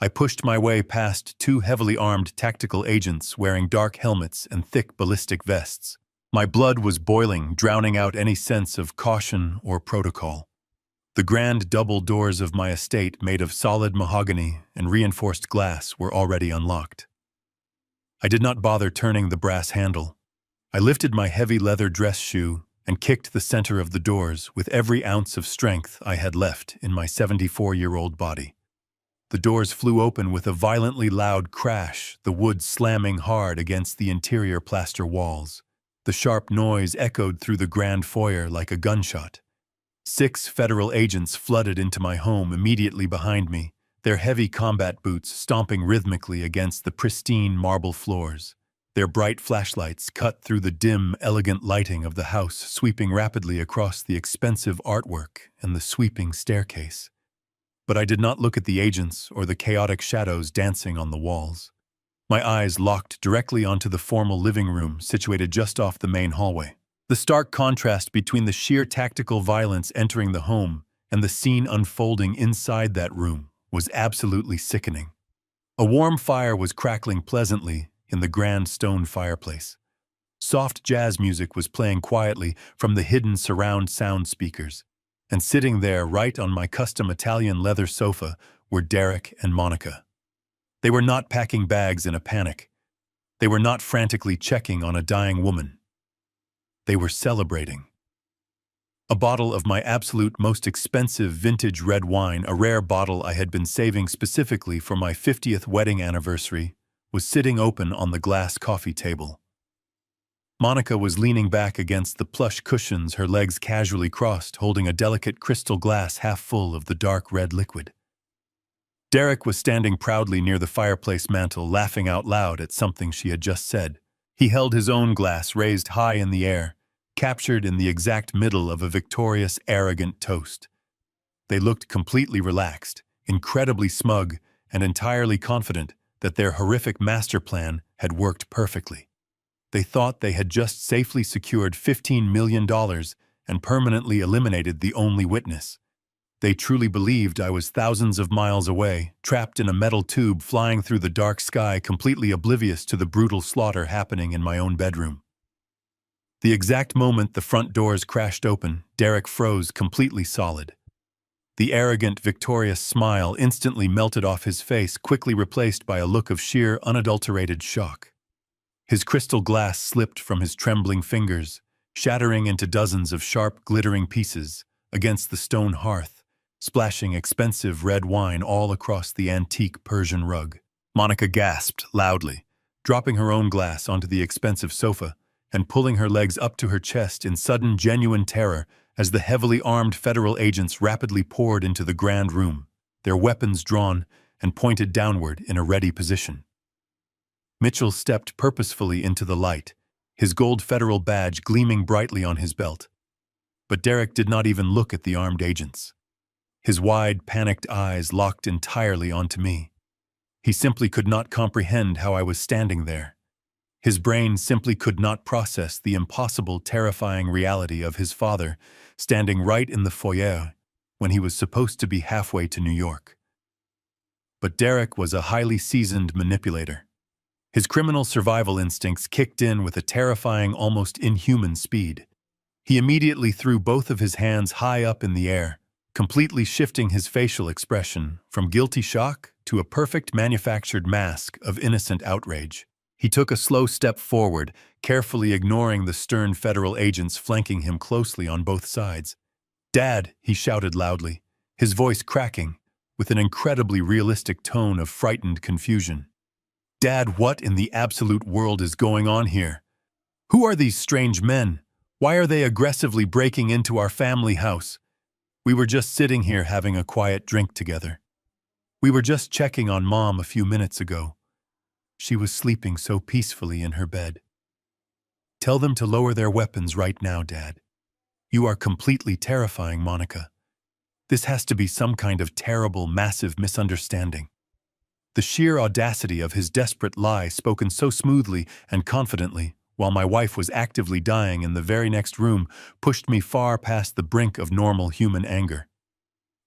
I pushed my way past 2 heavily armed tactical agents wearing dark helmets and thick ballistic vests. My blood was boiling, drowning out any sense of caution or protocol. The grand double doors of my estate, made of solid mahogany and reinforced glass, were already unlocked. I did not bother turning the brass handle. I lifted my heavy leather dress shoe and kicked the center of the doors with every ounce of strength I had left in my 74-year-old body. The doors flew open with a violently loud crash, the wood slamming hard against the interior plaster walls. The sharp noise echoed through the grand foyer like a gunshot. 6 federal agents flooded into my home immediately behind me, their heavy combat boots stomping rhythmically against the pristine marble floors. Their bright flashlights cut through the dim, elegant lighting of the house, sweeping rapidly across the expensive artwork and the sweeping staircase. But I did not look at the agents or the chaotic shadows dancing on the walls. My eyes locked directly onto the formal living room situated just off the main hallway. The stark contrast between the sheer tactical violence entering the home and the scene unfolding inside that room was absolutely sickening. A warm fire was crackling pleasantly in the grand stone fireplace. Soft jazz music was playing quietly from the hidden surround sound speakers, and sitting there right on my custom Italian leather sofa were Derek and Monica. They were not packing bags in a panic. They were not frantically checking on a dying woman. They were celebrating. A bottle of my absolute most expensive vintage red wine, a rare bottle I had been saving specifically for my 50th wedding anniversary, was sitting open on the glass coffee table. Monica was leaning back against the plush cushions, her legs casually crossed, holding a delicate crystal glass half full of the dark red liquid. Derek was standing proudly near the fireplace mantel, laughing out loud at something she had just said. He held his own glass raised high in the air, captured in the exact middle of a victorious, arrogant toast. They looked completely relaxed, incredibly smug, and entirely confident that their horrific master plan had worked perfectly. They thought they had just safely secured $15 million and permanently eliminated the only witness. They truly believed I was thousands of miles away, trapped in a metal tube flying through the dark sky, completely oblivious to the brutal slaughter happening in my own bedroom. The exact moment the front doors crashed open, Derek froze completely solid. The arrogant, victorious smile instantly melted off his face, quickly replaced by a look of sheer, unadulterated shock. His crystal glass slipped from his trembling fingers, shattering into dozens of sharp, glittering pieces against the stone hearth, splashing expensive red wine all across the antique Persian rug. Monica gasped loudly, dropping her own glass onto the expensive sofa and pulling her legs up to her chest in sudden, genuine terror as the heavily armed federal agents rapidly poured into the grand room, their weapons drawn and pointed downward in a ready position. Mitchell stepped purposefully into the light, his gold federal badge gleaming brightly on his belt. But Derek did not even look at the armed agents. His wide, panicked eyes locked entirely onto me. He simply could not comprehend how I was standing there. His brain simply could not process the impossible, terrifying reality of his father standing right in the foyer when he was supposed to be halfway to New York. But Derek was a highly seasoned manipulator. His criminal survival instincts kicked in with a terrifying, almost inhuman speed. He immediately threw both of his hands high up in the air, completely shifting his facial expression from guilty shock to a perfect manufactured mask of innocent outrage. He took a slow step forward, carefully ignoring the stern federal agents flanking him closely on both sides. "Dad," he shouted loudly, his voice cracking, with an incredibly realistic tone of frightened confusion. "Dad, what in the absolute world is going on here? Who are these strange men? Why are they aggressively breaking into our family house? We were just sitting here having a quiet drink together. We were just checking on Mom a few minutes ago. She was sleeping so peacefully in her bed. Tell them to lower their weapons right now, Dad. You are completely terrifying, Monica. This has to be some kind of terrible, massive misunderstanding." The sheer audacity of his desperate lie, spoken so smoothly and confidently, while my wife was actively dying in the very next room, pushed me far past the brink of normal human anger.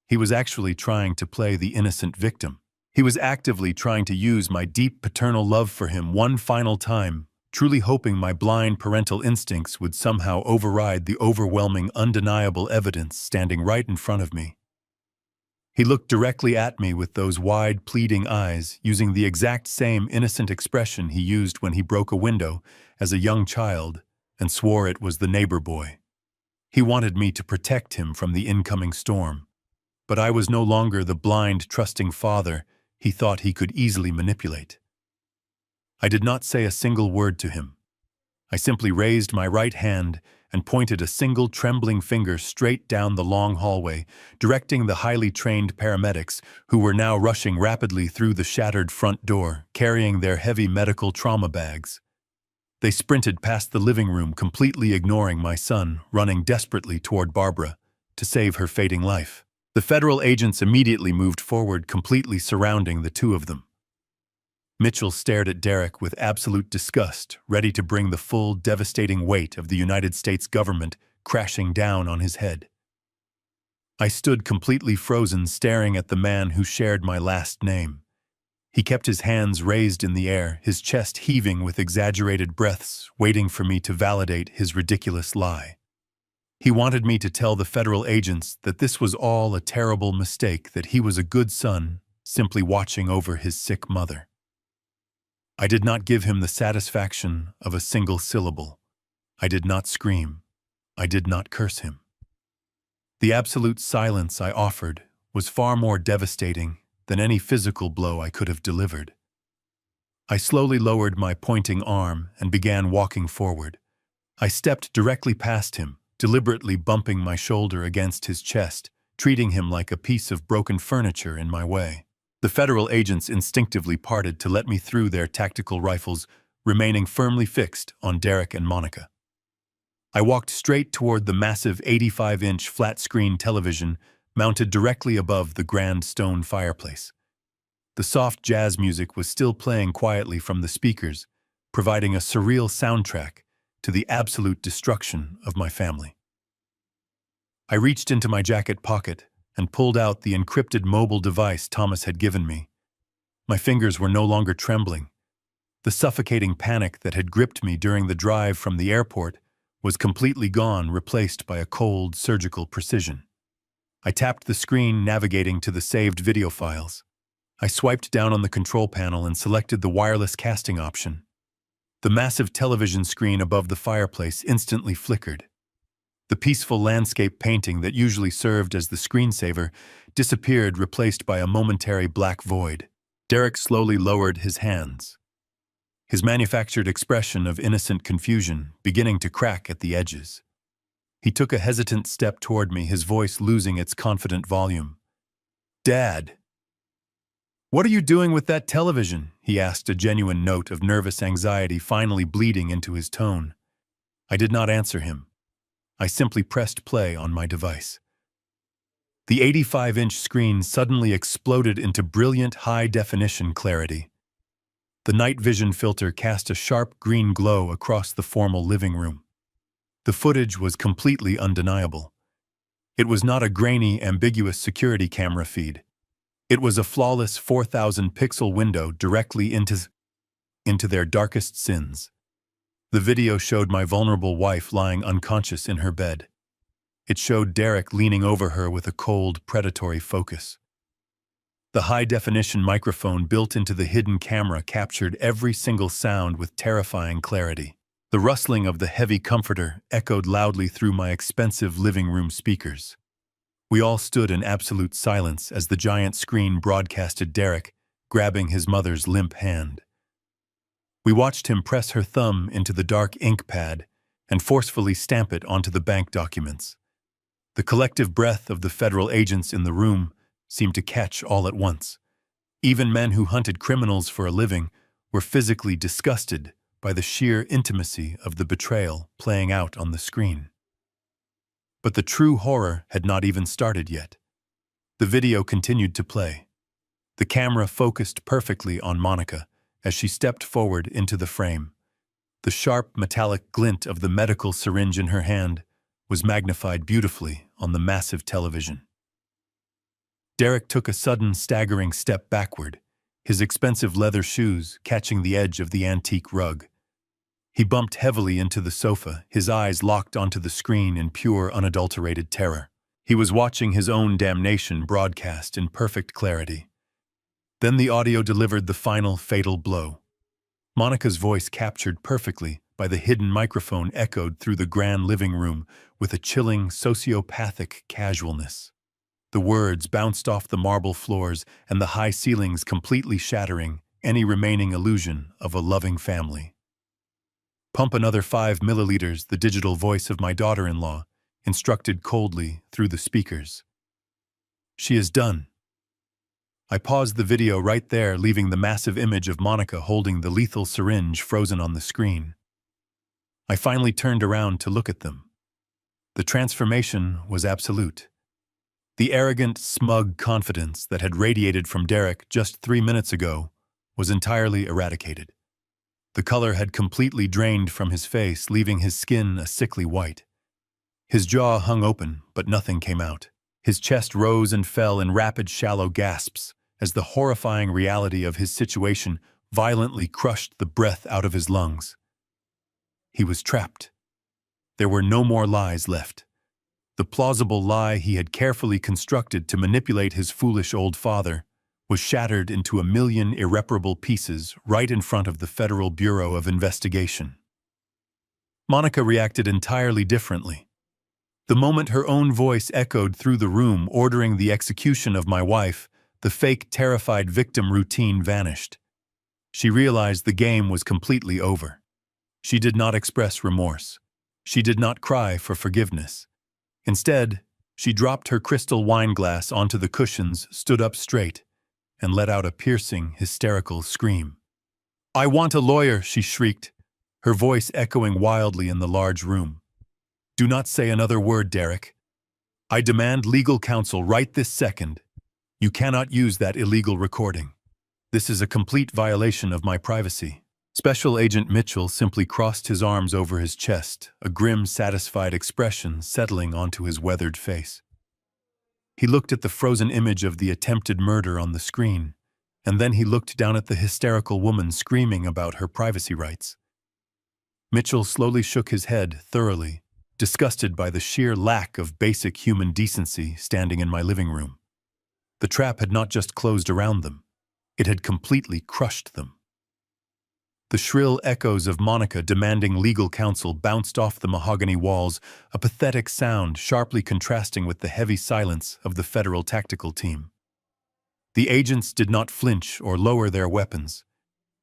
He was actually trying to play the innocent victim. He was actively trying to use my deep paternal love for him one final time, truly hoping my blind parental instincts would somehow override the overwhelming, undeniable evidence standing right in front of me. He looked directly at me with those wide, pleading eyes, using the exact same innocent expression he used when he broke a window as a young child and swore it was the neighbor boy. He wanted me to protect him from the incoming storm, but I was no longer the blind, trusting father he thought he could easily manipulate. I did not say a single word to him. I simply raised my right hand and pointed a single trembling finger straight down the long hallway, directing the highly trained paramedics who were now rushing rapidly through the shattered front door, carrying their heavy medical trauma bags. They sprinted past the living room, completely ignoring my son, running desperately toward Barbara to save her fading life. The federal agents immediately moved forward, completely surrounding the two of them. Mitchell stared at Derek with absolute disgust, ready to bring the full, devastating weight of the United States government crashing down on his head. I stood completely frozen, staring at the man who shared my last name. He kept his hands raised in the air, his chest heaving with exaggerated breaths, waiting for me to validate his ridiculous lie. He wanted me to tell the federal agents that this was all a terrible mistake, that he was a good son, simply watching over his sick mother. I did not give him the satisfaction of a single syllable. I did not scream. I did not curse him. The absolute silence I offered was far more devastating than any physical blow I could have delivered. I slowly lowered my pointing arm and began walking forward. I stepped directly past him, deliberately bumping my shoulder against his chest, treating him like a piece of broken furniture in my way. The federal agents instinctively parted to let me through, their tactical rifles remaining firmly fixed on Derek and Monica. I walked straight toward the massive 85-inch flat-screen television mounted directly above the grand stone fireplace. The soft jazz music was still playing quietly from the speakers, providing a surreal soundtrack to the absolute destruction of my family. I reached into my jacket pocket and pulled out the encrypted mobile device Thomas had given me. My fingers were no longer trembling. The suffocating panic that had gripped me during the drive from the airport was completely gone, replaced by a cold, surgical precision. I tapped the screen, navigating to the saved video files. I swiped down on the control panel and selected the wireless casting option. The massive television screen above the fireplace instantly flickered. The peaceful landscape painting that usually served as the screensaver disappeared, replaced by a momentary black void. Derek slowly lowered his hands, his manufactured expression of innocent confusion beginning to crack at the edges. He took a hesitant step toward me, his voice losing its confident volume. "Dad, what are you doing with that television?" he asked, a genuine note of nervous anxiety finally bleeding into his tone. I did not answer him. I simply pressed play on my device. The 85-inch screen suddenly exploded into brilliant high-definition clarity. The night vision filter cast a sharp green glow across the formal living room. The footage was completely undeniable. It was not a grainy, ambiguous security camera feed. It was a flawless 4,000-pixel window directly into their darkest sins. The video showed my vulnerable wife lying unconscious in her bed. It showed Derek leaning over her with a cold, predatory focus. The high-definition microphone built into the hidden camera captured every single sound with terrifying clarity. The rustling of the heavy comforter echoed loudly through my expensive living room speakers. We all stood in absolute silence as the giant screen broadcasted Derek grabbing his mother's limp hand. We watched him press her thumb into the dark ink pad and forcefully stamp it onto the bank documents. The collective breath of the federal agents in the room seemed to catch all at once. Even men who hunted criminals for a living were physically disgusted by the sheer intimacy of the betrayal playing out on the screen. But the true horror had not even started yet. The video continued to play. The camera focused perfectly on Monica as she stepped forward into the frame. The sharp metallic glint of the medical syringe in her hand was magnified beautifully on the massive television. Derek took a sudden, staggering step backward, his expensive leather shoes catching the edge of the antique rug. He bumped heavily into the sofa, his eyes locked onto the screen in pure, unadulterated terror. He was watching his own damnation broadcast in perfect clarity. Then the audio delivered the final, fatal blow. Monica's voice, captured perfectly by the hidden microphone, echoed through the grand living room with a chilling, sociopathic casualness. The words bounced off the marble floors and the high ceilings, completely shattering any remaining illusion of a loving family. "Pump another 5 milliliters," the digital voice of my daughter-in-law instructed coldly through the speakers. "She is done." I paused the video right there, leaving the massive image of Monica holding the lethal syringe frozen on the screen. I finally turned around to look at them. The transformation was absolute. The arrogant, smug confidence that had radiated from Derek just 3 minutes ago was entirely eradicated. The color had completely drained from his face, leaving his skin a sickly white. His jaw hung open, but nothing came out. His chest rose and fell in rapid, shallow gasps as the horrifying reality of his situation violently crushed the breath out of his lungs. He was trapped. There were no more lies left. The plausible lie he had carefully constructed to manipulate his foolish old father was shattered into a million irreparable pieces right in front of the Federal Bureau of Investigation. Monica reacted entirely differently. The moment her own voice echoed through the room ordering the execution of my wife, the fake, terrified victim routine vanished. She realized the game was completely over. She did not express remorse. She did not cry for forgiveness. Instead, she dropped her crystal wine glass onto the cushions, stood up straight, and let out a piercing, hysterical scream. "I want a lawyer," she shrieked, her voice echoing wildly in the large room. "Do not say another word, Derek. I demand legal counsel right this second. You cannot use that illegal recording." This is a complete violation of my privacy. Special Agent Mitchell simply crossed his arms over his chest, a grim, satisfied expression settling onto his weathered face. He looked at the frozen image of the attempted murder on the screen, and then he looked down at the hysterical woman screaming about her privacy rights. Mitchell slowly shook his head thoroughly, disgusted by the sheer lack of basic human decency standing in my living room. The trap had not just closed around them, it had completely crushed them. The shrill echoes of Monica demanding legal counsel bounced off the mahogany walls, a pathetic sound sharply contrasting with the heavy silence of the federal tactical team. The agents did not flinch or lower their weapons.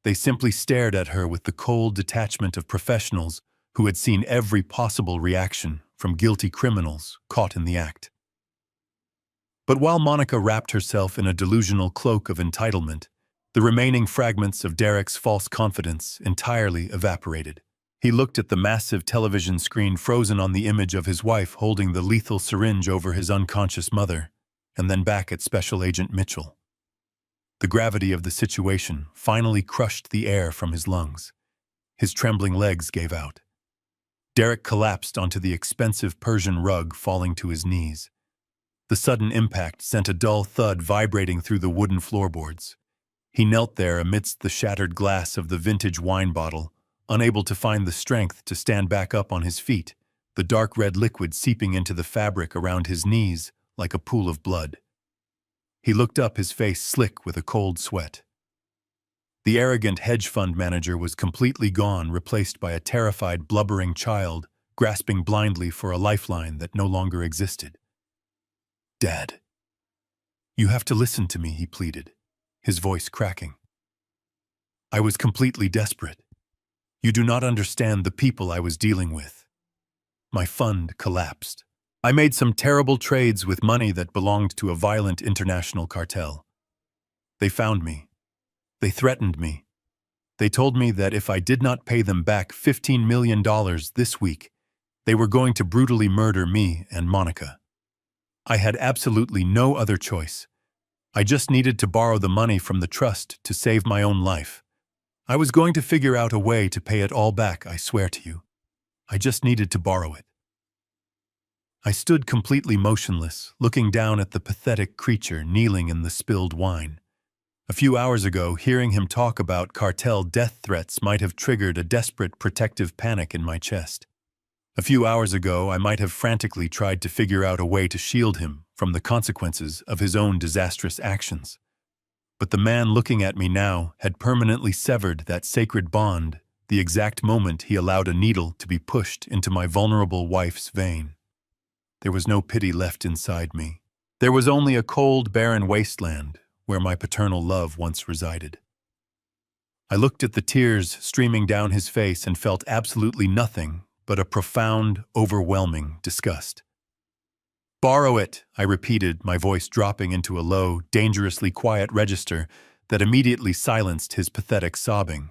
They simply stared at her with the cold detachment of professionals who had seen every possible reaction from guilty criminals caught in the act. But while Monica wrapped herself in a delusional cloak of entitlement, the remaining fragments of Derek's false confidence entirely evaporated. He looked at the massive television screen frozen on the image of his wife holding the lethal syringe over his unconscious mother, and then back at Special Agent Mitchell. The gravity of the situation finally crushed the air from his lungs. His trembling legs gave out. Derek collapsed onto the expensive Persian rug, falling to his knees. The sudden impact sent a dull thud vibrating through the wooden floorboards. He knelt there amidst the shattered glass of the vintage wine bottle, unable to find the strength to stand back up on his feet, the dark red liquid seeping into the fabric around his knees like a pool of blood. He looked up, his face slick with a cold sweat. The arrogant hedge fund manager was completely gone, replaced by a terrified, blubbering child, grasping blindly for a lifeline that no longer existed. "Dad, you have to listen to me," he pleaded, his voice cracking. "I was completely desperate. You do not understand the people I was dealing with. My fund collapsed. I made some terrible trades with money that belonged to a violent international cartel. They found me. They threatened me. They told me that if I did not pay them back $15 million this week, they were going to brutally murder me and Monica. I had absolutely no other choice. I just needed to borrow the money from the trust to save my own life. I was going to figure out a way to pay it all back, I swear to you. I just needed to borrow it." I stood completely motionless, looking down at the pathetic creature kneeling in the spilled wine. A few hours ago, hearing him talk about cartel death threats might have triggered a desperate protective panic in my chest. A few hours ago, I might have frantically tried to figure out a way to shield him from the consequences of his own disastrous actions. But the man looking at me now had permanently severed that sacred bond the exact moment he allowed a needle to be pushed into my vulnerable wife's vein. There was no pity left inside me. There was only a cold, barren wasteland where my paternal love once resided. I looked at the tears streaming down his face and felt absolutely nothing but a profound, overwhelming disgust. "Borrow it," I repeated, my voice dropping into a low, dangerously quiet register that immediately silenced his pathetic sobbing.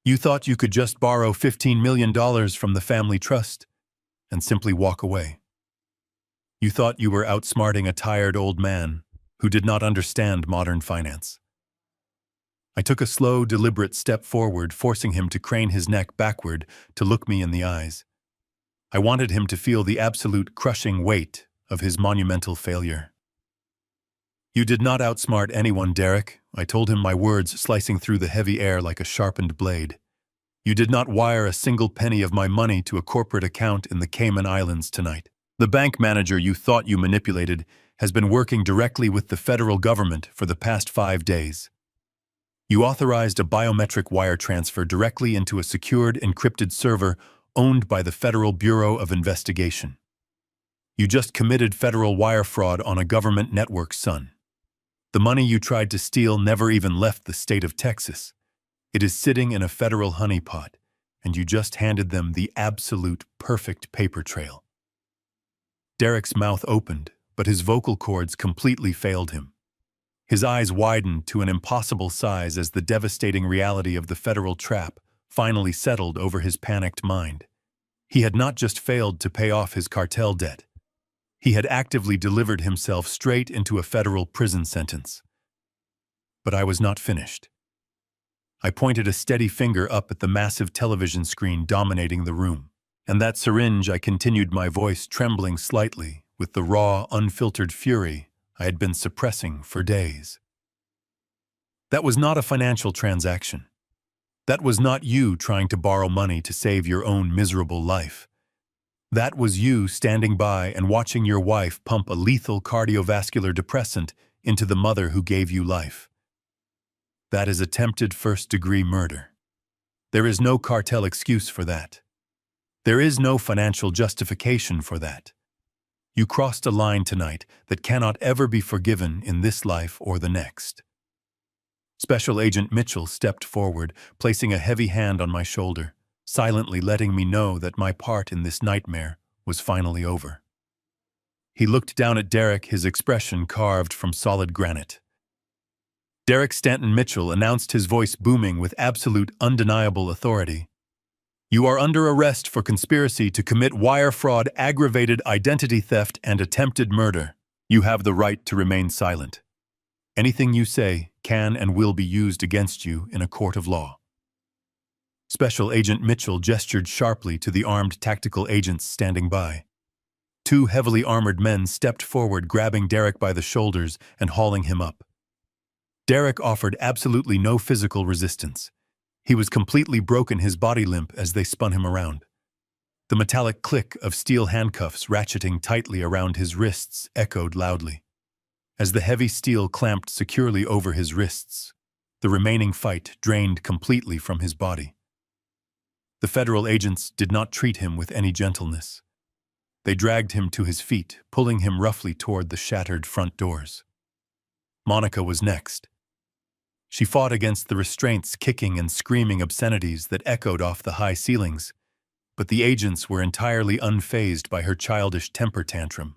"You thought you could just borrow $15 million from the family trust and simply walk away. You thought you were outsmarting a tired old man who did not understand modern finance." I took a slow, deliberate step forward, forcing him to crane his neck backward to look me in the eyes. I wanted him to feel the absolute crushing weight of his monumental failure. "You did not outsmart anyone, Derek," I told him, my words slicing through the heavy air like a sharpened blade. "You did not wire a single penny of my money to a corporate account in the Cayman Islands tonight. The bank manager you thought you manipulated has been working directly with the federal government for the past 5 days. You authorized a biometric wire transfer directly into a secured, encrypted server owned by the Federal Bureau of Investigation. You just committed federal wire fraud on a government network, son. The money you tried to steal never even left the state of Texas. It is sitting in a federal honeypot, and you just handed them the absolute perfect paper trail." Derek's mouth opened, but his vocal cords completely failed him. His eyes widened to an impossible size as the devastating reality of the federal trap finally settled over his panicked mind. He had not just failed to pay off his cartel debt. He had actively delivered himself straight into a federal prison sentence. But I was not finished. I pointed a steady finger up at the massive television screen dominating the room. And that syringe, I continued, my voice trembling slightly with the raw, unfiltered fury I had been suppressing for days. That was not a financial transaction. That was not you trying to borrow money to save your own miserable life. That was you standing by and watching your wife pump a lethal cardiovascular depressant into the mother who gave you life. That is attempted first-degree murder. There is no cartel excuse for that. There is no financial justification for that. You crossed a line tonight that cannot ever be forgiven in this life or the next. Special Agent Mitchell stepped forward, placing a heavy hand on my shoulder, silently letting me know that my part in this nightmare was finally over. He looked down at Derek, his expression carved from solid granite. Derek Stanton Mitchell announced, his voice booming with absolute, undeniable authority. You are under arrest for conspiracy to commit wire fraud, aggravated identity theft, and attempted murder. You have the right to remain silent. Anything you say can and will be used against you in a court of law. Special Agent Mitchell gestured sharply to the armed tactical agents standing by. Two heavily armored men stepped forward, grabbing Derek by the shoulders and hauling him up. Derek offered absolutely no physical resistance. He was completely broken, his body limp as they spun him around. The metallic click of steel handcuffs ratcheting tightly around his wrists echoed loudly. As the heavy steel clamped securely over his wrists, the remaining fight drained completely from his body. The federal agents did not treat him with any gentleness. They dragged him to his feet, pulling him roughly toward the shattered front doors. Monica was next. She fought against the restraints, kicking and screaming obscenities that echoed off the high ceilings, but the agents were entirely unfazed by her childish temper tantrum.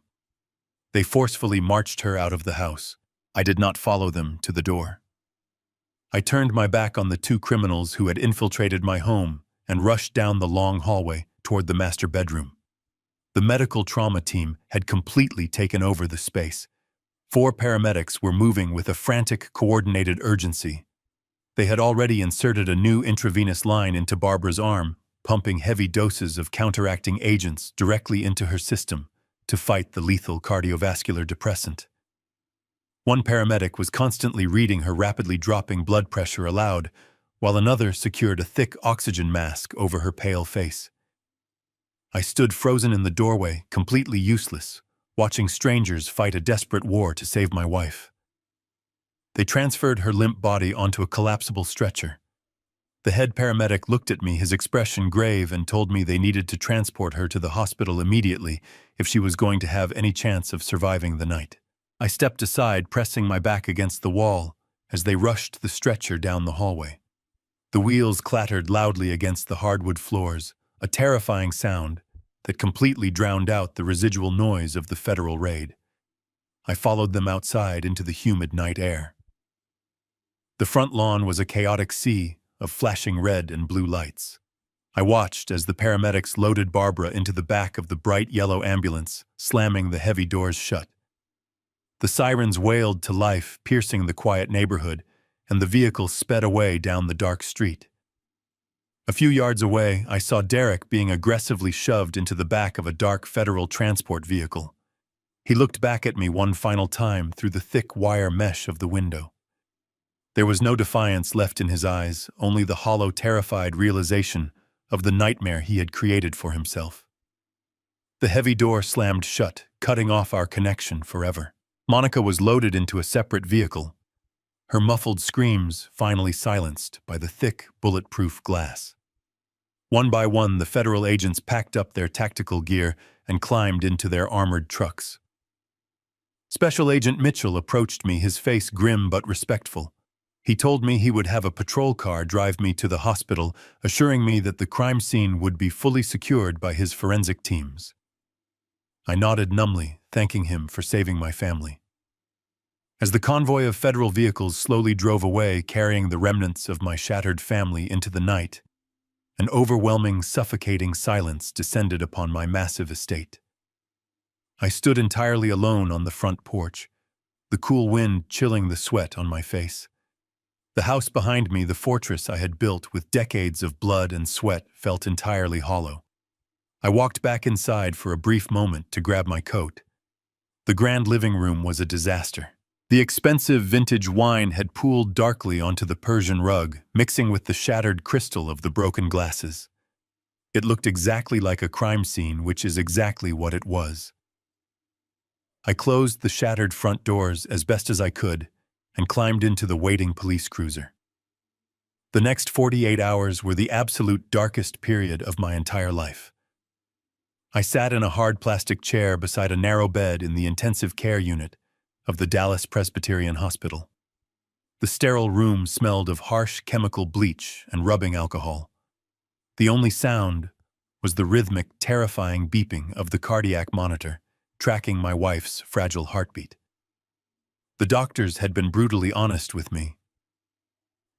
They forcefully marched her out of the house. I did not follow them to the door. I turned my back on the two criminals who had infiltrated my home and rushed down the long hallway toward the master bedroom. The medical trauma team had completely taken over the space. 4 paramedics were moving with a frantic, coordinated urgency. They had already inserted a new intravenous line into Barbara's arm, pumping heavy doses of counteracting agents directly into her system to fight the lethal cardiovascular depressant. One paramedic was constantly reading her rapidly dropping blood pressure aloud, while another secured a thick oxygen mask over her pale face. I stood frozen in the doorway, completely useless, watching strangers fight a desperate war to save my wife. They transferred her limp body onto a collapsible stretcher. The head paramedic looked at me, his expression grave, and told me they needed to transport her to the hospital immediately if she was going to have any chance of surviving the night. I stepped aside, pressing my back against the wall as they rushed the stretcher down the hallway. The wheels clattered loudly against the hardwood floors, a terrifying sound that completely drowned out the residual noise of the federal raid. I followed them outside into the humid night air. The front lawn was a chaotic sea of flashing red and blue lights. I watched as the paramedics loaded Barbara into the back of the bright yellow ambulance, slamming the heavy doors shut. The sirens wailed to life, piercing the quiet neighborhood, and the vehicle sped away down the dark street. A few yards away, I saw Derek being aggressively shoved into the back of a dark federal transport vehicle. He looked back at me one final time through the thick wire mesh of the window. There was no defiance left in his eyes, only the hollow, terrified realization of the nightmare he had created for himself. The heavy door slammed shut, cutting off our connection forever. Monica was loaded into a separate vehicle, her muffled screams finally silenced by the thick, bulletproof glass. One by one, the federal agents packed up their tactical gear and climbed into their armored trucks. Special Agent Mitchell approached me, his face grim but respectful. He told me he would have a patrol car drive me to the hospital, assuring me that the crime scene would be fully secured by his forensic teams. I nodded numbly, thanking him for saving my family. As the convoy of federal vehicles slowly drove away, carrying the remnants of my shattered family into the night, an overwhelming, suffocating silence descended upon my massive estate. I stood entirely alone on the front porch, the cool wind chilling the sweat on my face. The house behind me, the fortress I had built with decades of blood and sweat, felt entirely hollow. I walked back inside for a brief moment to grab my coat. The grand living room was a disaster. The expensive vintage wine had pooled darkly onto the Persian rug, mixing with the shattered crystal of the broken glasses. It looked exactly like a crime scene, which is exactly what it was. I closed the shattered front doors as best as I could and climbed into the waiting police cruiser. The next 48 hours were the absolute darkest period of my entire life. I sat in a hard plastic chair beside a narrow bed in the intensive care unit of the Dallas Presbyterian Hospital. The sterile room smelled of harsh chemical bleach and rubbing alcohol. The only sound was the rhythmic, terrifying beeping of the cardiac monitor, tracking my wife's fragile heartbeat. The doctors had been brutally honest with me.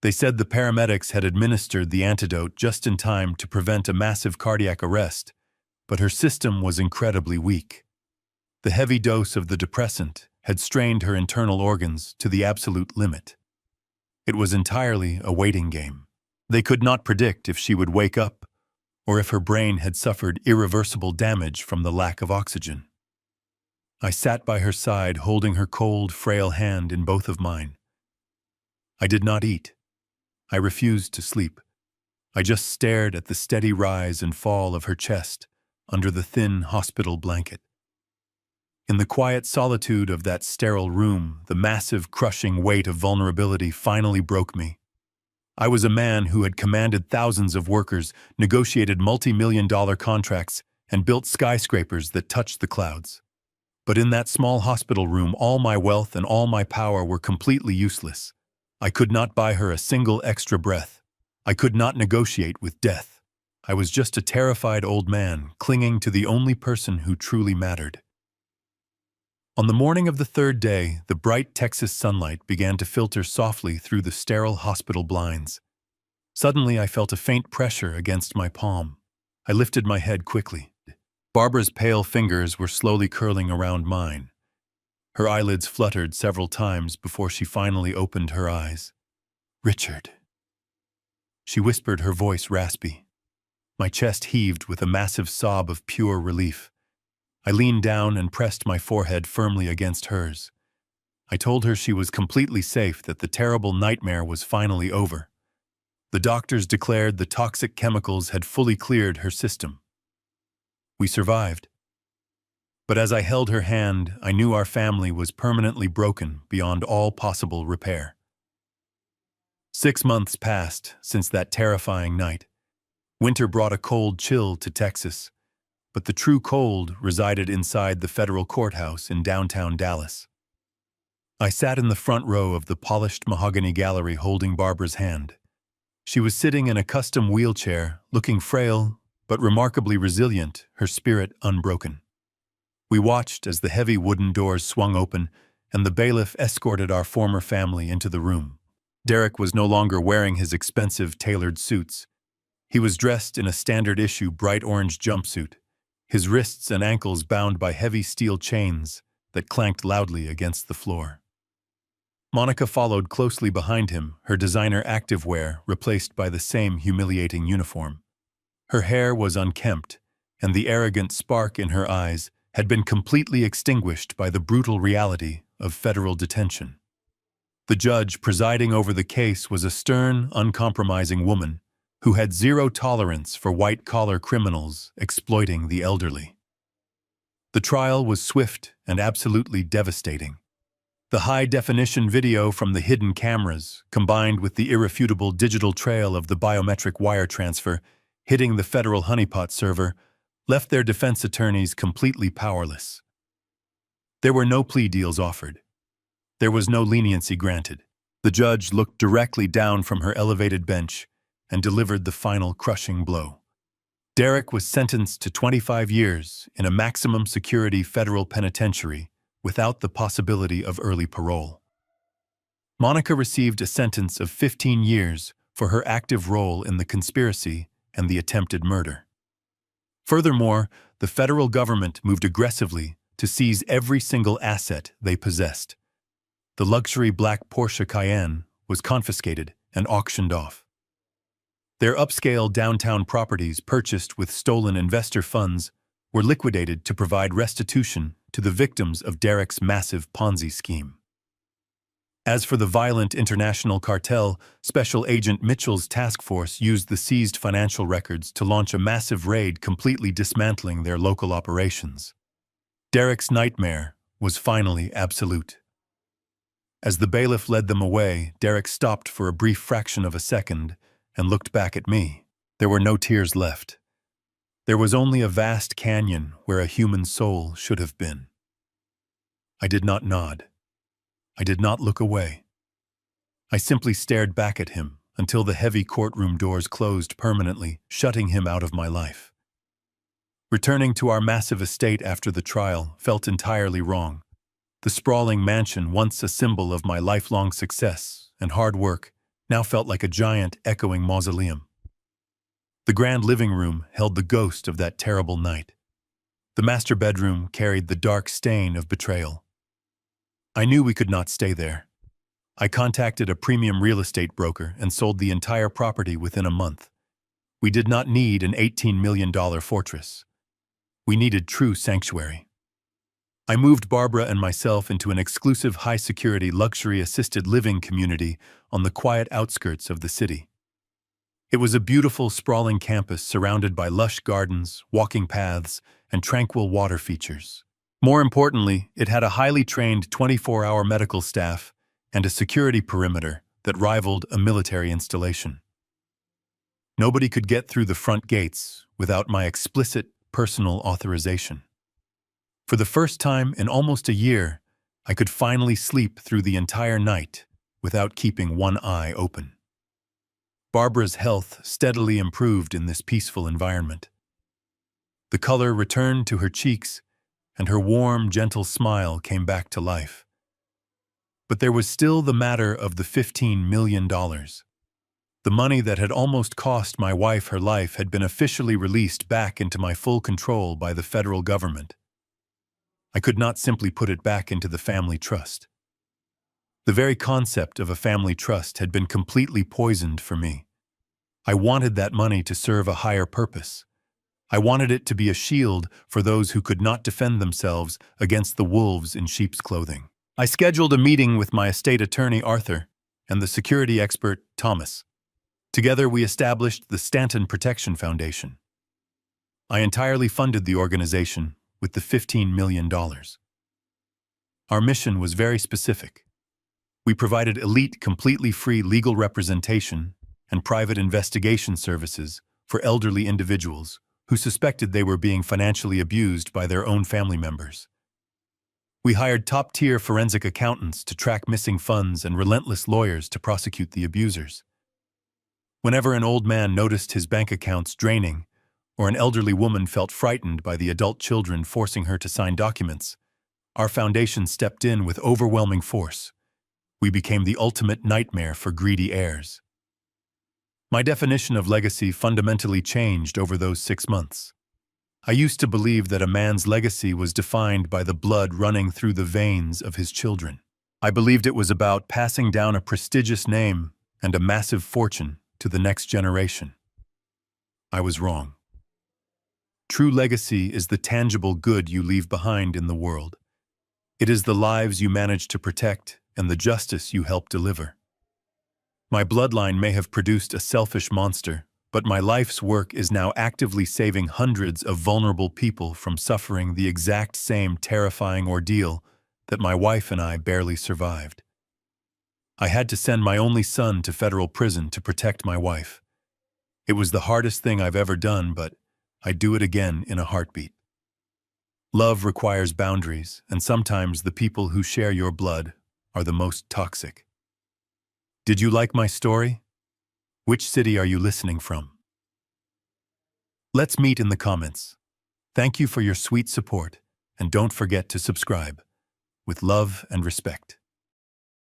They said the paramedics had administered the antidote just in time to prevent a massive cardiac arrest, but her system was incredibly weak. The heavy dose of the depressant had strained her internal organs to the absolute limit. It was entirely a waiting game. They could not predict if she would wake up or if her brain had suffered irreversible damage from the lack of oxygen. I sat by her side, holding her cold, frail hand in both of mine. I did not eat. I refused to sleep. I just stared at the steady rise and fall of her chest under the thin hospital blanket. In the quiet solitude of that sterile room, the massive, crushing weight of vulnerability finally broke me. I was a man who had commanded thousands of workers, negotiated multi-million-dollar contracts, and built skyscrapers that touched the clouds. But in that small hospital room, all my wealth and all my power were completely useless. I could not buy her a single extra breath. I could not negotiate with death. I was just a terrified old man, clinging to the only person who truly mattered. On the morning of the third day, the bright Texas sunlight began to filter softly through the sterile hospital blinds. Suddenly, I felt a faint pressure against my palm. I lifted my head quickly. Barbara's pale fingers were slowly curling around mine. Her eyelids fluttered several times before she finally opened her eyes. "Richard," she whispered, her voice raspy. My chest heaved with a massive sob of pure relief. I leaned down and pressed my forehead firmly against hers. I told her she was completely safe, that the terrible nightmare was finally over. The doctors declared the toxic chemicals had fully cleared her system. We survived. But as I held her hand, I knew our family was permanently broken beyond all possible repair. 6 months passed since that terrifying night. Winter brought a cold chill to Texas, but the true cold resided inside the federal courthouse in downtown Dallas. I sat in the front row of the polished mahogany gallery holding Barbara's hand. She was sitting in a custom wheelchair, looking frail but remarkably resilient, her spirit unbroken. We watched as the heavy wooden doors swung open and the bailiff escorted our former family into the room. Derek was no longer wearing his expensive tailored suits. He was dressed in a standard-issue bright orange jumpsuit, his wrists and ankles bound by heavy steel chains that clanked loudly against the floor. Monica followed closely behind him, her designer activewear replaced by the same humiliating uniform. Her hair was unkempt, and the arrogant spark in her eyes had been completely extinguished by the brutal reality of federal detention. The judge presiding over the case was a stern, uncompromising woman who had zero tolerance for white-collar criminals exploiting the elderly. The trial was swift and absolutely devastating. The high-definition video from the hidden cameras, combined with the irrefutable digital trail of the biometric wire transfer hitting the federal honeypot server, left their defense attorneys completely powerless. There were no plea deals offered. There was no leniency granted. The judge looked directly down from her elevated bench and delivered the final crushing blow. Derek was sentenced to 25 years in a maximum security federal penitentiary without the possibility of early parole. Monica received a sentence of 15 years for her active role in the conspiracy and the attempted murder. Furthermore, the federal government moved aggressively to seize every single asset they possessed. The luxury black Porsche Cayenne was confiscated and auctioned off. Their upscale downtown properties purchased with stolen investor funds were liquidated to provide restitution to the victims of Derek's massive Ponzi scheme. As for the violent international cartel, Special Agent Mitchell's task force used the seized financial records to launch a massive raid, completely dismantling their local operations. Derek's nightmare was finally absolute. As the bailiff led them away, Derek stopped for a brief fraction of a second and looked back at me. There were no tears left. There was only a vast canyon where a human soul should have been. I did not nod. I did not look away. I simply stared back at him until the heavy courtroom doors closed permanently, shutting him out of my life. Returning to our massive estate after the trial felt entirely wrong. The sprawling mansion, once a symbol of my lifelong success and hard work, now felt like a giant, echoing mausoleum. The grand living room held the ghost of that terrible night. The master bedroom carried the dark stain of betrayal. I knew we could not stay there. I contacted a premium real estate broker and sold the entire property within a month. We did not need an $18 million fortress. We needed true sanctuary. I moved Barbara and myself into an exclusive high-security luxury assisted living community on the quiet outskirts of the city. It was a beautiful, sprawling campus surrounded by lush gardens, walking paths, and tranquil water features. More importantly, it had a highly trained 24-hour medical staff and a security perimeter that rivaled a military installation. Nobody could get through the front gates without my explicit personal authorization. For the first time in almost a year, I could finally sleep through the entire night without keeping one eye open. Barbara's health steadily improved in this peaceful environment. The color returned to her cheeks, and her warm, gentle smile came back to life. But there was still the matter of the $15 million. The money that had almost cost my wife her life had been officially released back into my full control by the federal government. I could not simply put it back into the family trust. The very concept of a family trust had been completely poisoned for me. I wanted that money to serve a higher purpose. I wanted it to be a shield for those who could not defend themselves against the wolves in sheep's clothing. I scheduled a meeting with my estate attorney, Arthur, and the security expert, Thomas. Together, we established the Stanton Protection Foundation. I entirely funded the organization with the $15 million. Our mission was very specific. We provided elite, completely free legal representation and private investigation services for elderly individuals who suspected they were being financially abused by their own family members. We hired top-tier forensic accountants to track missing funds and relentless lawyers to prosecute the abusers. Whenever an old man noticed his bank accounts draining, or an elderly woman felt frightened by the adult children forcing her to sign documents, our foundation stepped in with overwhelming force. We became the ultimate nightmare for greedy heirs. My definition of legacy fundamentally changed over those 6 months. I used to believe that a man's legacy was defined by the blood running through the veins of his children. I believed it was about passing down a prestigious name and a massive fortune to the next generation. I was wrong. True legacy is the tangible good you leave behind in the world. It is the lives you manage to protect and the justice you help deliver. My bloodline may have produced a selfish monster, but my life's work is now actively saving hundreds of vulnerable people from suffering the exact same terrifying ordeal that my wife and I barely survived. I had to send my only son to federal prison to protect my wife. It was the hardest thing I've ever done, but I'd do it again in a heartbeat. Love requires boundaries, and sometimes the people who share your blood are the most toxic. Did you like my story? Which city are you listening from? Let's meet in the comments. Thank you for your sweet support, and don't forget to subscribe. With love and respect.